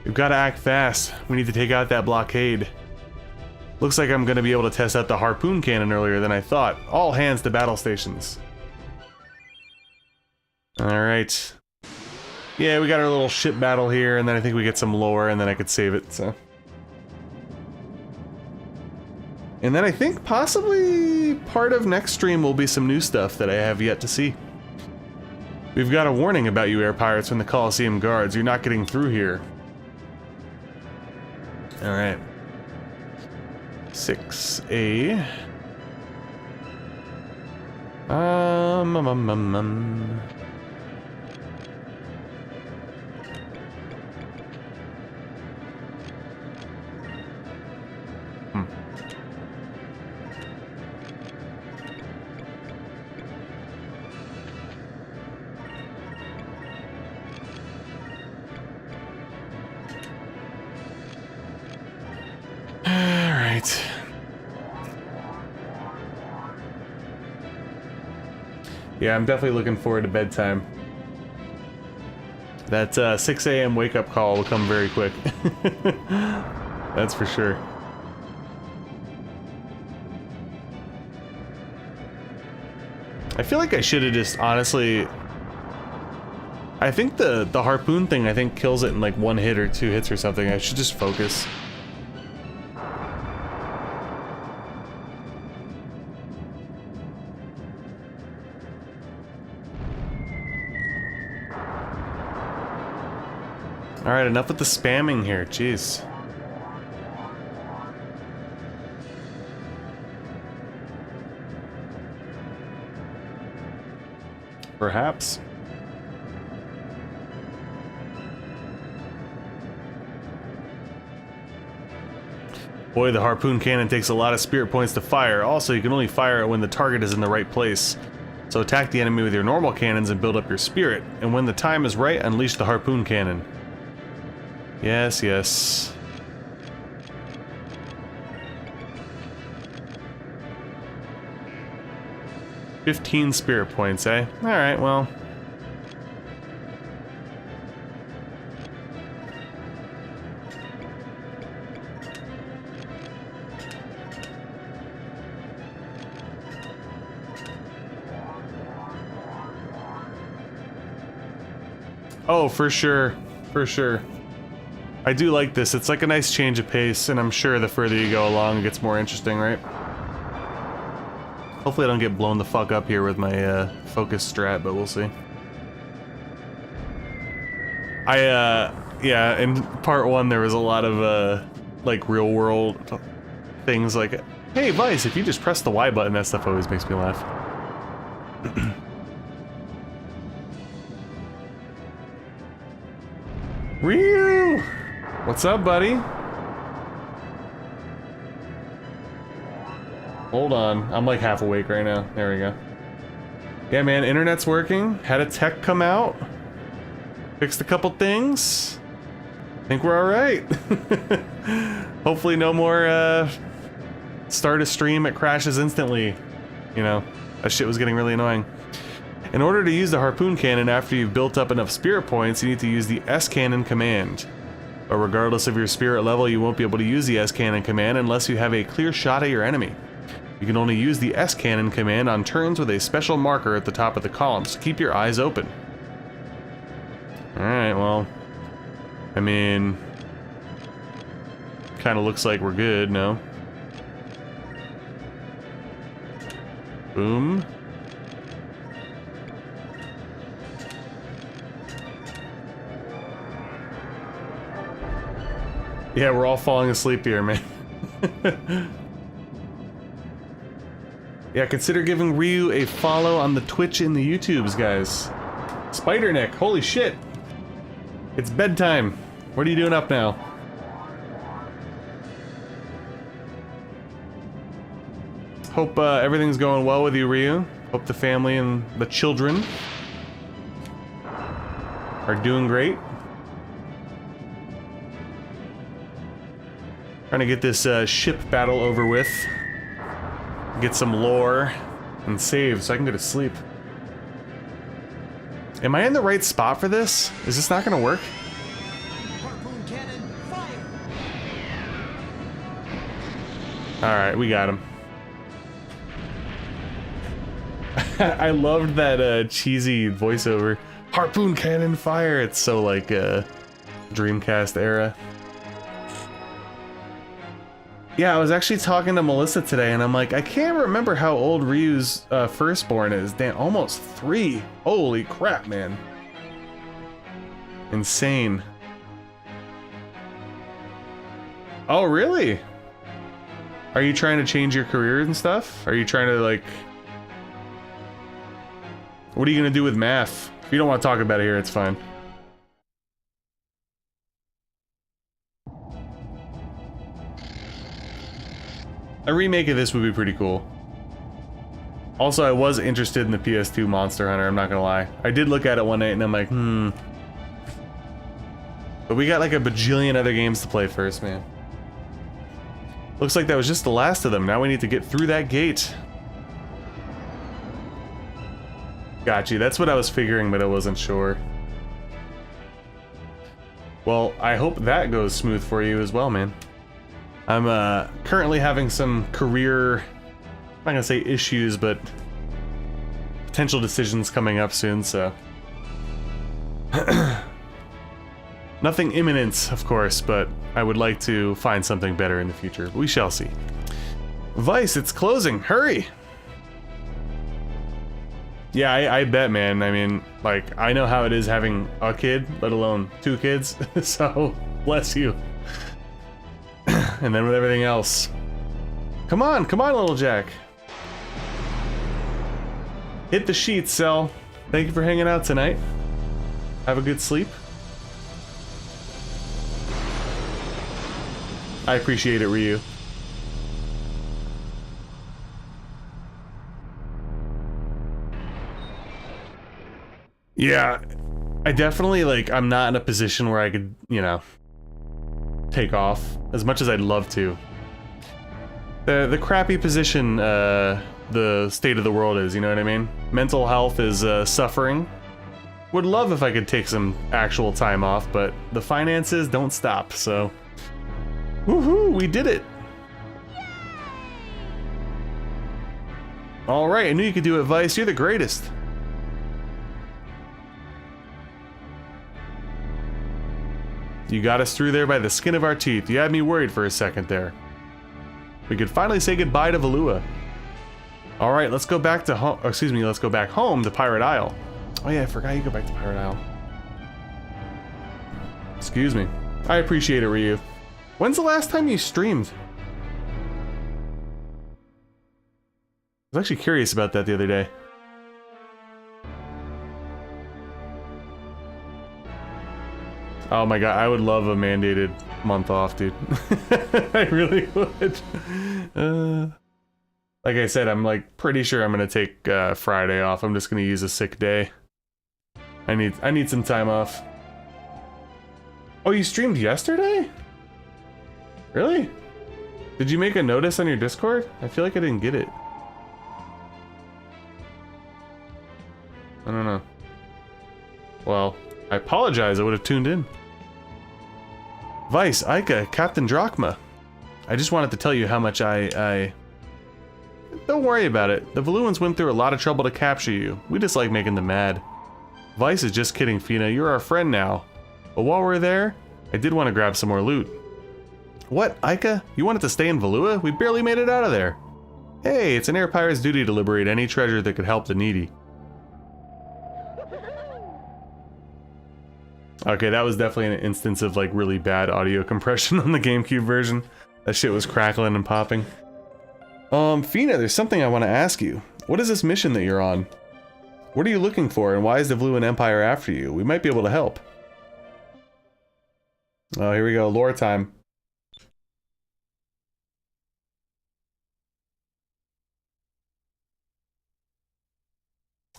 We've got to act fast. We need to take out that blockade. Looks like I'm going to be able to test out the harpoon cannon earlier than I thought. All hands to battle stations. Alright. Yeah, we got our little ship battle here, and then I think we get some lore, and then I could save it, so. And then I think possibly part of next stream will be some new stuff that I have yet to see. We've got a warning about you air pirates from the Colosseum guards. You're not getting through here. Alright. 6A. Alright. Yeah, I'm definitely looking forward to bedtime. That 6 a.m. wake-up call will come very quick. That's for sure. I feel like I should have just, honestly... I think the harpoon thing, I think, kills it in like 1 hit or 2 hits or something. I should just focus. Alright, enough with the spamming here, jeez. Perhaps. Boy, the harpoon cannon takes a lot of spirit points to fire. Also, you can only fire it when the target is in the right place. So attack the enemy with your normal cannons and build up your spirit. And when the time is right, unleash the harpoon cannon. Yes, yes. $15 spirit points, eh? Alright, well. Oh, for sure. For sure. I do like this. It's like a nice change of pace, and I'm sure the further you go along, it gets more interesting, right? Hopefully I don't get blown the fuck up here with my focus strat, but we'll see. Yeah, in part 1 there was a lot of, like, real-world things like, hey, Vice, if you just press the Y button, that stuff always makes me laugh. Ryu! What's up, buddy? Hold on, I'm like half awake right now. There we go. Yeah, man, internet's working. Had a tech come out. Fixed a couple things. Think we're alright. Hopefully no more, start a stream, it crashes instantly. You know, that shit was getting really annoying. In order to use the harpoon cannon after you've built up enough spirit points, you need to use the S-cannon command. But regardless of your spirit level, you won't be able to use the S-cannon command unless you have a clear shot at your enemy. You can only use the S-cannon command on turns with a special marker at the top of the column, so keep your eyes open. Alright, well, I mean, kind of looks like we're good, no? Boom. Yeah, we're all falling asleep here, man. Yeah, consider giving Ryu a follow on the Twitch and the YouTubes, guys. Spider Nick, holy shit. It's bedtime. What are you doing up now? Hope everything's going well with you, Ryu. Hope the family and the children are doing great. Trying to get this ship battle over with. Get some lore and save so I can go to sleep. Am I in the right spot for this? Is this not gonna work? Harpoon cannon, fire! Alright, we got him. I loved that cheesy voiceover. Harpoon cannon fire! It's so like Dreamcast era. Yeah, I was actually talking to Melissa today, and I'm like, I can't remember how old Ryu's firstborn is. Damn, almost 3. Holy crap, man. Insane. Oh, really? Are you trying to change your career and stuff? Are you trying to, like... What are you gonna do with math? If you don't want to talk about it here, it's fine. A remake of this would be pretty cool. Also, I was interested in the PS2 Monster Hunter, I'm not gonna lie. I did look at it one night and I'm like, But we got like a bajillion other games to play first, man. Looks like that was just the last of them. Now we need to get through that gate. Got you, that's what I was figuring, but I wasn't sure. Well, I hope that goes smooth for you as well, man. I'm currently having some career, I'm not gonna say issues, but potential decisions coming up soon, so. Nothing imminent, of course, but I would like to find something better in the future. We shall see. Vice, it's closing, hurry! Yeah, I bet, man. I mean, like, I know how it is having a kid, let alone 2 kids. So, bless you. And then with everything else. Come on, little Jack. Hit the sheets, Cell. Thank you for hanging out tonight. Have a good sleep. I appreciate it, Ryu. Yeah, I definitely, like, I'm not in a position where I could, you know, take off as much as I'd love to. The crappy position the state of the world is, you know what I mean? Mental health is suffering. Would love if I could take some actual time off, but the finances don't stop, so... Woohoo, we did it! Alright, I knew you could do it, Vice. You're the greatest. You got us through there by the skin of our teeth. You had me worried for a second there. We could finally say goodbye to Valua. Alright, let's go back to home. Excuse me, let's go back home to Pirate Isle. Oh yeah, I forgot you go back to Pirate Isle. Excuse me. I appreciate it, Ryu. When's the last time you streamed? I was actually curious about that the other day. Oh my god, I would love a mandated month off, dude. I really would. Like I said, I'm like pretty sure I'm gonna take Friday off. I'm just gonna use a sick day. I need some time off. Oh, you streamed yesterday? Really? Did you make a notice on your Discord? I feel like I didn't get it. I don't know. Well, I apologize, I would have tuned in. Vice, Ica, Captain Drachma. I just wanted to tell you how much I... Don't worry about it. The Valuans went through a lot of trouble to capture you. We just like making them mad. Vice is just kidding, Fina. You're our friend now. But while we're there, I did want to grab some more loot. What, Ica? You wanted to stay in Valua? We barely made it out of there. Hey, it's an air pirate's duty to liberate any treasure that could help the needy. Okay, that was definitely an instance of like really bad audio compression on the GameCube version. That shit was crackling and popping. Fina, there's something I want to ask you. What is this mission that you're on? What are you looking for, and why is the Valuan Empire after you? We might be able to help. Oh, here we go, lore time.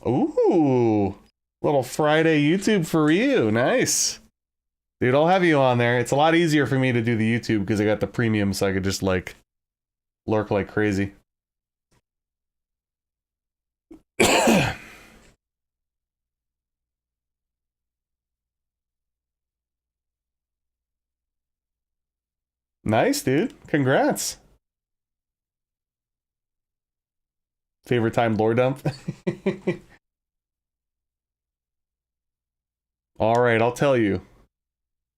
Ooh, little Friday YouTube for you, nice. Dude, I'll have you on there. It's a lot easier for me to do the YouTube because I got the premium, so I could just like lurk like crazy. Nice, dude. Congrats. Favorite time lore dump? Alright, I'll tell you.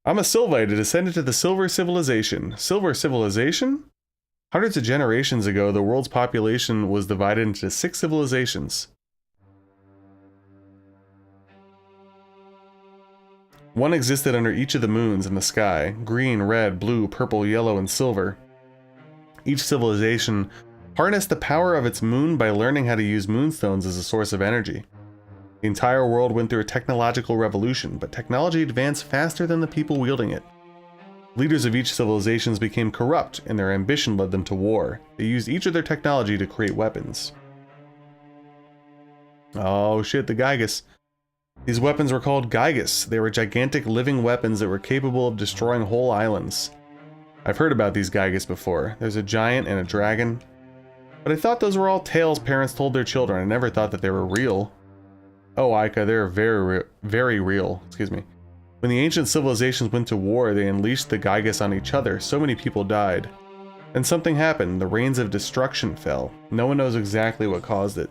I'm a Sylvite, a descendant of the Silver Civilization. Silver Civilization? Hundreds of generations ago, the world's population was divided into 6 civilizations. One existed under each of the moons in the sky: green, red, blue, purple, yellow, and silver. Each civilization harnessed the power of its moon by learning how to use moonstones as a source of energy. The entire world went through a technological revolution, but technology advanced faster than the people wielding it. Leaders of each civilization became corrupt, and their ambition led them to war. They used each of their technology to create weapons. Oh shit, the Gygus. These weapons were called Gygus. They were gigantic living weapons that were capable of destroying whole islands. I've heard about these Gygus before. There's a giant and a dragon. But I thought those were all tales parents told their children. I never thought that they were real. Oh, Ica, they're very real. Excuse me. When the ancient civilizations went to war, they unleashed the Gygus on each other. So many people died. Then something happened. The rains of destruction fell. No one knows exactly what caused it.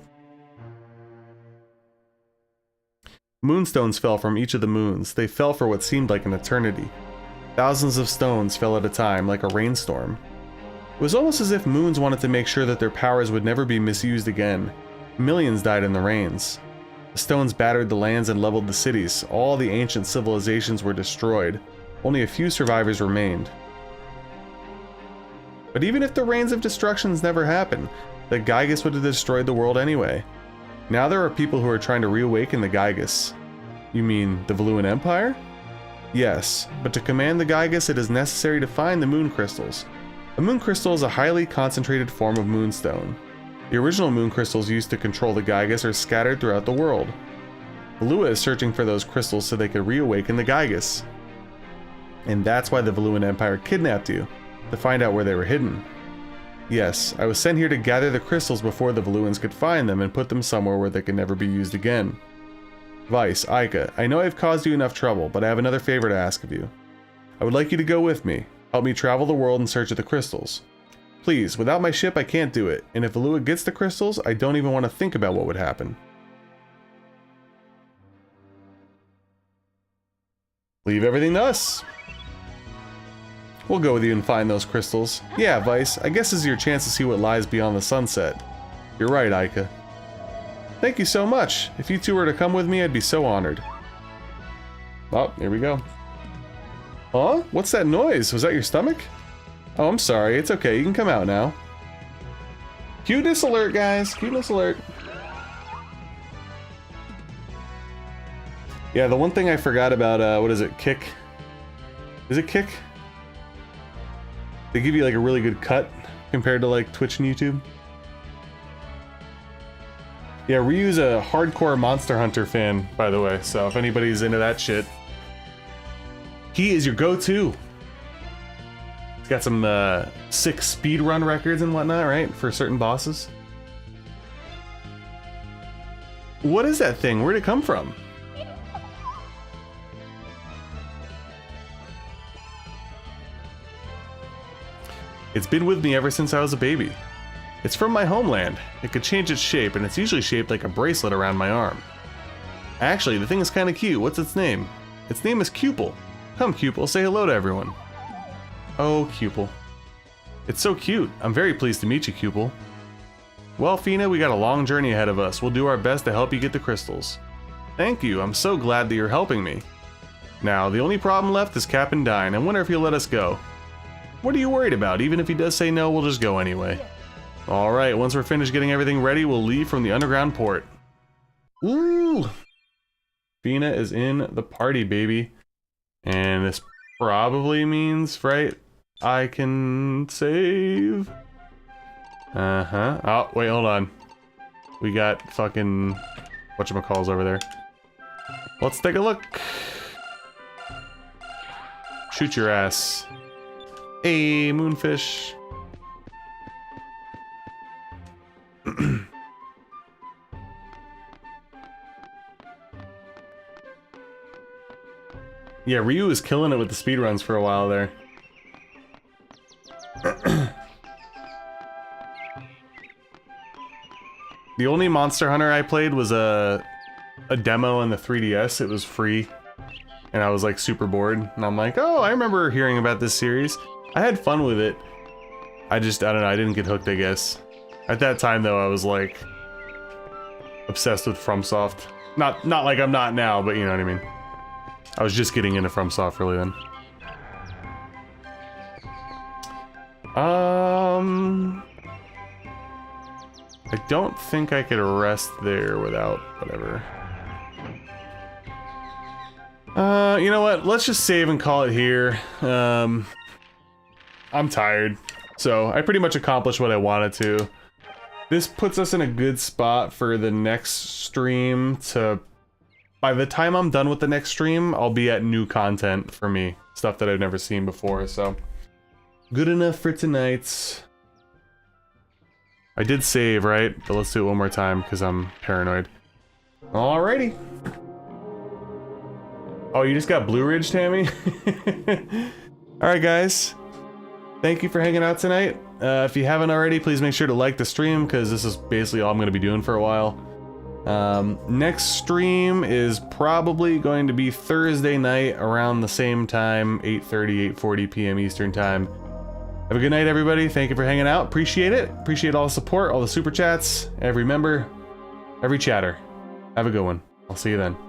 Moonstones fell from each of the moons. They fell for what seemed like an eternity. Thousands of stones fell at a time, like a rainstorm. It was almost as if moons wanted to make sure that their powers would never be misused again. Millions died in the rains. The stones battered the lands and leveled the cities. All the ancient civilizations were destroyed. Only a few survivors remained. But even if the Rains of Destructions never happened, the Gygus would have destroyed the world anyway. Now there are people who are trying to reawaken the Gygus. You mean the Valuan Empire? Yes, but to command the Gygus it is necessary to find the moon crystals. A moon crystal is a highly concentrated form of moonstone. The original moon crystals used to control the Gygus are scattered throughout the world. Valua is searching for those crystals so they could reawaken the Gygus. And that's why the Valuan Empire kidnapped you, to find out where they were hidden. Yes, I was sent here to gather the crystals before the Valuans could find them and put them somewhere where they could never be used again. Vice, Aika, I know I've caused you enough trouble, but I have another favor to ask of you. I would like you to go with me. Help me travel the world in search of the crystals. Please, without my ship I can't do it, and if Valua gets the crystals, I don't even want to think about what would happen. Leave everything to us. We'll go with you and find those crystals. Yeah, Vice, I guess this is your chance to see what lies beyond the sunset. You're right, Aika. Thank you so much. If you two were to come with me, I'd be so honored. Oh, here we go. Huh? What's that noise? Was that your stomach? Oh, I'm sorry. It's okay. You can come out now. Cuteness alert, guys. Cuteness alert. Yeah, the one thing I forgot about, what is it? Kick? Is it Kick? They give you like a really good cut compared to like Twitch and YouTube. Yeah, Ryu's a hardcore Monster Hunter fan, by the way, so if anybody's into that shit, he is your go-to. He's got some sick speedrun records and whatnot, right? For certain bosses. What is that thing? Where'd it come from? It's been with me ever since I was a baby. It's from my homeland. It could change its shape, and it's usually shaped like a bracelet around my arm. Actually, the thing is kinda cute. What's its name? Its name is Cupel. Come, Cupel, say hello to everyone. Oh, Cupel. It's so cute. I'm very pleased to meet you, Cupel. Well, Fina, we got a long journey ahead of us. We'll do our best to help you get the crystals. Thank you. I'm so glad that you're helping me. Now, the only problem left is Captain Dine. I wonder if he'll let us go. What are you worried about? Even if he does say no, we'll just go anyway. Alright, once we're finished getting everything ready, we'll leave from the underground port. Ooh! Fina is in the party, baby. And this probably means, right, I can save. Uh-huh. Oh, wait, hold on. We got fucking whatchamacalls over there. Let's take a look. Shoot your ass. Hey, moonfish. Yeah, Ryu was killing it with the speedruns for a while there. The only Monster Hunter I played was a demo on the 3DS. It was free. And I was like super bored. And I'm like, oh, I remember hearing about this series. I had fun with it. I don't know, I didn't get hooked, I guess. At that time though, I was like obsessed with FromSoft. Not like I'm not now, but you know what I mean. I was just getting into FromSoft really then. I don't think I could rest there without whatever. You know what? Let's just save and call it here. I'm tired, so I pretty much accomplished what I wanted to. This puts us in a good spot for the next stream to... By the time I'm done with the next stream, I'll be at new content for me. Stuff that I've never seen before, so... Good enough for tonight. I did save, right? But let's do it one more time, because I'm paranoid. Alrighty. Oh, you just got Blue Ridge, Tammy? Alright, guys. Thank you for hanging out tonight. If you haven't already, please make sure to like the stream, because this is basically all I'm going to be doing for a while. Next stream is probably going to be Thursday night around the same time, 8:30, 8:40 p.m. Eastern Time. Have a good night, everybody. Thank you for hanging out. Appreciate it. Appreciate all the support, all the super chats, every member, every chatter. Have a good one. I'll see you then.